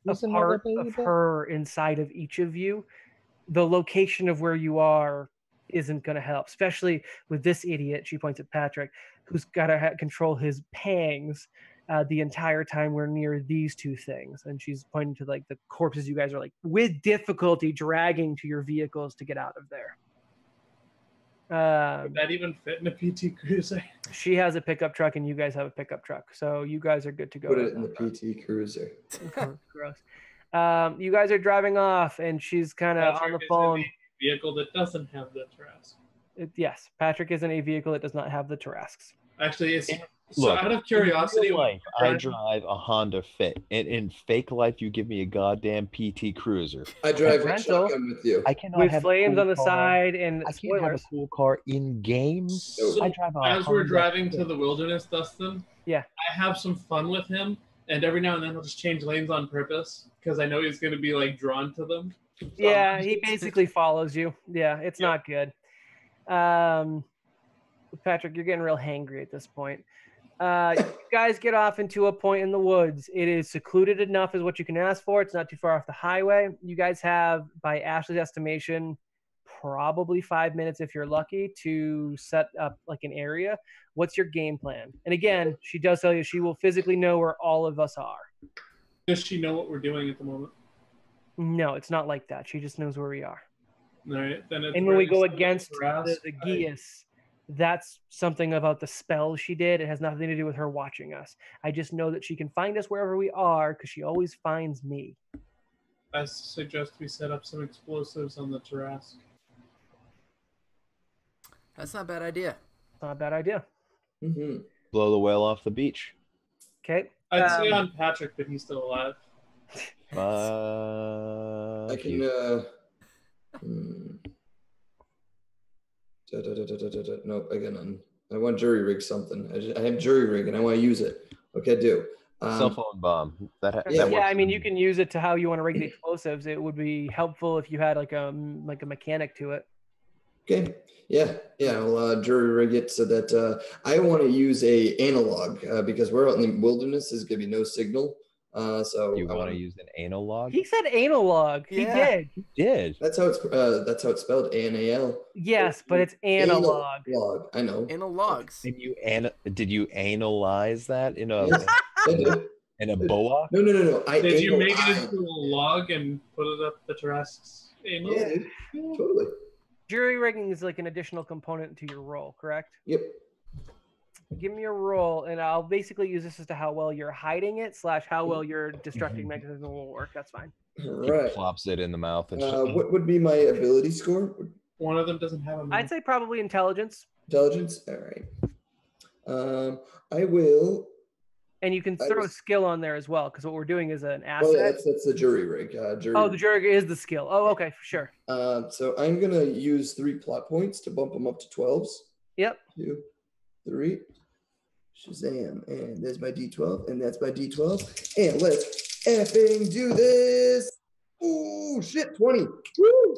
a part of her inside of each of you. The location of where you are isn't going to help, especially with this idiot, she points at Patrick, who's got to control his pangs the entire time we're near these two things. And she's pointing to like the corpses you guys are like with difficulty dragging to your vehicles to get out of there. Would that even fit in a PT Cruiser? She has a pickup truck and you guys have a pickup truck. So you guys are good to go. Put it in the PT Cruiser. Gross. You guys are driving off and she's kind of on the phone. Vehicle that doesn't have the Tarasques. Yes, Patrick is in a vehicle that does not have the Tarasques. Actually, it's so out of curiosity. In life, I drive a Honda Fit, and in fake life, you give me a goddamn PT Cruiser. I drive a shotgun with you. I cannot with have flames on the side and I can't have a cool car in game. So I drive a as we're Honda driving Fit. to the wilderness, Dustin. Yeah, I have some fun with him, and every now and then I'll just change lanes on purpose because I know he's going to be like drawn to them. Yeah, he basically follows you. Yeah, it's not good. Patrick, you're getting real hangry at this point. You guys get off into a point in the woods. It is secluded enough is what you can ask for. It's not too far off the highway. You guys have, by Ashley's estimation, probably 5 minutes if you're lucky to set up like an area. What's your game plan? And again, she does tell you she will physically know where all of us are. Does she know what we're doing at the moment? No, it's not like that. She just knows where we are. All right, then it's and when we go very against Tarasques, the Geas, that's something about the spell she did. It has nothing to do with her watching us. I just know that she can find us wherever we are because she always finds me. I suggest we set up some explosives on the Tarasques. That's not a bad idea. Not a bad idea. Mm-hmm. Blow the whale off the beach. Okay. I'd say on Patrick, but he's still alive. I can. Nope, I got none. I want jury rig something. I have jury rig and I want to use it. What can I do? Cell phone bomb. That Yeah. works. Yeah, I mean, you can use it to how you want to rig the explosives. It would be helpful if you had like a mechanic to it. Okay. Yeah. I'll jury rig it so that I want to use a analog because we're out in the wilderness. There's gonna be no signal. So You I want to use an analog? He said analog. Yeah. He did. Did. That's how it's spelled. ANAL. Yes, but it's analog. Analog. I know. Analogs. Did you analyze that in a Yes, I did. in a boa? No. Did you make it into a log and put it up the Tarasques? Yeah, dude. Totally. Jury rigging is like an additional component to your roll, correct? Yep. Give me a roll, and I'll basically use this as to how well you're hiding it / how well your destructing mechanism will work. That's fine. All He right. plops it in the mouth and What would be my ability score? One of them doesn't have a I'd say probably intelligence, Intelligence. All right. I will. and you can throw a skill on there as well, because what we're doing is an asset. Oh, yeah, that's the jury rig. The jury is the skill. Oh, okay, for sure. So I'm gonna use 3 plot points to bump them up to 12s. Yep. 2, 3. Shazam! And there's my D12, and that's my D12. And let's effing do this! Ooh, shit! 20. Woo!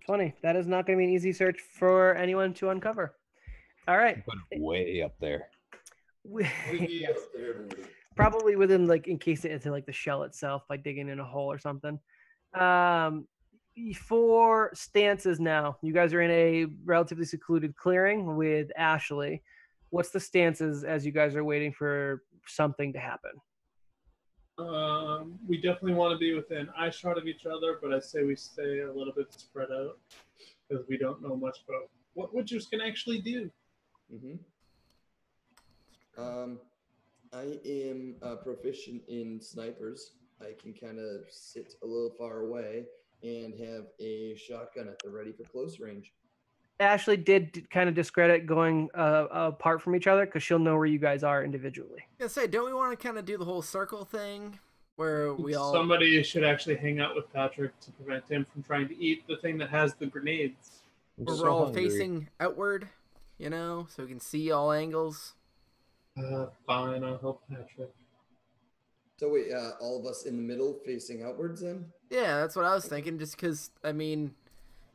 20. That is not going to be an easy search for anyone to uncover. All right. put it way up there. Yes. Probably within, like, encase it into like the shell itself by digging in a hole or something. For stances now, you guys are in a relatively secluded clearing with Ashley. What's the stances as you guys are waiting for something to happen? We definitely want to be within eye shot of each other, but I say we stay a little bit spread out because we don't know much about what witches can actually do. I am proficient in snipers. I can kind of sit a little far away and have a shotgun at the ready for close range. Ashley did kind of discredit going apart from each other because she'll know where you guys are individually. I say, don't we want to kind of do the whole circle thing where we all... Somebody should actually hang out with Patrick to prevent him from trying to eat the thing that has the grenades. Where we're all facing outward, you know, so we can see all angles. Fine, I'll help Patrick. So wait, all of us in the middle facing outwards then? Yeah, that's what I was thinking, just because, I mean...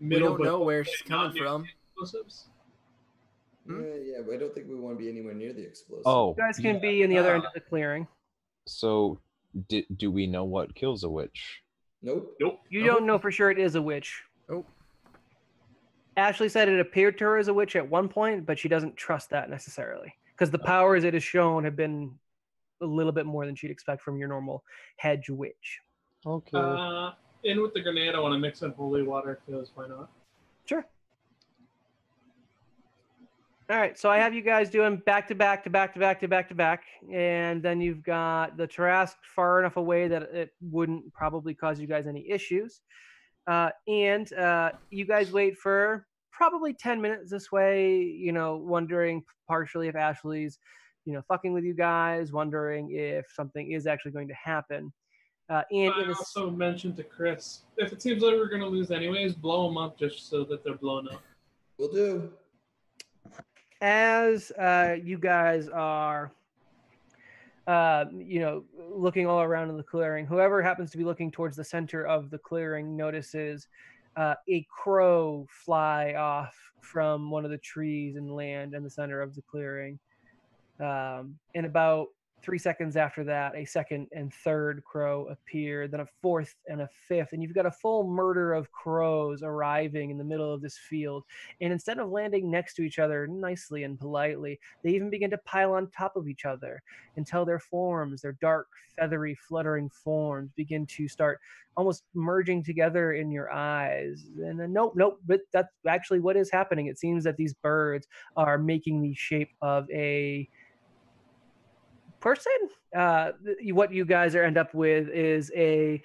Middle, we don't know where she's coming from. Explosives? Yeah, but I don't think we want to be anywhere near the explosive. Oh, You guys can be in the other end of the clearing. So, do we know what kills a witch? Nope. You don't know for sure it is a witch. Nope. Ashley said it appeared to her as a witch at one point, but she doesn't trust that necessarily because the powers it has shown have been a little bit more than she'd expect from your normal hedge witch. Okay. In with the grenade, I want to mix in holy water because why not? Sure. All right, so I have you guys doing back to back to back to back to back to back, and then you've got the Tarasques far enough away that it wouldn't probably cause you guys any issues. And you guys wait for probably 10 minutes this way, you know, wondering partially if Ashley's, you know, fucking with you guys, wondering if something is actually going to happen. And I also mentioned to Chris, if it seems like we're going to lose anyways, blow them up just so that they're blown up. Will do. As you guys are, you know, looking all around in the clearing, whoever happens to be looking towards the center of the clearing notices a crow fly off from one of the trees and land in the center of the clearing. And about 3 seconds after that, a second and third crow appear, then a fourth and a fifth, and you've got a full murder of crows arriving in the middle of this field. And instead of landing next to each other nicely and politely, they even begin to pile on top of each other until their forms, their dark, feathery, fluttering forms, begin to start almost merging together in your eyes. And then, nope, but that's actually what is happening. It seems that these birds are making the shape of a person. What you guys end up with is a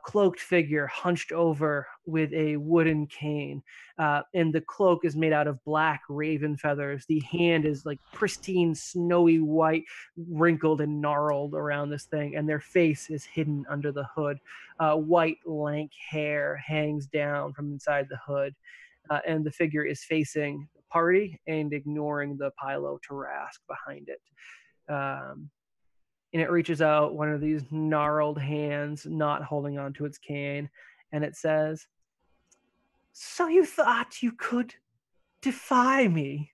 cloaked figure hunched over with a wooden cane, and the cloak is made out of black raven feathers. The hand is like pristine snowy white, wrinkled and gnarled around this thing, and their face is hidden under the hood. White lank hair hangs down from inside the hood, and the figure is facing party and ignoring the Pylo Tarasque behind it. And it reaches out one of these gnarled hands, not holding onto its cane, and it says, "So you thought you could defy me?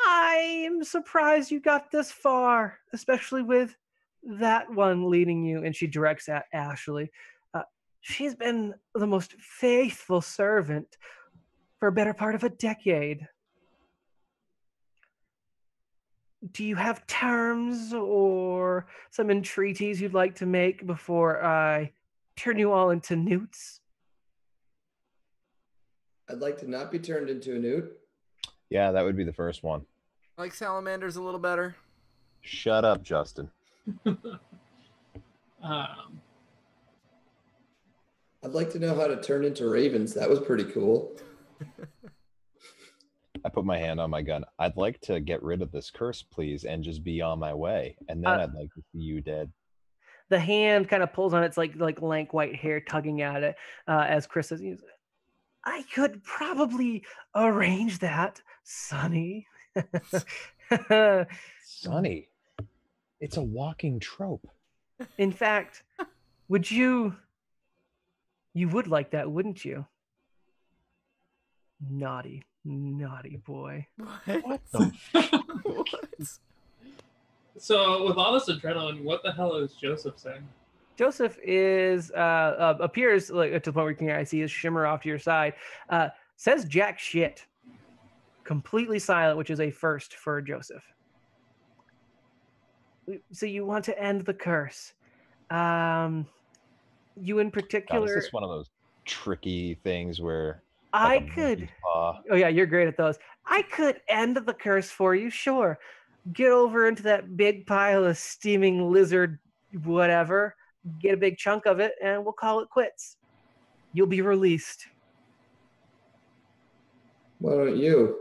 I am surprised you got this far, especially with that one leading you." And she directs at Ashley. She's been the most faithful servant for a better part of a decade. Do you have terms or some entreaties you'd like to make before I turn you all into newts? I'd like to not be turned into a newt. Yeah, that would be the first one. I like salamanders a little better. Shut up, Justin. I'd like to know how to turn into ravens. That was pretty cool. I put my hand on my gun. I'd like to get rid of this curse, please, and just be on my way. And then I'd like to see you dead. The hand kind of pulls on its like lank white hair, tugging at it as Chris says, "I could probably arrange that, Sonny." Sonny, it's a walking trope. In fact, you would like that, wouldn't you? Naughty boy. What? What? So with all this adrenaline, what the hell is Joseph saying? Joseph is appears like to the point where you can I see his shimmer off to your side. Says jack shit. Completely silent, which is a first for Joseph. So you want to end the curse? You in particular? God, is this one of those tricky things where I could? Oh yeah, you're great at those. I could end the curse for you, sure. Get over into that big pile of steaming lizard, whatever. Get a big chunk of it, and we'll call it quits. You'll be released. Why don't you?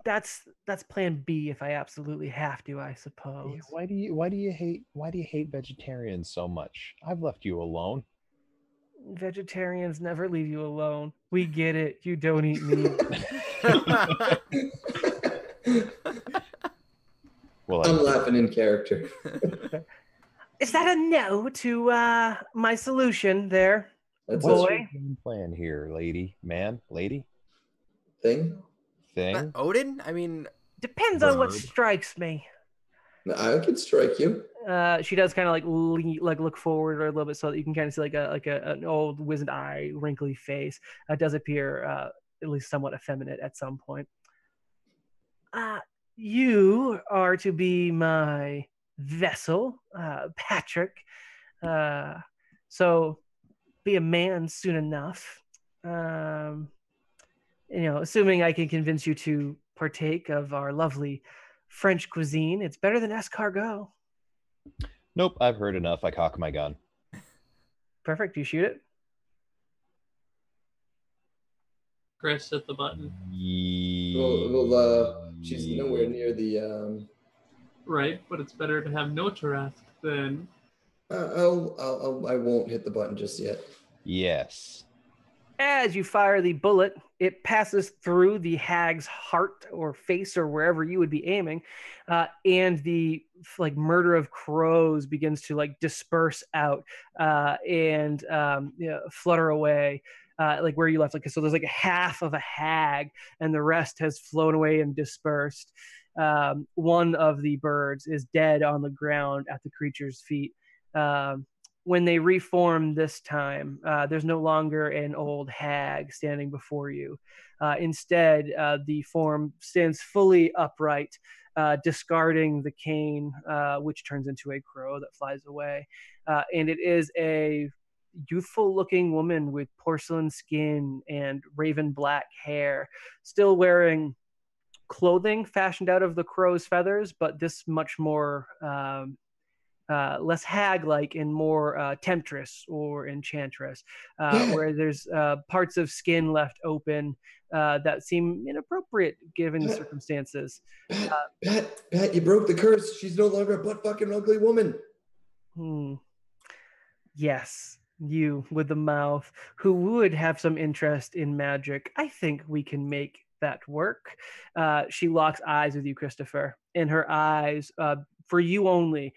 That's plan B if I absolutely have to, I suppose. Yeah, why do you hate vegetarians so much? I've left you alone. Vegetarians never leave you alone. We get it. You don't eat meat. Well, I'm laughing in character. Is that a no to my solution there? That's what's boy? your game plan here, lady? thing. Odin? I mean, depends on what strikes me. I could strike you. She does kind of look forward a little bit so that you can kind of see an old wizened eye, wrinkly face. Does appear at least somewhat effeminate at some point. You are to be my vessel, Patrick. So be a man soon enough. Assuming I can convince you to partake of our lovely French cuisine, it's better than escargot. Nope, I've heard enough. I cock my gun. Perfect. You shoot it. Chris, hit the button. Well, she's nowhere near the. Right, but it's better to have no Tarasque than. I won't hit the button just yet. Yes. As you fire the bullet, it passes through the hag's heart or face or wherever you would be aiming, and the murder of crows begins to disperse out and flutter away, where you left. So there's half of a hag, and the rest has flown away and dispersed. One of the birds is dead on the ground at the creature's feet. When they reform this time, there's no longer an old hag standing before you. Instead, the form stands fully upright, discarding the cane, which turns into a crow that flies away. And it is a youthful-looking woman with porcelain skin and raven black hair, still wearing clothing fashioned out of the crow's feathers, but this much more... less hag-like and more temptress or enchantress, where there's parts of skin left open that seem inappropriate given the circumstances. Pat, you broke the curse. She's no longer a butt-fucking ugly woman. Yes, You with the mouth, who would have some interest in magic. I think we can make that work. She locks eyes with you, Christopher, and her eyes, for you only,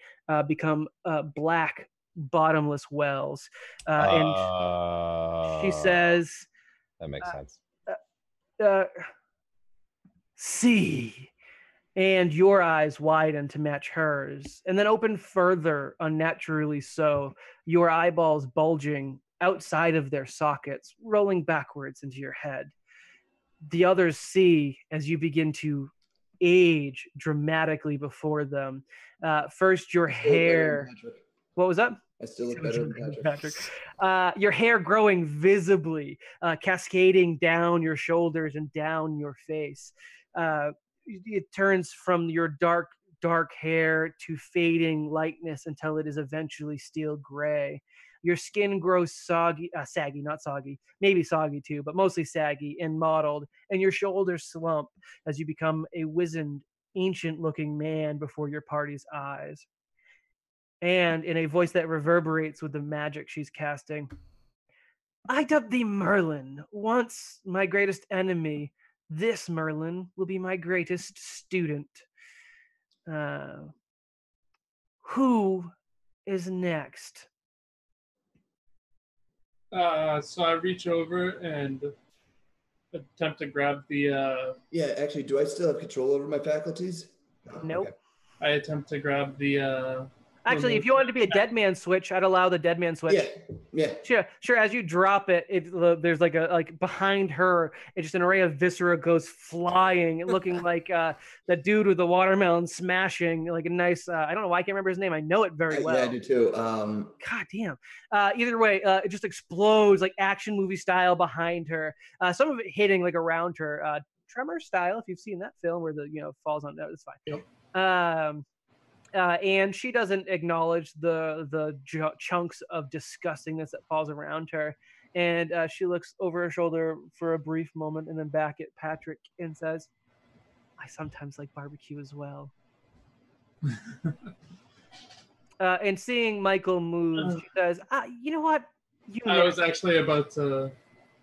become black, bottomless wells. And she says, that makes sense. uh, see. And your eyes widen to match hers, and then open further, unnaturally so, your eyeballs bulging outside of their sockets, rolling backwards into your head. The others see as you begin to age dramatically before them. First, your hair. What was that? I still look better than Patrick. Your hair growing visibly, cascading down your shoulders and down your face. It turns from your dark hair to fading lightness until it is eventually steel gray. Your skin grows saggy, not soggy, maybe soggy too, but mostly saggy and mottled, and your shoulders slump as you become a wizened, ancient-looking man before your party's eyes. And in a voice that reverberates with the magic she's casting, I dubbed thee Merlin, once my greatest enemy. This Merlin will be my greatest student. Who is next? So I reach over and attempt to grab the. Yeah, actually, do I still have control over my faculties? Nope. Okay. I attempt to grab the. Actually, if you wanted to be a dead man switch, I'd allow the dead man switch. Yeah. Sure. As you drop it, there's like behind her, it's just an array of viscera goes flying, looking like that dude with the watermelon smashing, like a nice. I don't know why I can't remember his name. I know it very well. Yeah, I do too. God damn. Either way, it just explodes like action movie style behind her. Some of it hitting like around her, Tremor style. If you've seen that film where the falls on, it's fine. Yep. And she doesn't acknowledge the chunks of disgustingness that falls around her. And she looks over her shoulder for a brief moment and then back at Patrick and says, I sometimes like barbecue as well. And seeing Michael move, she says, you know what? I was actually about to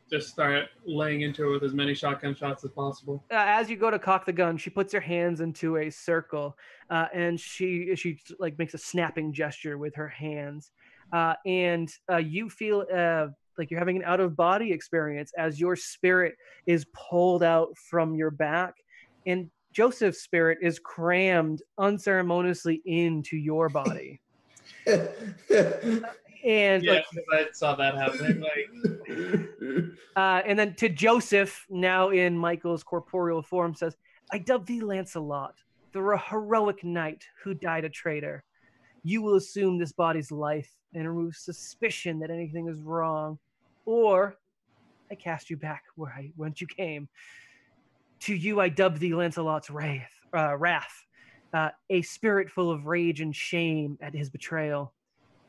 just start laying into her with as many shotgun shots as possible. As you go to cock the gun, she puts her hands into a circle, and she like makes a snapping gesture with her hands, and you feel like you're having an out of body experience as your spirit is pulled out from your back, and Joseph's spirit is crammed unceremoniously into your body. And yeah, because I saw that happening. And then to Joseph, now in Michael's corporeal form, says, I dub thee Lancelot, the heroic knight who died a traitor. You will assume this body's life and remove suspicion that anything is wrong, or I cast you back whence you came. To you I dub thee Lancelot's wrath, a spirit full of rage and shame at his betrayal.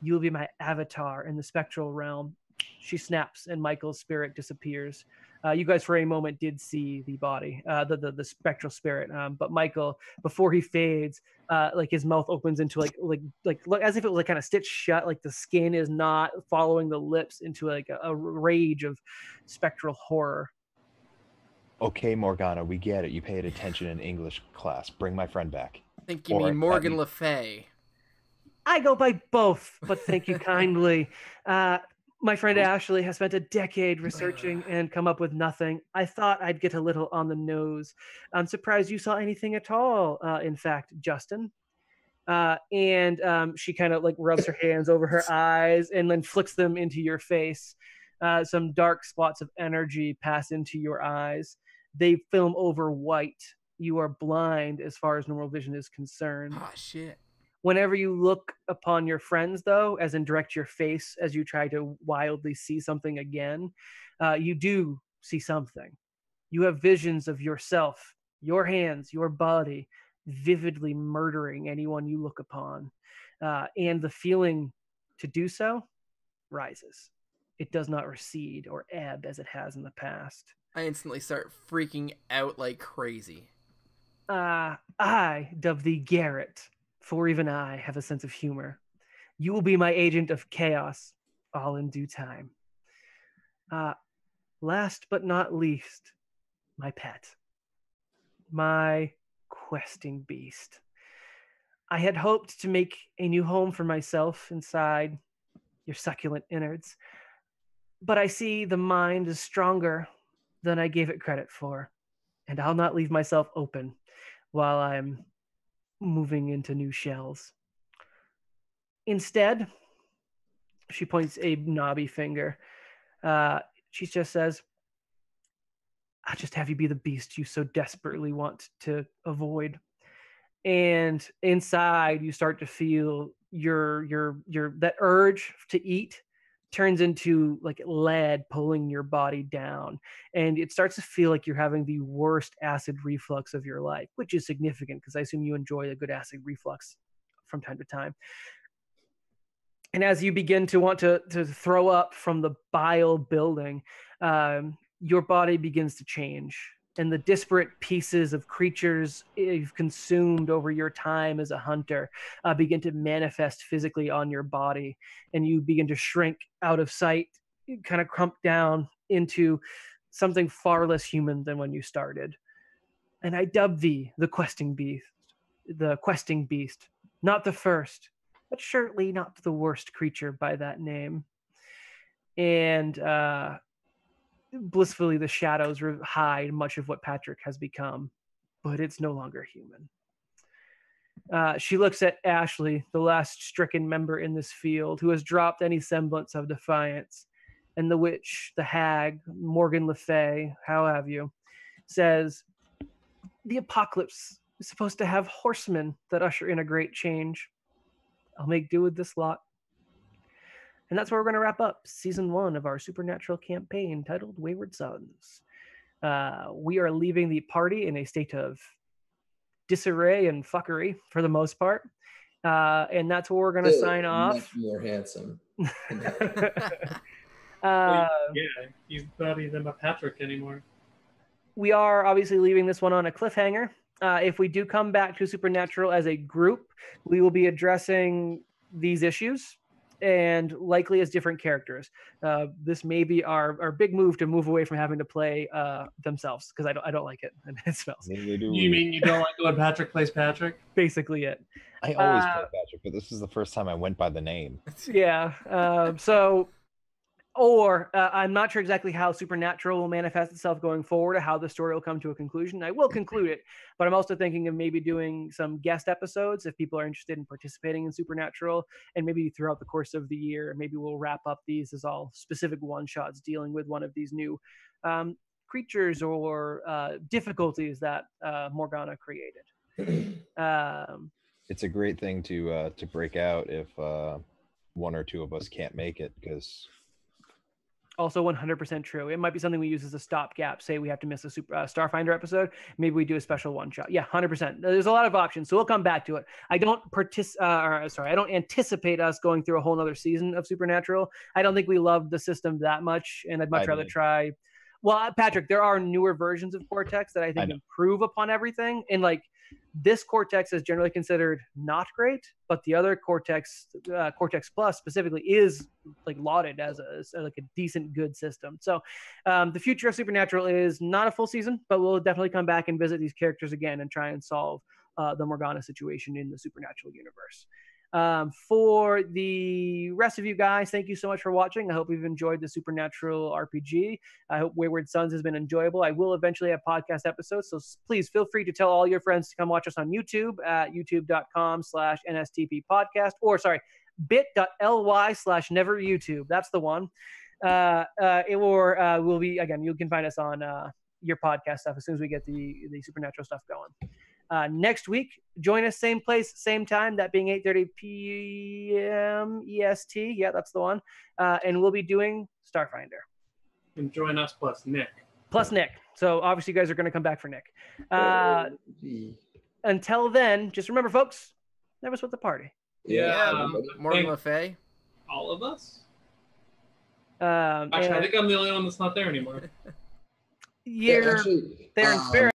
You will be my avatar in the spectral realm. She snaps, and Michael's spirit disappears. You guys, for a moment, did see the body, the spectral spirit. But Michael, before he fades, like his mouth opens into like as if it was like kind of stitched shut. Like the skin is not following the lips into like a rage of spectral horror. Okay, Morgana, we get it. You paid attention in English class. Bring my friend back. I think you mean Morgan Le Fay. I go by both, but thank you kindly. My friend Ashley has spent a decade researching and come up with nothing. I thought I'd get a little on the nose. I'm surprised you saw anything at all, in fact, Justin. And she kind of like rubs her hands over her eyes and then flicks them into your face. Some dark spots of energy pass into your eyes. They film over white. You are blind as far as normal vision is concerned. Oh, shit. Whenever you look upon your friends, though, as in direct your face as you try to wildly see something again, you do see something. You have visions of yourself, your hands, your body, vividly murdering anyone you look upon. And the feeling to do so rises. It does not recede or ebb as it has in the past. I instantly start freaking out like crazy. I dub thee Garrett, for even I have a sense of humor. You will be my agent of chaos. all in due time. Last but not least, my pet, my questing beast. I had hoped to make a new home for myself inside your succulent innards, but I see the mind is stronger than I gave it credit for, and I'll not leave myself open while I'm moving into new shells. Instead, she points a knobby finger. She just says, I'll just have you be the beast you so desperately want to avoid. And inside, you start to feel your that urge to eat turns into like lead pulling your body down, and it starts to feel like you're having the worst acid reflux of your life, which is significant because I assume you enjoy a good acid reflux from time to time. And as you begin to want to throw up from the bile building, your body begins to change. And the disparate pieces of creatures you've consumed over your time as a hunter begin to manifest physically on your body. And you begin to shrink out of sight, kind of crump down into something far less human than when you started. And I dub thee the questing beast. Not the first, but surely not the worst creature by that name. And blissfully, the shadows hide much of what Patrick has become, but it's no longer human. She looks at Ashley, the last stricken member in this field, who has dropped any semblance of defiance. And the witch, the hag, Morgan Le Fay, how have you, says, the apocalypse is supposed to have horsemen that usher in a great change. I'll make do with this lot. And that's where we're going to wrap up season 1 of our Supernatural campaign titled Wayward Sons. We are leaving the party in a state of disarray and fuckery for the most part. And that's where we're going to sign off. Much more handsome. Yeah, he's not even a Patrick anymore. We are obviously leaving this one on a cliffhanger. If we do come back to Supernatural as a group, we will be addressing these issues and likely as different characters. This may be our big move to move away from having to play themselves, because I don't like it and it smells. You mean you don't like it when Patrick plays Patrick? Basically it. I always play Patrick, but this is the first time I went by the name. Yeah. I'm not sure exactly how Supernatural will manifest itself going forward, or how the story will come to a conclusion. I will conclude it, but I'm also thinking of maybe doing some guest episodes if people are interested in participating in Supernatural, and maybe throughout the course of the year, maybe we'll wrap up these as all specific one-shots dealing with one of these new creatures or difficulties that Morgana created. It's a great thing to break out if one or two of us can't make it, because also 100% true. It might be something we use as a stopgap. Say we have to miss a Starfinder episode, maybe we do a special one shot. Yeah, 100%. There's a lot of options, so we'll come back to it. I don't anticipate us going through a whole other season of Supernatural. I don't think we love the system that much, and I'd much rather try. Well, Patrick, there are newer versions of Cortex that I think improve upon everything, and like this Cortex is generally considered not great, but the other Cortex, Cortex Plus specifically, is like lauded as a decent, good system. So the future of Supernatural is not a full season, but we'll definitely come back and visit these characters again and try and solve the Morgana situation in the Supernatural universe. For the rest of you guys, thank you so much for watching. I hope you've enjoyed the Supernatural RPG. I hope Wayward Sons has been enjoyable. I will eventually have podcast episodes, so please feel free to tell all your friends to come watch us on YouTube at youtube.com/NSTP podcast, or bit.ly/never YouTube. That's the one. We'll be, again, you can find us on your podcast stuff as soon as we get the Supernatural stuff going. Next week, join us same place, same time, that being 8:30 p.m. EST. Yeah, that's the one. And we'll be doing Starfinder. And join us plus Nick. So obviously you guys are going to come back for Nick. Until then, just remember, folks, never split the party. Yeah. Morgan Le Fay. All of us? Actually, I think I'm the only one that's not there anymore. They're in spirit.